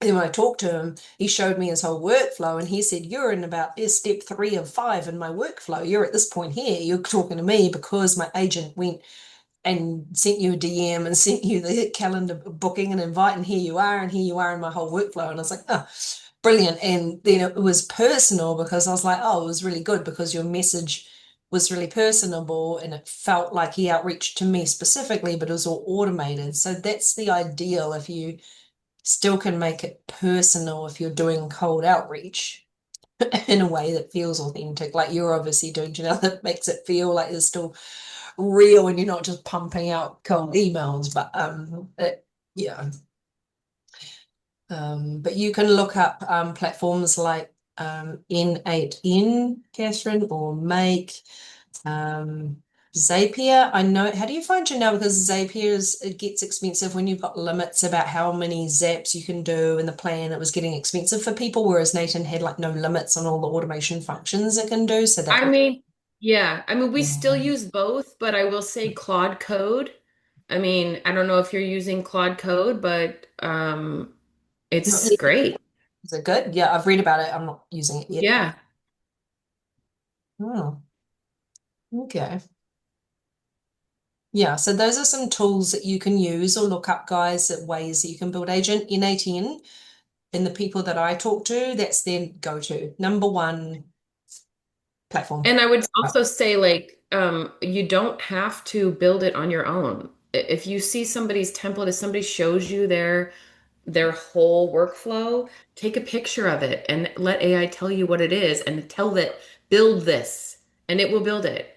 then when I talked to him, he showed me his whole workflow, and he said, you're in about step 3 of 5 in my workflow. You're at this point here. You're talking to me because my agent went and sent you a DM and sent you the calendar booking and invite, and here you are, in my whole workflow. And I was like, oh, brilliant. And then it was personal because I was like, oh, it was really good because your message was really personable and it felt like he outreached to me specifically, but it was all automated. So that's the ideal. If you still can make it personal, if you're doing cold outreach in a way that feels authentic, like you're obviously doing, that makes it feel like there's still real and you're not just pumping out cold emails. But yeah. But you can look up platforms like N8N, Catherine, or Make, Zapier. I know. How do you find Janelle? Because it gets expensive when you've got limits about how many zaps you can do in the plan. It was getting expensive for people, whereas Nathan had like no limits on all the automation functions it can do. So that I mean, we still use both, but I will say Claude Code I mean, I don't know if you're using Claude Code, but it's Is great. it good? Yeah, I've read about it. I'm not using it yet. Yeah. Oh, okay. Yeah, so those are some tools that you can use or look up, guys, at ways that you can build agent in 18. And the people that I talk to, that's their go-to number one platform. And I would also say, like, you don't have to build it on your own. If you see somebody's template, if somebody shows you their whole workflow, take a picture of it and let AI tell you what it is and tell it, build this, and it will build it.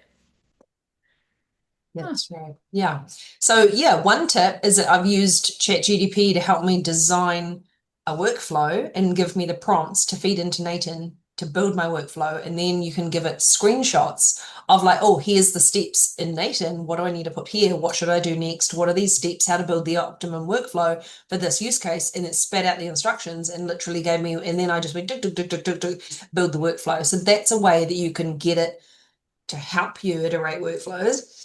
That's right. Yeah. So yeah, one tip is that I've used ChatGPT to help me design a workflow and give me the prompts to feed into Nathan to build my workflow. And then you can give it screenshots of like, oh, here's the steps in Nathan. What do I need to put here? What should I do next? What are these steps? How to build the optimum workflow for this use case? And it spat out the instructions and literally gave me, and then I just went, build the workflow. So that's a way that you can get it to help you iterate workflows.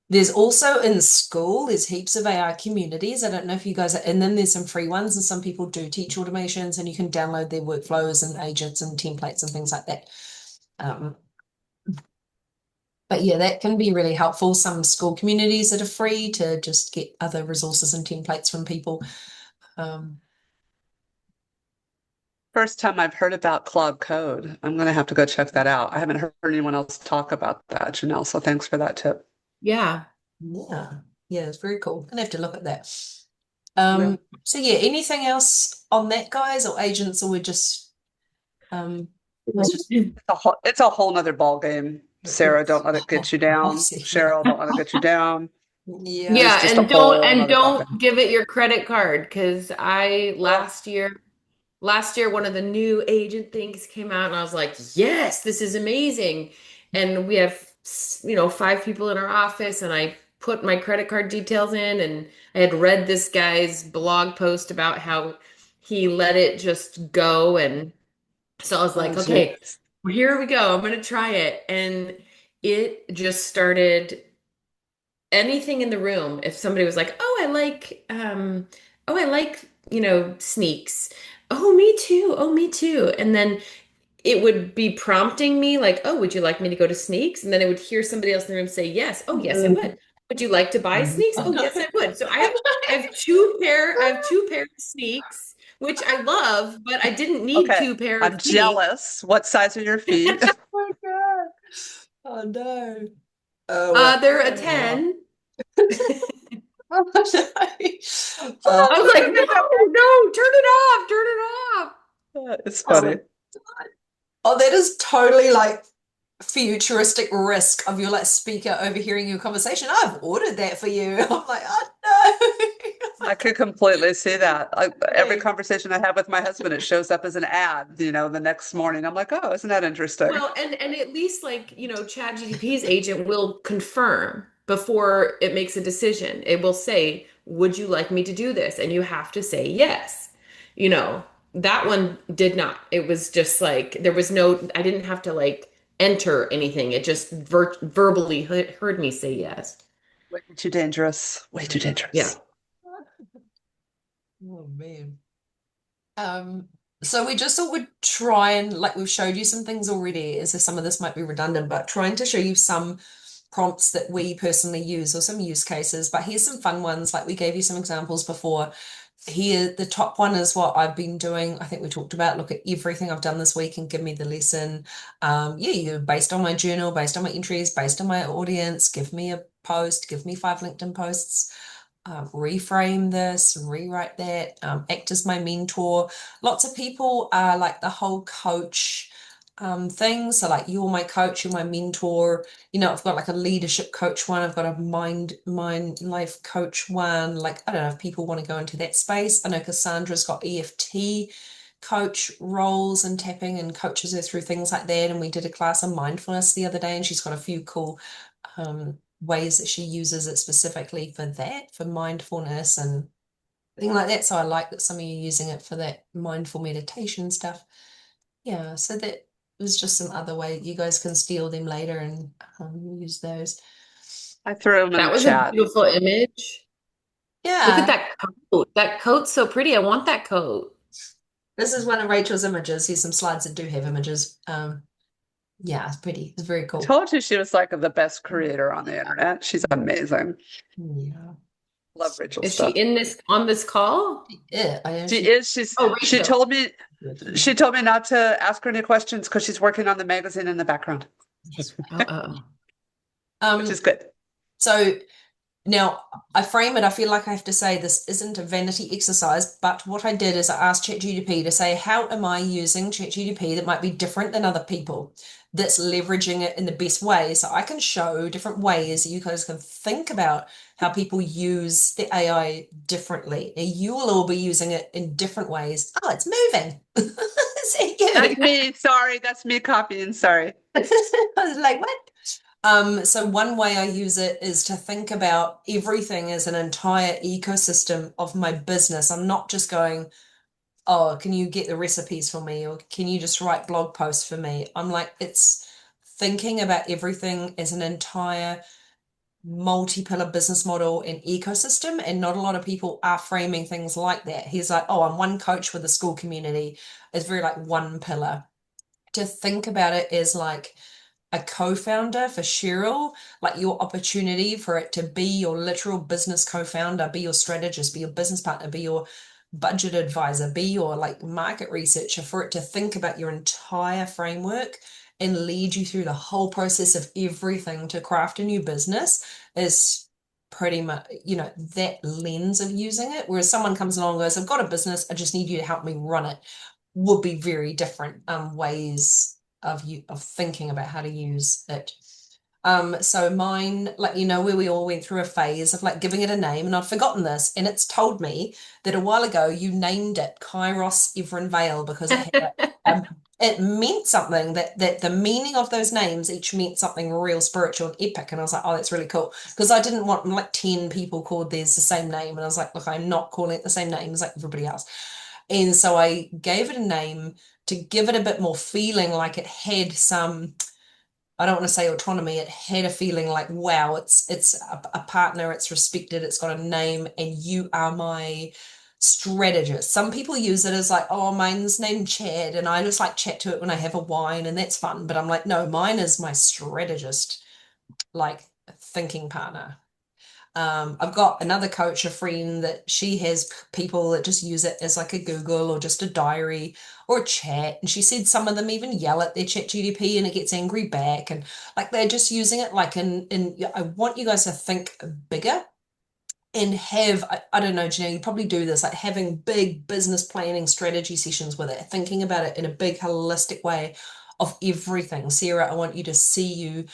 There's also in school, there's heaps of AI communities. I don't know if you guys are in them. There's some free ones, and some people do teach automations, and you can download their workflows and agents and templates and things like that. But yeah, that can be really helpful. Some school communities that are free to just get other resources and templates from people. First time I've heard about Claude Code. I'm going to have to go check that out. I haven't heard anyone else talk about that, Janelle. So thanks for that tip. Yeah. Yeah, it's very cool. Gonna have to look at that. Yeah. So yeah, anything else on that, guys, or agents, or we're just It's a whole nother ball game. Sarah, don't let it get you down. Cheryl, don't let it get you down. Yeah. Yeah, just a and whole don't nother ball game. give it your credit card because I last year one of the new agent things came out and I was like, yes, this is amazing. And we have 5 people in our office and I put my credit card details in and I had read this guy's blog post about how he let it just go, and so I was like, Oh, okay, geez. here we go. I'm gonna try it. And it just started anything in the room. If somebody was like, oh, I like, sneaks. Oh, me too. Oh, me too. And then it would be prompting me like, oh, would you like me to go to sneaks? And then I would hear somebody else in the room say, yes. Oh, yes, I would. Would you like to buy sneaks? Oh, yes, I would. So I have two pairs of sneaks, which I love, but I didn't need Okay, two pairs I'm of sneaks. jealous. What size are your feet? Oh my God. Oh no. Oh, well. They're a 10. Oh, no. I was like, no, turn it off, turn it off. It's funny. Oh, that is totally like futuristic risk of your like speaker overhearing your conversation. I've ordered that for you. I'm like, oh no. I could completely see that. Every conversation I have with my husband, it shows up as an ad, the next morning. I'm like, oh, isn't that interesting? Well, and at least like, ChatGPT's agent will confirm before it makes a decision. It will say, would you like me to do this? And you have to say yes. That one did not. It was just like, I didn't have to like enter anything. It just verbally heard me say yes. Way too dangerous. Way too dangerous. Yeah. Oh man. So we just thought we'd try and like we've showed you some things already, so some of this might be redundant, but trying to show you some prompts that we personally use or some use cases. But here's some fun ones. Like we gave you some examples before. Here, the top one is what I've been doing. I think we talked about look at everything I've done this week and give me the lesson. Based on my journal, based on my entries, based on my audience, give me a post, give me 5 LinkedIn posts. Reframe this, rewrite that, act as my mentor. Lots of people are like the whole coach thing. So like you're my coach, you're my mentor. I've got like a leadership coach one, I've got a mind life coach one. Like, I don't know if people want to go into that space. I know Cassandra's got EFT coach roles and tapping and coaches her through things like that. And we did a class on mindfulness the other day, and she's got a few cool ways that she uses it specifically for that, for mindfulness and things like that. So I like that some of you are using it for that mindful meditation stuff. Yeah, so that was just some other way you guys can steal them later and use those. I threw them in That the was chat. a beautiful image. Look Yeah. at that coat. That coat's so pretty. I want that coat. This is one of Rachel's images. Here's some slides that do have images. Yeah, it's pretty. It's very I cool. told you she was like the best creator on the internet. She's amazing. Yeah. Love Rachel's Is she stuff. in this on this call? Yeah, I She actually. is. She Rachel. told me not to ask her any questions because she's working on the magazine in the background, which is good. So now I frame it, I feel like I have to say this isn't a vanity exercise, but what I did is I asked ChatGPT to say, how am I using ChatGPT that might be different than other people, that's leveraging it in the best way? So I can show different ways that you guys can think about how people use the AI differently. And you will all be using it in different ways. Oh, it's moving. See you. That's me. Sorry, that's me copying. Sorry. I was like, what? So one way I use it is to think about everything as an entire ecosystem of my business. I'm not just going, oh, can you get the recipes for me? Or can you just write blog posts for me? I'm like, it's thinking about everything as an entire multi-pillar business model and ecosystem. And not a lot of people are framing things like that. He's like, oh, I'm one coach for the school community. It's very like one pillar. To think about it as like a co-founder for Cheryl, like your opportunity for it to be your literal business co-founder, be your strategist, be your business partner, be your budget advisor, be your like market researcher, for it to think about your entire framework and lead you through the whole process of everything to craft a new business is pretty much, that lens of using it. Whereas someone comes along and goes, I've got a business, I just need you to help me run it, would be very different ways of thinking about how to use it. So mine, like, where we all went through a phase of like giving it a name, and I'd forgotten this, and it's told me that a while ago you named it Kairos Everin Vale because it had it meant something, that the meaning of those names each meant something real spiritual and epic. And I was like, oh, that's really cool, because I didn't want like 10 people called theirs the same name, and I was like, look, I'm not calling it the same name as like everybody else. And so I gave it a name to give it a bit more feeling like it had some, I don't want to say autonomy, it had a feeling like, wow, it's a partner, it's respected, it's got a name, and you are my strategist. Some people use it as like, oh, mine's named Chad, and I just like chat to it when I have a wine, and that's fun. But I'm like, no, mine is my strategist, like thinking partner. I've got another coach, a friend, that she has people that just use it as like a Google or just a diary or a chat. And she said some of them even yell at their ChatGPT and it gets angry back. And like they're just using it like I want you guys to think bigger and have, I don't know, Janelle, you probably do this, like having big business planning strategy sessions with it, thinking about it in a big holistic way of everything. Sarah, I want you to see you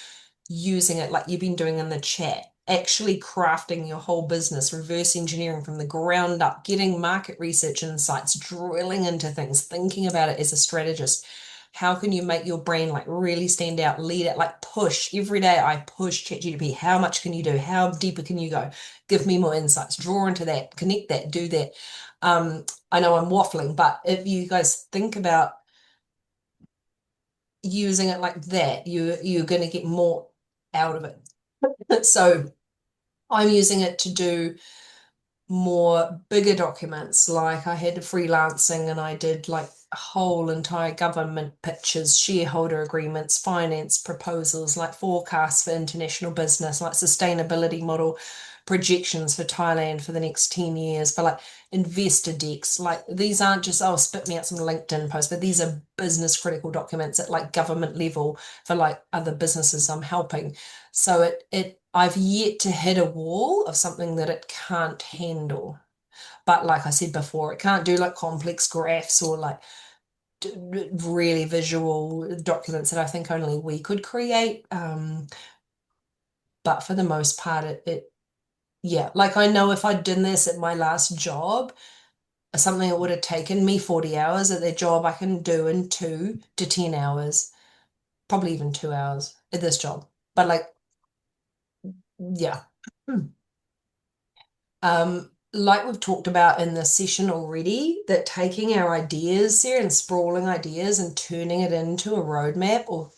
using it like you've been doing in the chat, actually crafting your whole business, reverse engineering from the ground up, getting market research insights, drilling into things, thinking about it as a strategist. How can you make your brain like really stand out, lead it, like push? Every day I push ChatGPT. How much can you do? How deeper can you go? Give me more insights, draw into that, connect that, do that. I know I'm waffling, but if you guys think about using it like that, you're going to get more out of it. So I'm using it to do more bigger documents. Like I had freelancing and I did like whole entire government pitches, shareholder agreements, finance proposals, like forecasts for international business, like sustainability model projections for Thailand for the next 10 years, for like investor decks. Like these aren't just, oh, spit me out some LinkedIn posts, but these are business critical documents at like government level for like other businesses I'm helping. So I've yet to hit a wall of something that it can't handle. But like I said before, it can't do like complex graphs or like really visual documents that I think only we could create. But for the most part, yeah, like I know if I'd done this at my last job, something that would have taken me 40 hours at their job, I can do in 2 to 10 hours, probably even 2 hours at this job. But like, yeah. Like we've talked about in this session already, that taking our ideas there and sprawling ideas and turning it into a roadmap or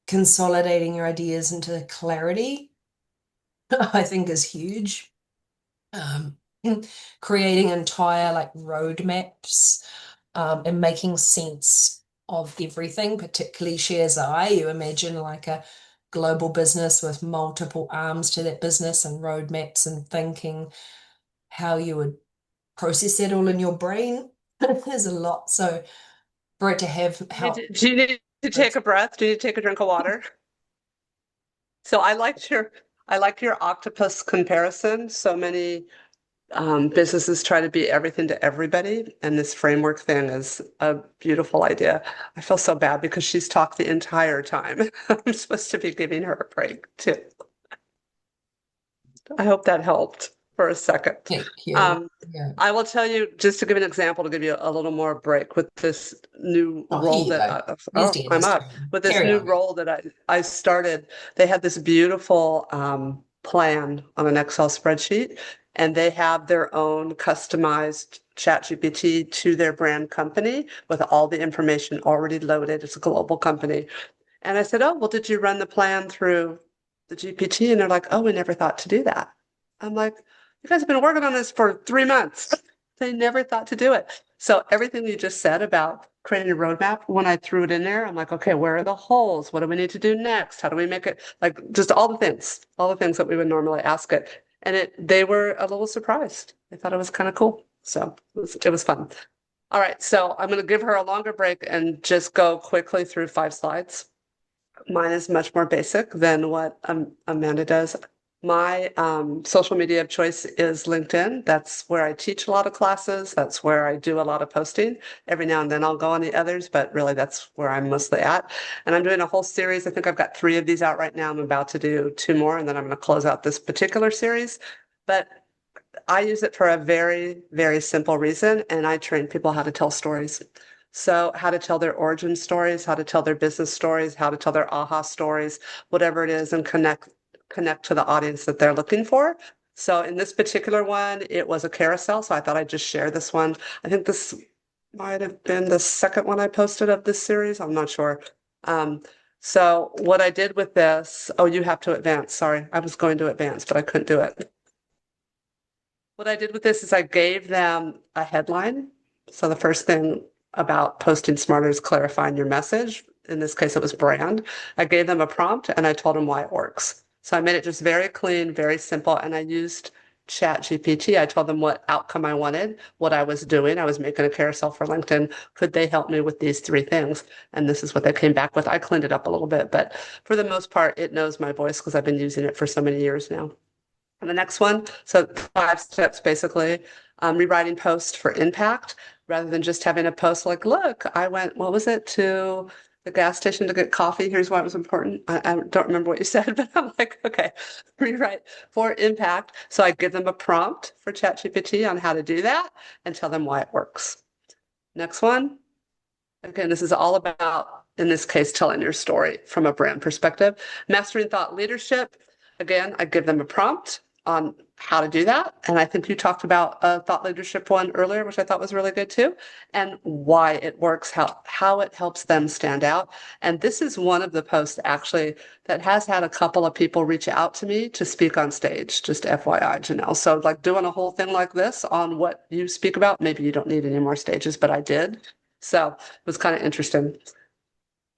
consolidating your ideas into clarity, I think is huge. um, creating entire like roadmaps, and making sense of everything, particularly Shares Eye. You imagine like a global business with multiple arms to that business and roadmaps and thinking how you would process that all in your brain. There's a lot. So for it to have help. Do you need to take a breath? Do you need to take a drink of water? So I liked your octopus comparison. So many businesses try to be everything to everybody, and this framework thing is a beautiful idea. I feel so bad because she's talked the entire time. I'm supposed to be giving her a break too. I hope that helped for a second. Thank you. Yeah. I will tell you, just to give an example, to give you a little more break with this new Oh, role here you that go. I, Here's I'm Deanna's up turn. with this Carry new on. role that I started. They had this beautiful plan on an Excel spreadsheet, and they have their own customized ChatGPT to their brand company with all the information already loaded. It's a global company. And I said, "Oh, well, did you run the plan through the GPT?" And they're like, "Oh, we never thought to do that." I'm like, "You guys have been working on this for 3 months." They never thought to do it. So everything you just said about creating a roadmap, when I threw it in there, I'm like, okay, where are the holes? What do we need to do next? How do we make it like just all the things that we would normally ask it. And they were a little surprised. They thought it was kind of cool. So it was fun. All right, so I'm going to give her a longer break and just go quickly through 5 slides. Mine is much more basic than what Amanda does. My social media of choice is LinkedIn. That's where I teach a lot of classes. That's where I do a lot of posting. Every now and then I'll go on the others, but really that's where I'm mostly at. And I'm doing a whole series. I think I've got 3 of these out right now. I'm about to do 2 more, and then I'm going to close out this particular series. But I use it for a very, very simple reason, and I train people how to tell stories. So how to tell their origin stories, how to tell their business stories, how to tell their aha stories, whatever it is, and connect to the audience that they're looking for. So in this particular one, it was a carousel. So I thought I'd just share this one. I think this might have been the second one I posted of this series. I'm not sure. So what I did with this, oh, you have to advance. Sorry, I was going to advance, but I couldn't do it. What I did with this is I gave them a headline. So the first thing about posting smarter is clarifying your message. In this case, it was brand. I gave them a prompt and I told them why it works. So I made it just very clean, very simple. And I used ChatGPT. I told them what outcome I wanted, what I was doing. I was making a carousel for LinkedIn. Could they help me with these 3 things? And this is what they came back with. I cleaned it up a little bit, but for the most part, it knows my voice because I've been using it for so many years now. And the next one, so 5 steps basically, rewriting post for impact rather than just having a post like, look, I went, what was it, to the gas station to get coffee. Here's why it was important. I don't remember what you said, but I'm like, okay, rewrite for impact. So I give them a prompt for ChatGPT on how to do that and tell them why it works. Next one. Again, this is all about, in this case, telling your story from a brand perspective. Mastering thought leadership. Again, I give them a prompt on how to do that. And I think you talked about a thought leadership one earlier, which I thought was really good too, and why it works, how it helps them stand out. And this is one of the posts actually that has had a couple of people reach out to me to speak on stage, just FYI, Janelle. So like doing a whole thing like this on what you speak about, maybe you don't need any more stages, but I did. So it was kind of interesting.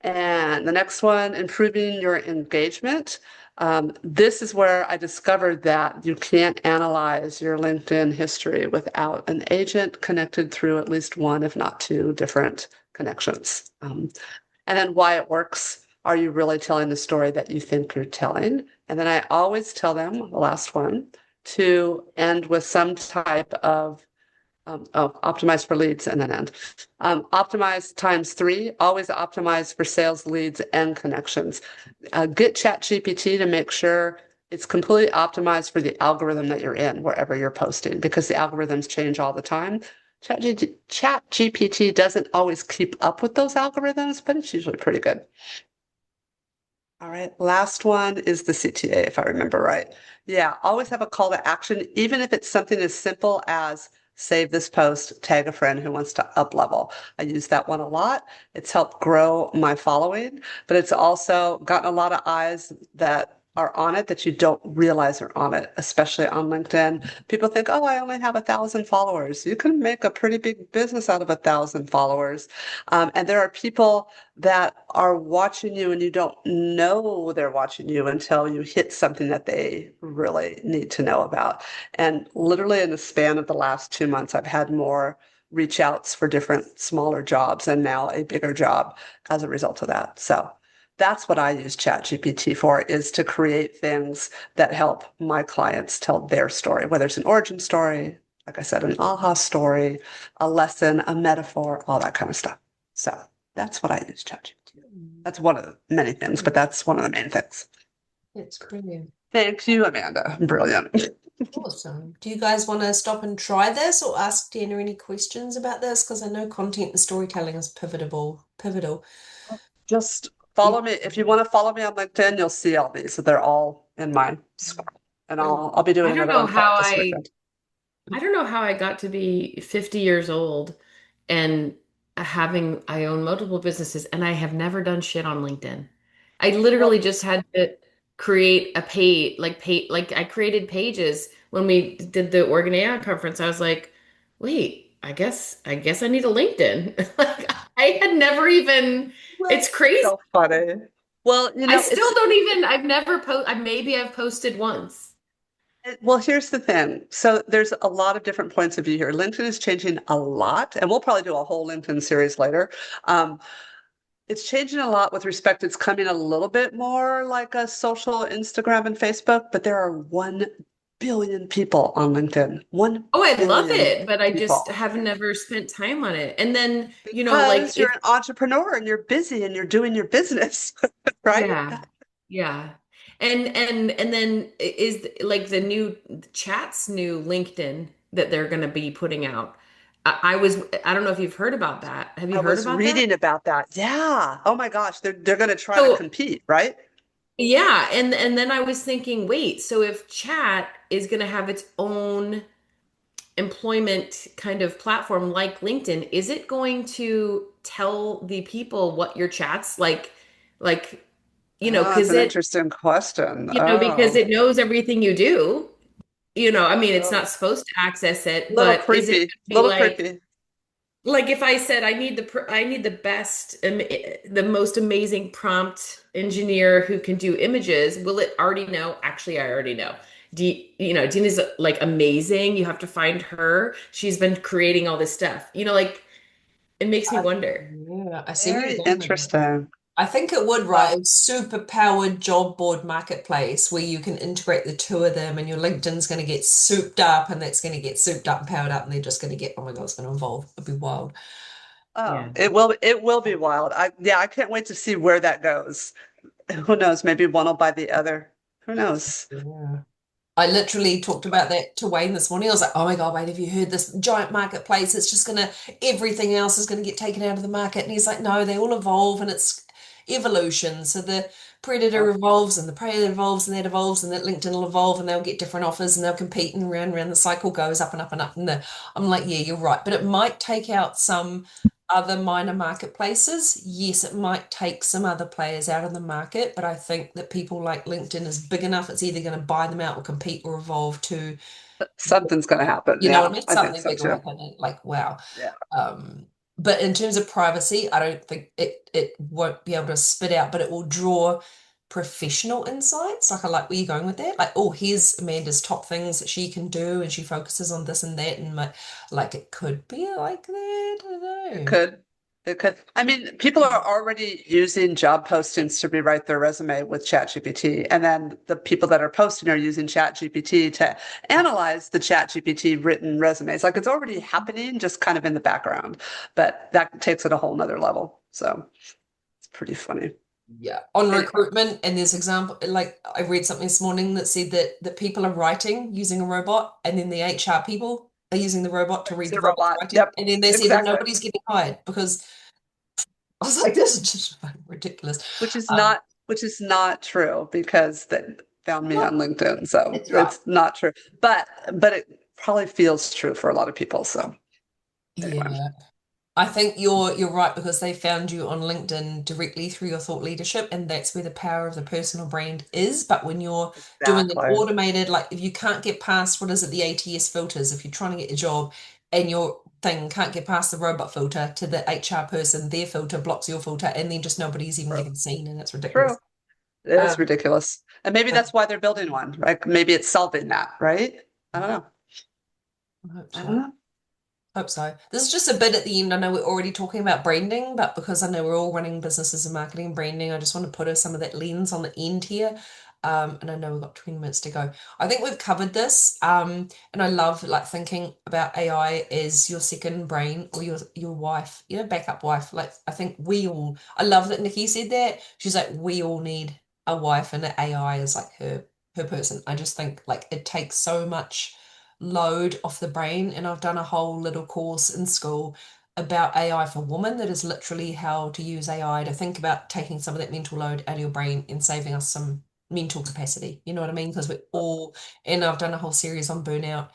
And the next one, improving your engagement. This is where I discovered that you can't analyze your LinkedIn history without an agent connected through at least 1, if not 2 different connections. And then why it works. Are you really telling the story that you think you're telling? And then I always tell them, the last one, to end with some type of optimize for leads and then end. Optimize times 3, always optimize for sales, leads, and connections. Get ChatGPT to make sure it's completely optimized for the algorithm that you're in, wherever you're posting, because the algorithms change all the time. ChatGPT doesn't always keep up with those algorithms, but it's usually pretty good. All right, last one is the CTA, if I remember right. Yeah, always have a call to action, even if it's something as simple as save this post, tag a friend who wants to up level. I use that one a lot. It's helped grow my following, but it's also gotten a lot of eyes that are on it that you don't realize are on it, especially on LinkedIn. People think, oh, I only have 1,000 followers. You can make a pretty big business out of 1,000 followers. And there are people that are watching you and you don't know they're watching you until you hit something that they really need to know about. And literally in the span of the last 2 months, I've had more reach outs for different smaller jobs and now a bigger job as a result of that. So that's what I use ChatGPT for, is to create things that help my clients tell their story, whether it's an origin story, like I said, an aha story, a lesson, a metaphor, all that kind of stuff. So that's what I use ChatGPT. That's one of the many things, but that's one of the main things. It's brilliant. Thank you, Amanda. Brilliant. Awesome. Do you guys want to stop and try this or ask Deanna any questions about this? Because I know content and storytelling is pivotal. Just follow me. If you want to follow me on LinkedIn, you'll see all these. So they're all in my scroll. And I'll be doing I don't another know one how this weekend. I don't know how I got to be 50 years old and I own multiple businesses and I have never done shit on LinkedIn. I literally just had to create a like I created pages when we did the Oregon AI conference. I was like, wait, I guess I need a LinkedIn. Like I had never even, it's crazy. So funny. Well, I still don't even, maybe I've posted once. Well, here's the thing. So there's a lot of different points of view here. LinkedIn is changing a lot, and we'll probably do a whole LinkedIn series later. It's changing a lot with respect. It's coming a little bit more like a social Instagram and Facebook, but there are 1 billion people on LinkedIn. 1 Oh, I love billion it, but I just people. have never spent time on it. And then, Because you're an entrepreneur and you're busy and you're doing your business, right? yeah. And then is like the new Chat's new LinkedIn that they're going to be putting out. I don't know if you've heard about that. Have you I heard was about that? reading about that. Yeah. Oh my gosh, they're going to try to So compete, right? yeah, and then I was thinking, wait, so if Chat is going to have its own employment kind of platform like LinkedIn, is it going to tell the people what your chat's like, Oh, that's because an interesting question. because Oh, it knows everything you do, I mean, it's oh, not supposed to access it, little but is it creepy, gonna be little creepy. like if I said I need the best, the most amazing prompt engineer who can do images, will it already know? Actually, I already know. Dina's like amazing. You have to find her. She's been creating all this stuff. Like it makes me wonder. Yeah, I see where Very you're going with it. interesting. I think it would, Wow. right? A super powered job board marketplace where you can integrate the two of them and your LinkedIn's going to get souped up and that's going to get souped up and powered up and they're just going to get, oh my God, it's going to evolve. It'll be wild. Oh, Yeah. it will be wild. I can't wait to see where that goes. Who knows? Maybe one will buy the other. Who knows? Yeah. I literally talked about that to Wayne this morning. I was like, oh my God, Wayne, have you heard this giant marketplace? It's just everything else is going to get taken out of the market. And he's like, no, they all evolve and it's evolution. So the predator evolves and the prey evolves and that evolves and that LinkedIn will evolve and they'll get different offers and they'll compete and round the cycle goes up and up and up. And I'm like, yeah, you're right. But it might take out some other minor marketplaces. Yes, it might take some other players out of the market, but I think that people like LinkedIn is big enough, it's either going to buy them out or compete or evolve to, Something's going to happen. you know Yeah, what I mean? I think Something so big will too. happen. Like, wow. Yeah. But in terms of privacy, I don't think it won't be able to spit out, but it will draw professional insights. Like I like where you're going with that. Like, oh, here's Amanda's top things that she can do, and she focuses on this and that, and like it could be like that. I don't know. It could. It could. I mean, people are already using job postings to rewrite their resume with ChatGPT. And then the people that are posting are using ChatGPT to analyze the ChatGPT written resumes. Like it's already happening, just kind of in the background. But that takes it a whole nother level. So it's pretty funny. Yeah, on Anyway. recruitment, and there's example like I read something this morning that said that people are writing using a robot, and then the HR people are using the robot to read It's the a robot's robot. writing, Yep. and then they said, well, Exactly. nobody's getting hired because I was like, this is just fucking ridiculous. Which is not true because they found me No, on LinkedIn. So that's right. it's not true. But it probably feels true for a lot of people. So anyway. Yeah. I think you're right because they found you on LinkedIn directly through your thought leadership, and that's where the power of the personal brand is. But when you're doing an Exactly. automated, like if you can't get past what is it, the ATS filters, if you're trying to get a job and your thing can't get past the robot filter to the HR person, their filter blocks your filter, and then just nobody's even True. getting seen, and it's ridiculous. True. It is Um, ridiculous. And maybe but that's why they're building one, right? Maybe it's solving that, right? I don't know. I hope I so. don't know. Hope so. This is just a bit at the end. I know we're already talking about branding, but because I know we're all running businesses and marketing and branding, I just want to put some of that lens on the end here. And I know we've got 20 minutes to go. I think we've covered this. And I love like thinking about AI as your second brain or your wife, backup wife. Like I think I love that Nikki said that. She's like, we all need a wife, and the AI is like her person. I just think like it takes so much load off the brain. And I've done a whole little course in school about AI for women that is literally how to use AI to think about taking some of that mental load out of your brain and saving us some mental capacity. You know what I mean? Because we're all, and I've done a whole series on burnout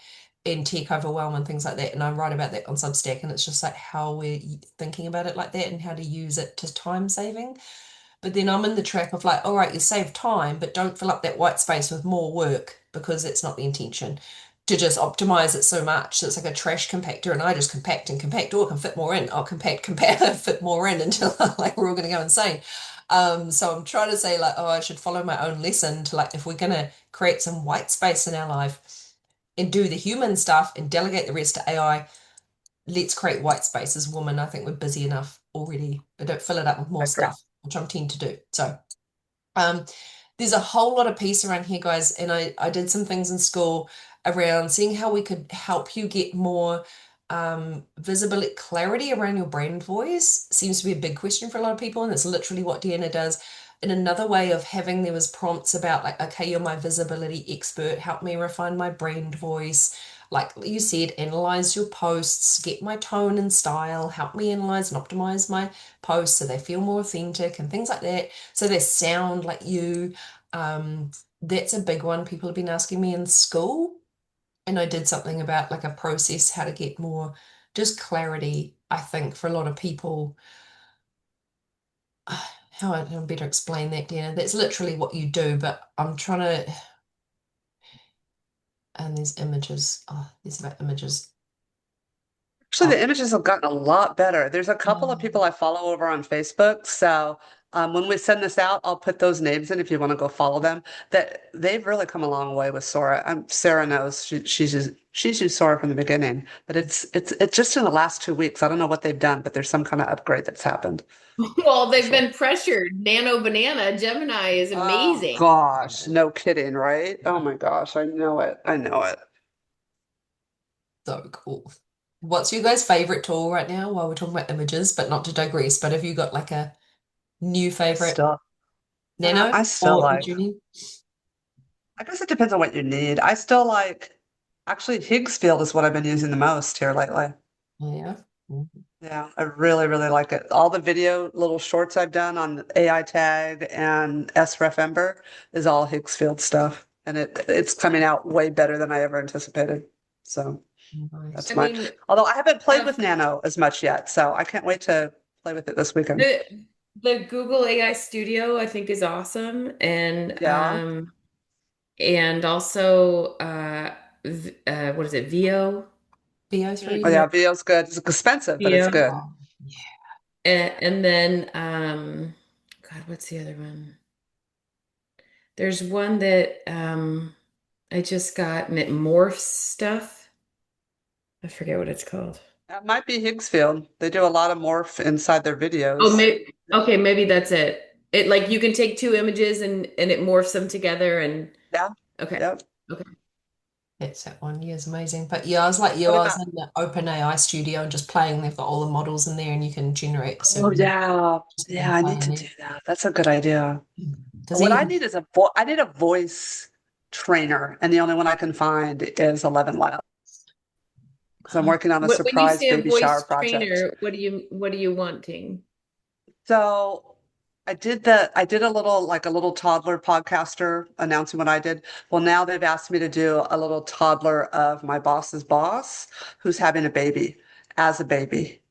and tech overwhelm and things like that. And I write about that on Substack. And it's just like how we're thinking about it like that and how to use it to time saving. But then I'm in the trap of like, all right, you save time, but don't fill up that white space with more work because that's not the intention. To just optimize it so much. So it's like a trash compactor, and I just compact and compact. Oh, I can fit more in. I'll compact, fit more in until like we're all going to go insane. So I'm trying to say like, oh, I should follow my own lesson to like, if we're going to create some white space in our life and do the human stuff and delegate the rest to AI, let's create white space as women. I think we're busy enough already. I don't fill it up with more I agree. stuff, which I tend to do. So um, there's a whole lot of piece around here, guys, and I did some things in school around seeing how we could help you get more visible clarity around your brand voice. Seems to be a big question for a lot of people, and it's literally what Deanna does. And another way of having there was prompts about like, okay, you're my visibility expert, help me refine my brand voice. Like you said, analyze your posts, get my tone and style, help me analyze and optimize my posts so they feel more authentic and things like that. So they sound like you. That's a big one people have been asking me in school. And I did something about like a process, how to get more just clarity, I think, for a lot of people. How I better explain that, Deanna. That's literally what you do, but I'm trying to, and there's images. Oh, there's about images. Actually, Oh, the images have gotten a lot better. There's a couple of people I follow over on Facebook. So when we send this out, I'll put those names in if you want to go follow them. That they've really come a long way with Sora. Sarah knows she's used Sora from the beginning, but it's just in the last 2 weeks. I don't know what they've done, but there's some kind of upgrade that's happened. Well, For they've sure. been pressured. Nano Banana Gemini is Oh amazing. gosh, no kidding, right? Oh my gosh, I know it. I know it. so cool. What's your guys' favorite tool right now while we're talking about images, but not to digress, but have you got like a new favorite Still, Nano I still or like. Junie? I guess it depends on what you need. I still like, actually, Higgsfield is what I've been using the most here lately. Oh, yeah. Yeah, I really, really like it. All the video little shorts I've done on AI Tag and SRef Ember is all Higgsfield stuff. And it's coming out way better than I ever anticipated. So Nice. that's I mine. mean, Although I haven't played uh, with Nano as much yet, so I can't wait to play with it this weekend. the Google AI Studio I think is awesome, Yeah. and also what is it, VO? VO3? Oh yeah, video's good. It's expensive, but it's VO. good. Oh, yeah. And then God, what's the other one? There's one that I just got and it morphs stuff. I forget what it's called. That might be Higgsfield. They do a lot of morph inside their Oh, videos. maybe okay, maybe that's it. It like you can take two images and it morphs them together and Yeah. okay. Yep. Okay. That's that one. Yeah, it's amazing. But yeah, I was like you, What I about? was in the OpenAI studio and just playing. They've got all the models in there and you can generate Oh certain yeah. just Yeah, and I play need in to there. do that. That's a good idea. Because What I even need is I need a voice trainer, and the only one I can find is 11 Labs. Because I'm working on a When you surprise say a baby shower voice project. trainer, what are you wanting? So I did a little toddler podcaster announcing what I did. Well, now they've asked me to do a little toddler of my boss's boss who's having a baby as a baby.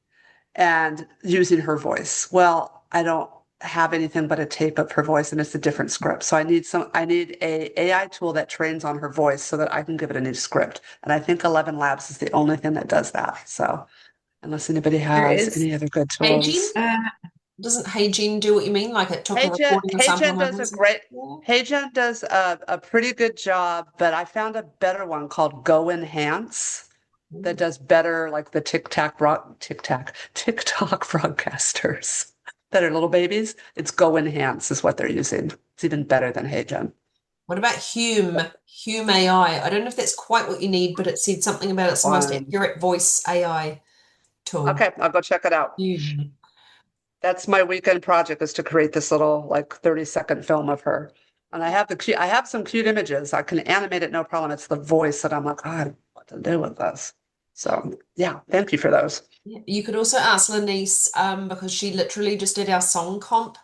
and using her voice. Well, I don't have anything but a tape of her voice and it's a different script. So I need a AI tool that trains on her voice so that I can give it a new script. And I think 11 Labs is the only thing that does that. So unless anybody There has is any other good Hey, Jean? tools. Doesn't Hey Jean do what you mean? Like it took a recording and sample HeyGen of my does a voice? great, Yeah. HeyGen does a pretty good job, but I found a better one called Go Enhance that does better like the TikTok broadcasters that are little babies. It's Go Enhance is what they're using. It's even better than HeyGen. What about Hume AI? I don't know if that's quite what you need, but it said something about it's the most accurate voice AI tool. Okay, I'll go check it out. Hume. That's my weekend project is to create this little like 30-second film of her. And I have some cute images. I can animate it, no problem. It's the voice that I'm like, oh, I don't know what to do with this. So yeah, thank you for those. Yeah. You could also ask Lenice, because she literally just did our song comp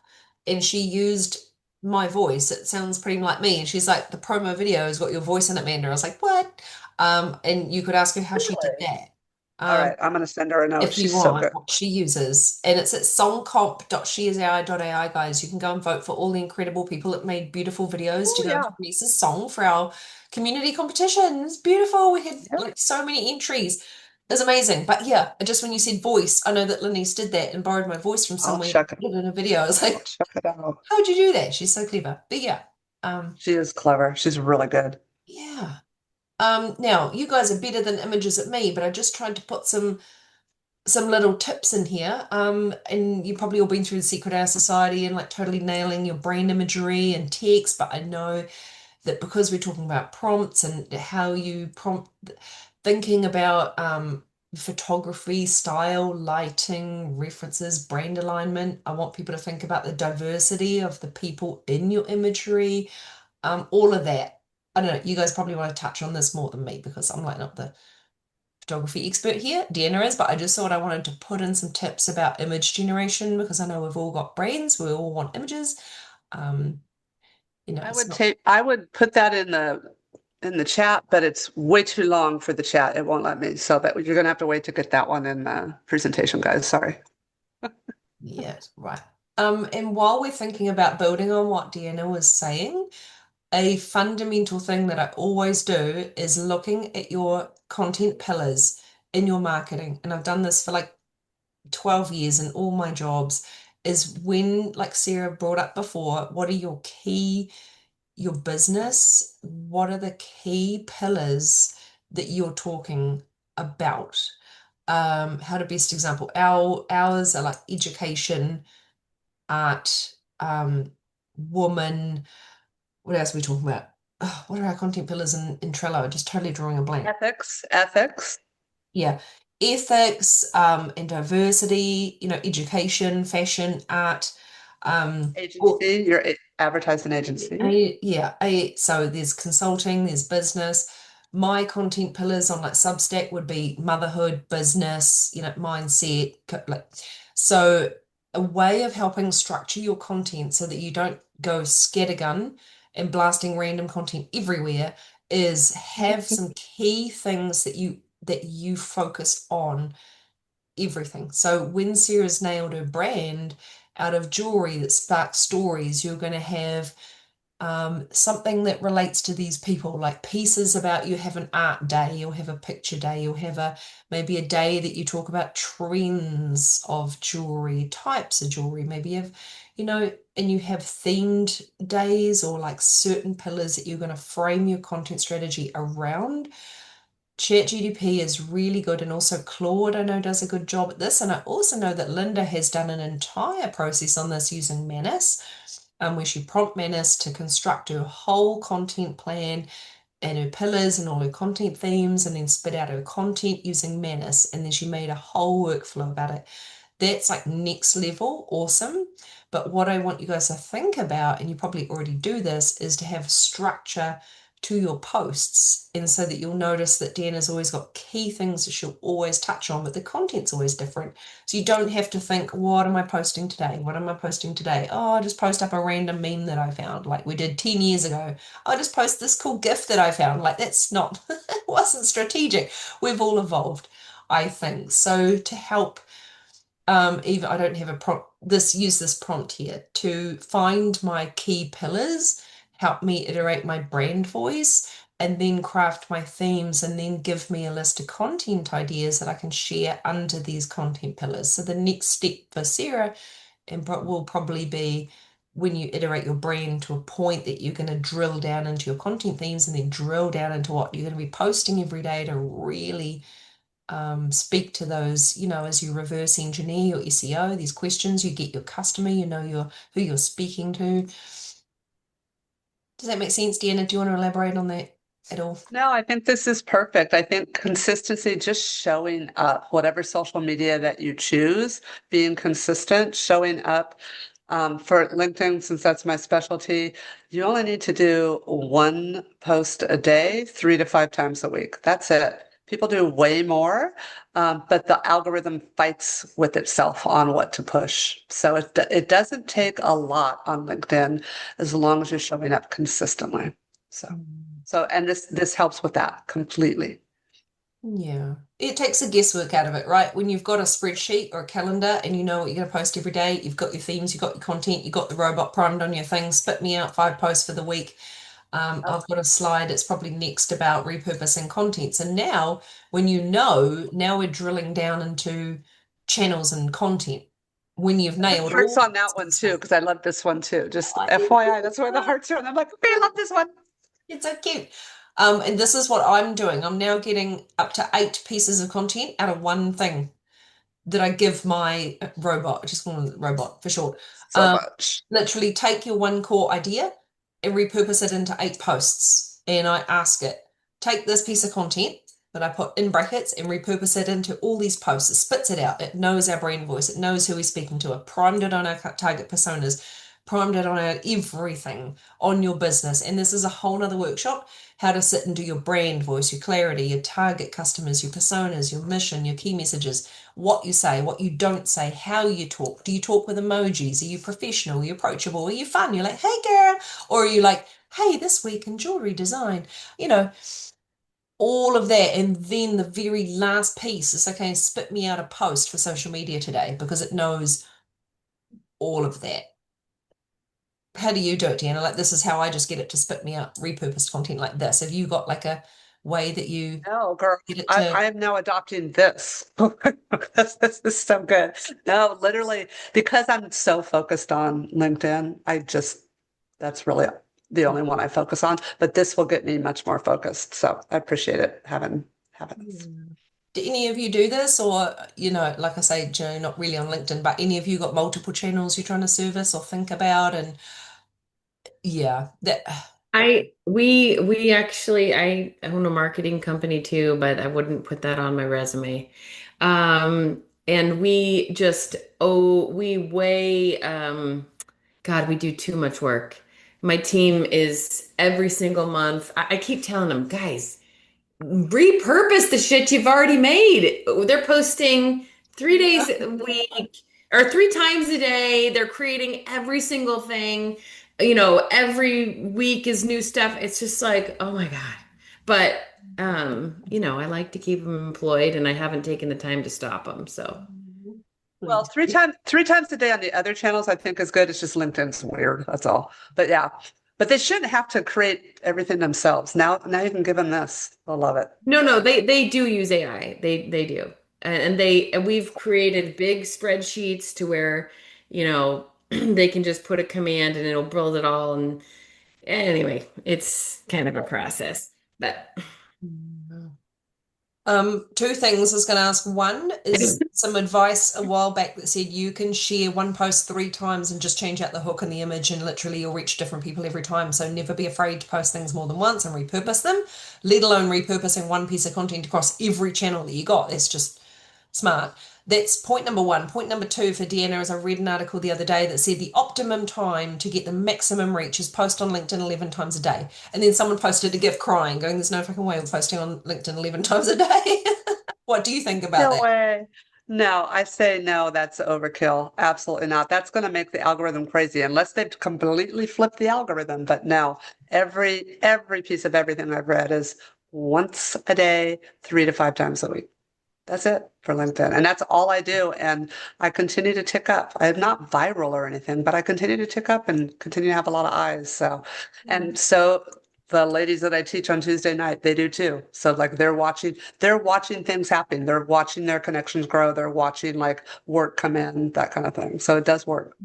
and she used my voice. It sounds pretty like me. And she's like, the promo video has got your voice in it, Amanda. I was like, what? And you could ask her how she did Really? that. All right, I'm gonna send her a note. If you She's so want, good. what she uses. And it's at songcomp.sheisai.ai, guys. You can go and vote for all the incredible people that made beautiful videos Oh, to go yeah. into Lisa's song for our community competition. It's beautiful. We had Yep. like so many entries. It's amazing. But yeah, just when you said voice, I know that Lenice did that and borrowed my voice from I'll somewhere check and it. put it in a video. I was I'll like, check it out. how'd you do that? She's so clever. But yeah, She is clever. She's really good. yeah. Now you guys are better than images at me, but I just tried to put some little tips in here. And you've probably all been through the Secret Hour Society and like totally nailing your brand imagery and text, but I know that because we're talking about prompts and how you prompt thinking about photography, style, lighting, references, brand alignment, I want people to think about the diversity of the people in your imagery, all of that. I don't know, you guys probably want to touch on this more than me because I'm like not the photography expert here, Deanna is, but I just thought I wanted to put in some tips about image generation because I know we've all got brains, we all want images. I would put that in the chat, but it's way too long for the chat. It won't let me. So that you're gonna have to wait to get that one in the presentation, guys. Sorry. Yeah, right. And while we're thinking about building on what Deanna was saying, a fundamental thing that I always do is looking at your content pillars in your marketing. And I've done this for like 12 years in all my jobs, is when, like Sarah brought up before, what are your business, what are the key pillars that you're talking about? How to best example, ours are like education, art, woman. What else are we talking about? Oh, what are our content pillars in Trello? Just totally drawing a blank. Ethics. Yeah. Ethics, and diversity, education, fashion, art, Agency, your advertising agency. so there's consulting, there's business. My content pillars on like Substack would be motherhood, business, mindset, so a way of helping structure your content so that you don't go scattergun and blasting random content everywhere is have some key things that you focus on everything. So when Sarah's nailed her brand out of jewelry that sparks stories, you're going to have something that relates to these people, like pieces about you have an art day, you'll have a picture day, you'll have maybe a day that you talk about trends of jewelry, types of jewelry, maybe you have, and you have themed days or like certain pillars that you're going to frame your content strategy around. ChatGPT is really good, and also Claude, I know, does a good job at this. And I also know that Linda has done an entire process on this using Manus, where she prompt Manus to construct her whole content plan and her pillars and all her content themes, and then spit out her content using Manus. And then she made a whole workflow about it. That's like next level, awesome. But what I want you guys to think about, and you probably already do this, is to have structure to your posts, and so that you'll notice that Deanna's always got key things that she'll always touch on, but the content's always different. So you don't have to think, what am I posting today? What am I posting today? Oh, I'll just post up a random meme that I found, like we did 10 years ago. I'll just post this cool GIF that I found. Like that's not, it wasn't strategic. We've all evolved, I think. So to help even I don't have a prompt, use this prompt here to find my key pillars, help me iterate my brand voice, and then craft my themes, and then give me a list of content ideas that I can share under these content pillars. So the next step for Sarah will probably be, when you iterate your brand to a point that you're going to drill down into your content themes, and then drill down into what you're going to be posting every day to really speak to those, as you reverse engineer your SEO, these questions, you get your customer, who you're speaking to. Does that make sense, Deanna? Do you want to elaborate on that at all? No, I think this is perfect. I think consistency, just showing up, whatever social media that you choose, being consistent, showing up. For LinkedIn, since that's my specialty, you only need to do one post a day, 3 to 5 times a week. That's it. People do way more, but the algorithm fights with itself on what to push. So it doesn't take a lot on LinkedIn as long as you're showing up consistently. And this helps with that completely. Yeah, it takes the guesswork out of it, right? When you've got a spreadsheet or a calendar and you know what you're going to post every day, you've got your themes, you've got your content, you've got the robot primed on your thing, spit me out 5 posts for the week. I've got a slide, it's probably next, about repurposing contents. And now, now we're drilling down into channels and content. When you've nailed Hearts all on that one too, because I love this one too. Just FYI, that's where the hearts are. And I'm like, okay, I love this one. It's so cute. And this is what I'm doing. I'm now getting up to 8 pieces of content out of one thing that I give my robot. I just call it robot for short. So much. Literally take your one core idea and repurpose it into 8 posts. And I ask it, take this piece of content that I put in brackets and repurpose it into all these posts. It spits it out. It knows our brand voice. It knows who we're speaking to. It primed it on our target personas, primed it on our everything on your business. And this is a whole nother workshop, how to sit and do your brand voice, your clarity, your target customers, your personas, your mission, your key messages, what you say, what you don't say, how you talk. Do you talk with emojis? Are you professional? Are you approachable? Are you fun? You're like, hey girl, or are you like, hey, this week in jewelry design, all of that. And then the very last piece is, okay, spit me out a post for social media today, because it knows all of that. How do you do it, Deanna? Like, this is how I just get it to spit me out repurposed content like this. Have you got like a way that you No, girl, get it I am now adopting this. This is so good. No, literally, because I'm so focused on LinkedIn, that's really the only one I focus on, but this will get me much more focused. So I appreciate it having this. Do any of you do this, or, like I say, not really on LinkedIn, but any of you got multiple channels you're trying to service or think about? And yeah, We actually, I own a marketing company too, but I wouldn't put that on my resume. And we weigh, God, we do too much work. My team is every single month. I keep telling them, guys, repurpose the shit you've already made. They're posting 3 days a week or 3 times a day. They're creating every single thing. Every week is new stuff. It's just like, oh my God. But I like to keep them employed, and I haven't taken the time to stop them. So Well, 3 times a day on the other channels, I think is good. It's just LinkedIn's weird. That's all. But yeah, but they shouldn't have to create everything themselves. Now you can give them this. They'll love it. no, they do use AI. They do. And we've created big spreadsheets to where, they can just put a command and it'll build it all. And anyway, it's kind of a process. But 2 things I was going to ask. One is some advice a while back that said you can share one post 3 times and just change out the hook and the image, and literally you'll reach different people every time. So never be afraid to post things more than once and repurpose them, let alone repurposing one piece of content across every channel that you got. That's just smart. That's point number 1. Point number 2 for Deanna is, I read an article the other day that said the optimum time to get the maximum reach is post on LinkedIn 11 times a day. And then someone posted a GIF crying, going, there's no fucking way of posting on LinkedIn 11 times a day. What do you think about that? No way. No, I say no, that's overkill. Absolutely not. That's going to make the algorithm crazy unless they've completely flipped the algorithm. But no, every piece of everything I've read is once a day, 3 to 5 times a week. That's it for LinkedIn. And that's all I do. And I continue to tick up. I'm not viral or anything, but I continue to tick up and continue to have a lot of eyes. So, and so the ladies that I teach on Tuesday night, they do too. So like they're watching things happen. They're watching their connections grow. They're watching like work come in, that kind of thing. So it does work.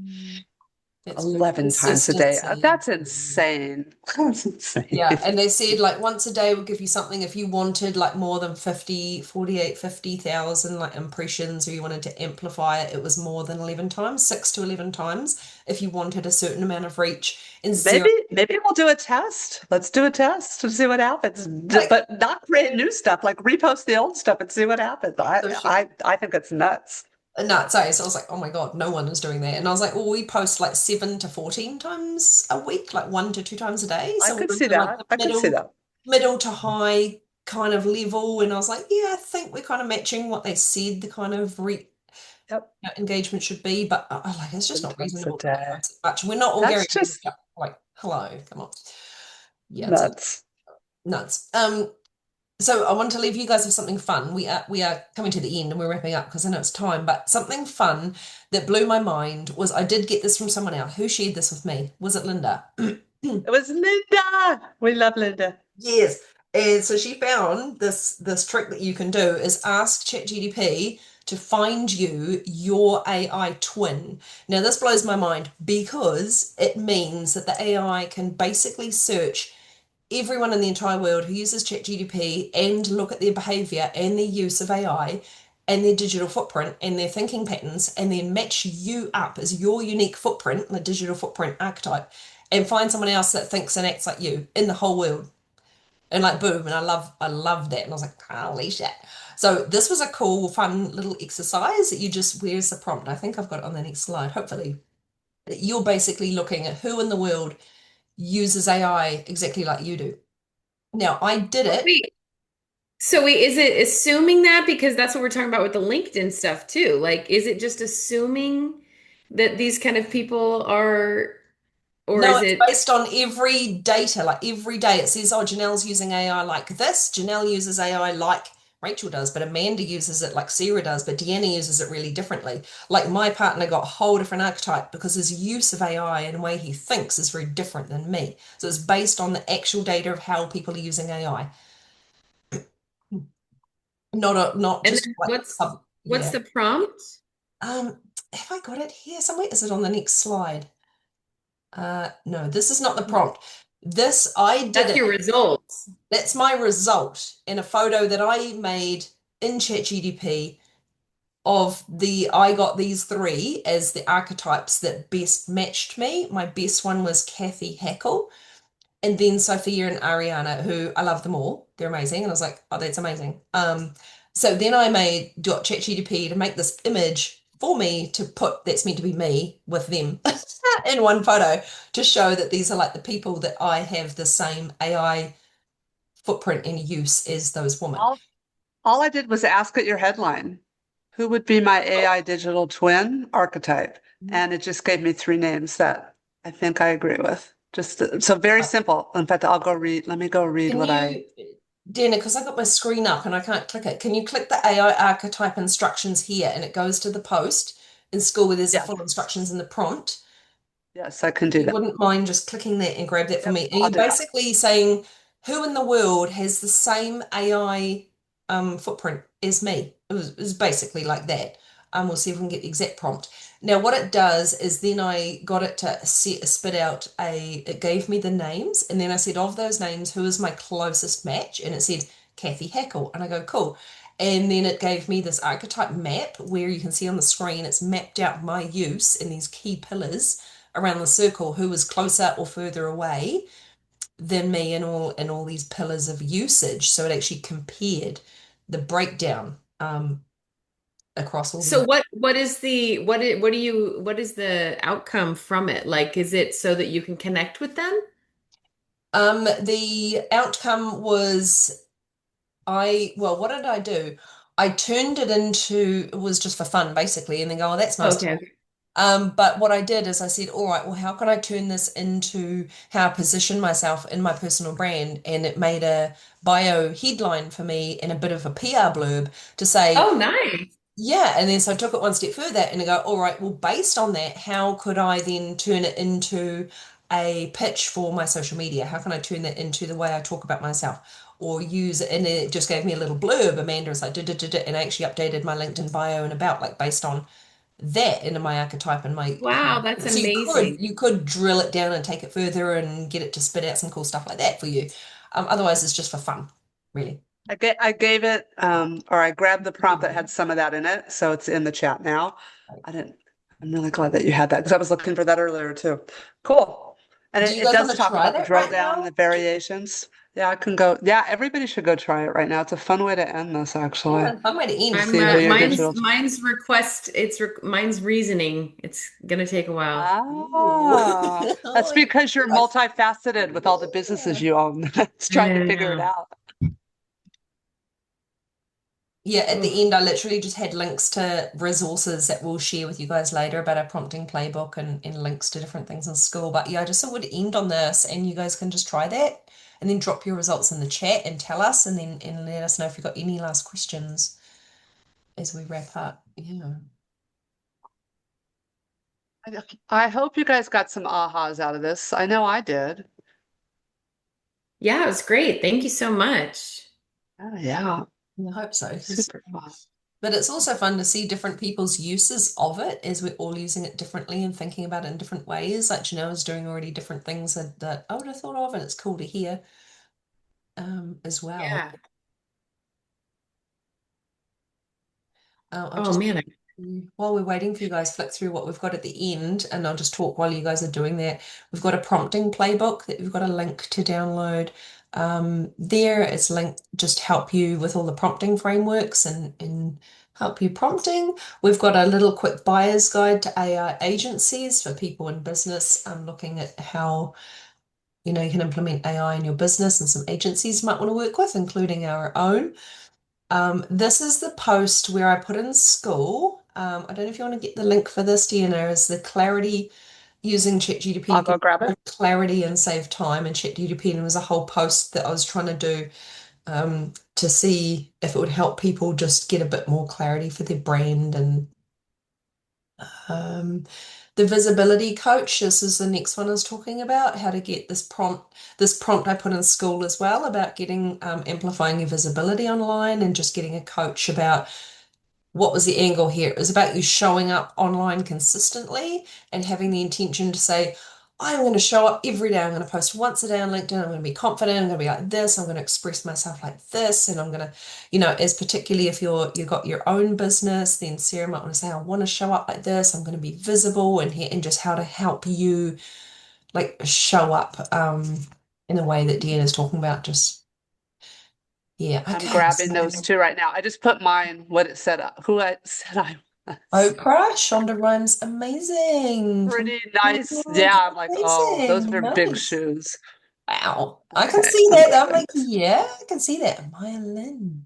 It's 11 times a day. consistency. That's insane. That's insane. Yeah, and they said like once a day we'll give you something if you wanted like more than 50,000 like impressions, or you wanted to amplify it, it was more than 11 times, 6 to 11 times if you wanted a certain amount of reach. And zero, Maybe we'll do a test. Let's do a test and see what happens. Like- But not create new stuff, like repost the old stuff and see what happens. I think it's nuts. nuts, eh? So I was like, oh my God, no one is doing that. And I was like, well, we post like 7 to 14 times a week, like 1 to 2 times a day. I So could we're see in, like, that. the I could see that. middle to high kind of level. And I was like, yeah, I think we're kind of matching what they said the kind of Yep. engagement should be, but like it's just 10 not times a reasonable to day. post much. We're not all That's Gary just Vaynerchuk. Like, hello, come on. Yeah, it's nuts. nuts. So I want to leave you guys with something fun. We are coming to the end and we're wrapping up because I know it's time, but something fun that blew my mind was I did get this from someone else. Who shared this with me? Was it Linda? It was Linda. We love Linda. Yes. And so she found this trick that you can do is ask ChatGPT to find you your AI twin. Now this blows my mind because it means that the AI can basically search everyone in the entire world who uses ChatGPT and look at their behavior and their use of AI and their digital footprint and their thinking patterns, and then match you up as your unique footprint, the digital footprint archetype, and find someone else that thinks and acts like you in the whole world. And like boom, and I love that. And I was like, holy shit. So this was a cool, fun little exercise that you just, where's the prompt? I think I've got it on the next slide, hopefully. You're basically looking at who in the world uses AI exactly like you do. Now, I did it. Wait, is it assuming that? Because that's what we're talking about with the LinkedIn stuff too. Like, is it just assuming that these kind of people are, or No, is it's it? based on every data. Like every day it says, oh, Janelle's using AI like this. Janelle uses AI like Rachel does, but Amanda uses it like Sarah does, but Deanna uses it really differently. Like my partner got a whole different archetype because his use of AI and the way he thinks is very different than me. So it's based on the actual data of how people are using AI. Not And just then like what's the prompt? Have I got it here somewhere? Is it on the next slide? No, this is not the prompt. This I did That's it. your results. That's my result in a photo that I made in ChatGPT of I got these 3 as the archetypes that best matched me. My best one was Kathy Hackle, and then Sophia and Ariana, who I love them all. They're amazing. And I was like, oh, that's amazing. So then I got ChatGPT to make this image for me to put, that's meant to be me with them in one photo, to show that these are like the people that I have the same AI footprint and use as those women. All I did was ask it your headline. Who would be my AI digital twin archetype? And it just gave me 3 names that I think I agree with. Just so very simple. In fact, let me go read Deanna, because I got my screen up and I can't click it. Can you click the AI archetype instructions here and it goes to the post in school where there's the full instructions in the prompt? Yes, I can do You that. wouldn't mind just clicking that and grab that for me. And I'll you're do that. basically saying who in the world has the same AI footprint as me. It was basically like that. We'll see if we can get the exact prompt. Now, what it does is then I got it to spit out it gave me the names, and then I said, of those names, who is my closest match? And it said Kathy Hackle, and I go, cool. And then it gave me this archetype map where you can see on the screen, it's mapped out my use in these key pillars around the circle, who was closer or further away than me in all these pillars of usage. So it actually compared the breakdown across all. So what is the outcome from it? Like, is it so that you can connect with them? The outcome was what did I do? I turned it into, it was just for fun basically, and then go, oh, that's nice. Okay. But what I did is I said, all right, well, how can I turn this into how I position myself in my personal brand? And it made a bio headline for me and a bit of a PR blurb to say, Oh, nice. yeah. And then so I took it one step further and I go, all right, well, based on that, how could I then turn it into a pitch for my social media? How can I turn that into the way I talk about myself? Or use it, and it just gave me a little blurb. Amanda was like, and I actually updated my LinkedIn bio and about like based on that into my archetype and my Wow, that's so amazing. you could drill it down and take it further and get it to spit out some cool stuff like that for you. Otherwise it's just for fun, really. I gave it, or I grabbed the prompt that had some of that in it, so it's in the chat now. I'm really glad that you had that because I was looking for that earlier too. Cool. And Do you it guys does want to talk try about the that drill right down and now? the variations. Yeah, I can go. Yeah, everybody should go try it right now. It's a fun way to end this, actually. Yeah, fun way to end. See what your digital. Mine's request. Mine's reasoning. It's gonna take a while. Ah, that's Oh, because you're I- multifaceted with all the businesses you own. It's trying to figure it Yeah. out. yeah, at Oof. the end, I literally just had links to resources that we'll share with you guys later about our prompting playbook and links to different things in school. But yeah, I just thought we'd end on this and you guys can just try that and then drop your results in the chat and tell us and then and let us know if you've got any last questions as we wrap up. Yeah. I hope you guys got some ahas out of this. I know I did. Yeah, it was great. Thank you so much. Oh, yeah, I hope so. super fun. But it's also fun to see different people's uses of it as we're all using it differently and thinking about it in different ways. Like Janelle's doing already different things that I would have thought of, and it's cool to hear as well. Yeah. I'll Oh just, man. while we're waiting for you guys, flick through what we've got at the end, and I'll just talk while you guys are doing that. We've got a prompting playbook that we've got a link to download. There it's linked just help you with all the prompting frameworks and help you prompting. We've got a little quick buyer's guide to AI agencies for people in business, looking at how you can implement AI in your business and some agencies you might want to work with, including our own. This is the post where I put in school. I don't know if you want to get the link for this, Deanna, is the clarity using ChatGPT I'll to go grab it. clarity and save time and ChatGPT. And it was a whole post that I was trying to do to see if it would help people just get a bit more clarity for their brand and the visibility coach. This is the next one I was talking about, how to get this prompt. This prompt I put in school as well about getting amplifying your visibility online and just getting a coach about what was the angle here. It was about you showing up online consistently and having the intention to say, I'm going to show up every day. I'm going to post once a day on LinkedIn. I'm going to be confident. I'm going to be like this. I'm going to express myself like this. And I'm going to, as particularly if you've got your own business, then Sarah might want to say, I want to show up like this. I'm going to be visible and just how to help you like show up in a way that Deanna's talking about. Just, yeah. I'm Okay. grabbing those two right now. I just put mine, what it said, who I said I was. Oprah, Shonda Rhimes, amazing. Pretty nice. Yeah, I'm like, oh, those Amazing. are big Nice. shoes. Wow. I can Okay, see that. I'm like, perfect. yeah, I can see that. Maya Lynn.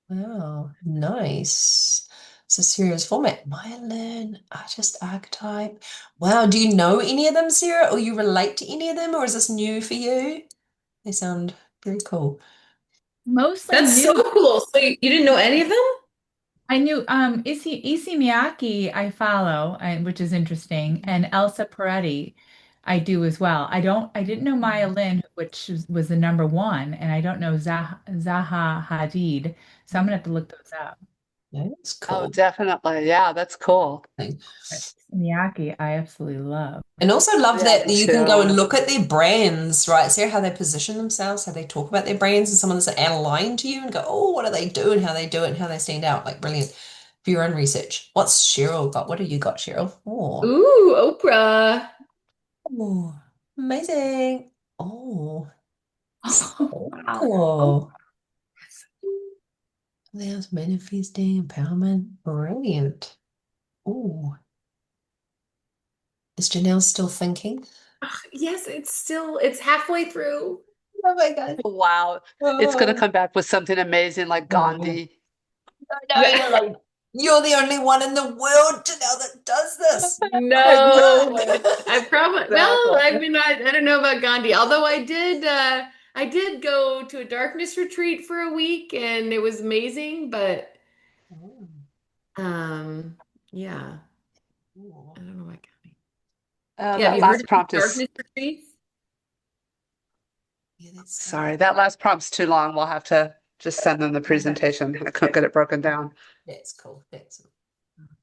Wow, nice. It's a serious format. Maya Lynn, artist archetype. Wow, do you know any of them, Sarah? Or you relate to any of them, or is this new for you? They sound very cool. Mostly That's so new. cool. So you didn't know any of them? I knew Issey Miyake I follow, which is interesting, and Elsa Peretti I do as well. I didn't know Maya Lin, which was the number one, and I don't know Zaha Hadid, so I'm gonna have to look those up. That's Oh, cool. definitely. Yeah, that's cool. But Miyake, I absolutely love. And also love Yeah, that me you can go and too. look at their brands, right? See how they position themselves, how they talk about their brands, and someone that's aligned to you and go, oh, what do they do and how they do it and how they stand out? Like brilliant for your own research. What's Cheryl got? What have you got, Cheryl? Oh, Ooh, Oprah. oh, amazing. Oh, Wow. oh. There's manifesting empowerment. Brilliant. Oh, is Janelle still thinking? Yes, it's halfway through. Oh my God. Wow. It's going to Oh, come back with something amazing like oh, yeah. Gandhi. No, like You're the only one in the world, Janelle, that does this. No, Good. I probably, well, I mean, I don't know about Gandhi, although I did go to a darkness retreat for a week and it was amazing, but Oh, yeah, cool. I don't know about Gandhi. Oh, Yeah, have that you heard last of prompt is, darkness retreats? Yeah, that's sorry, that last prompt's too long. We'll have to just send them the presentation. I couldn't get it broken down. that's cool.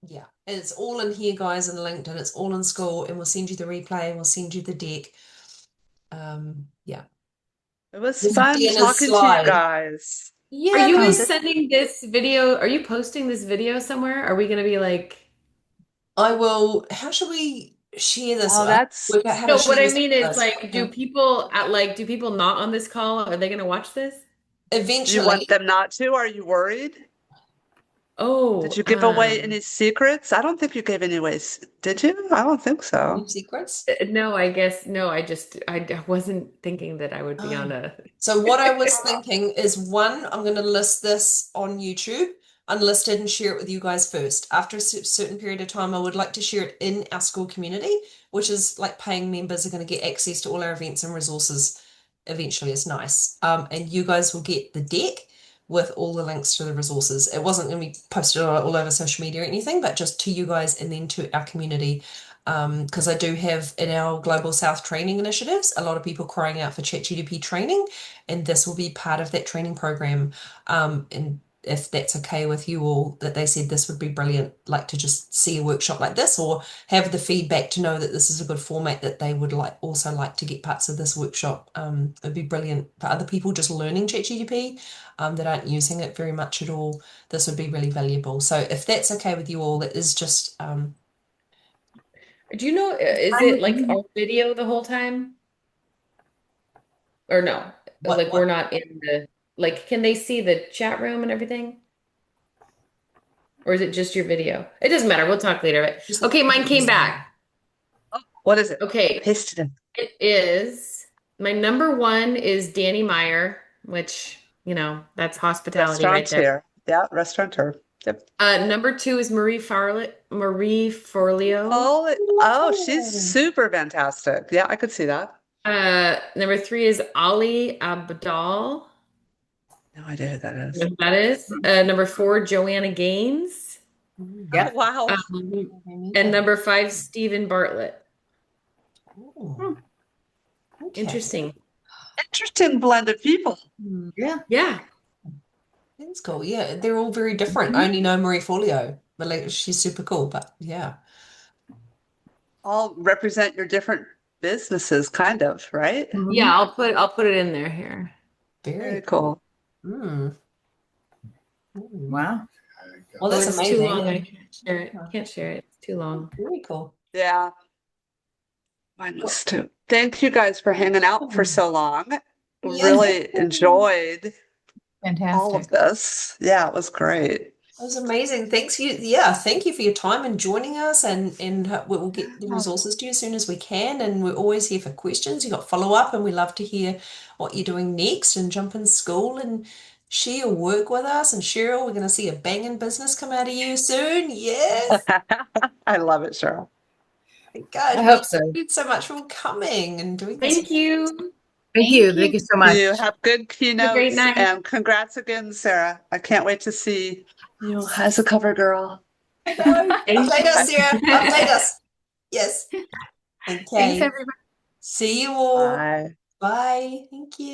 Yeah, and it's all in here, guys, in LinkedIn. It's all in school, and we'll send you the replay and we'll send you the deck. Yeah. It was This is fun Deanna's talking to you slide. guys. Are Yeah, you Oh, guys sending this video? Are you posting this video somewhere? Are we going to be like, I will. How should we share this? oh, I that's, work out how to no, share what I this mean with is us. like, do people not on this call, are they going to watch this? do you want Eventually, them not to? Are you worried? Did Oh, you give away any secrets? I don't think you gave any away. Did you? I don't think so. new secrets. no, I guess no. I wasn't thinking that I would be on Oh. a. So what I was thinking is one, I'm going to list this on YouTube, unlisted, and share it with you guys first. After a certain period of time, I would like to share it in our school community, which is like paying members are going to get access to all our events and resources eventually. It's nice. And you guys will get the deck with all the links to the resources. It wasn't going to be posted all over social media or anything, but just to you guys and then to our community. Because I do have in our Global South training initiatives, a lot of people crying out for ChatGPT training, and this will be part of that training program. And if that's okay with you all, that they said this would be brilliant, like to just see a workshop like this or have the feedback to know that this is a good format that they would like to get parts of this workshop. It'd be brilliant for other people just learning ChatGPT that aren't using it very much at all. This would be really valuable. So if that's okay with you all, that is just Do you know? Is fine it with like me. all video the whole time, or no? What Like we're what not in the like. Can they see the chat room and everything, or is it just your video? It doesn't matter. We'll talk later. just But the okay, mine came back. What is it? Okay, Paste it in. it is my number one is Danny Meyer, which that's hospitality right there. Restaurateur. Yeah, restaurateur. Yep. Number two is Marie Forleo. Oh, she's super fantastic. Yeah, I could see that. Number three is Ali Abdal. No idea who that is. You know who that is. Number four, Joanna Gaines. Oh, wow. And number five, Stephen Bartlett. Oh, okay. Interesting. Interesting blend of people. Yeah. That's cool. Yeah, they're all very different. I only know Marie Forleo, but like she's super cool. But yeah, All represent your different businesses, kind of, right? Yeah, I'll put it in there here. Very very cool. Mm. Wow. Well, Oh, that's it's too amazing. long. I can't share it. Can't share it. It's too long. Very cool. Yeah, mine was too. Thank you guys for hanging out for so long. Yeah, Really enjoyed all of Fantastic. this. Yeah, it was great. that was amazing. Thanks you. Yeah, thank you for your time and joining us. And we'll get the resources to you as soon as we can. And we're always here for questions. You got follow up, and we love to hear what you're doing next. And jump in school and share your work with us. And Cheryl, we're going to see a banging business come out of you soon. Yes. I love it, Cheryl. Guys, I hope so. thank you so much for coming and doing this. Thank you. Thank you. Thank you so much. You have good Have a great keynotes night. and congrats again, Sarah. I can't wait to see you as a cover girl. I know. Update us, Sarah. Update us. Yes. Thanks, Okay. everybody. See you all. Bye. Bye. Thank you.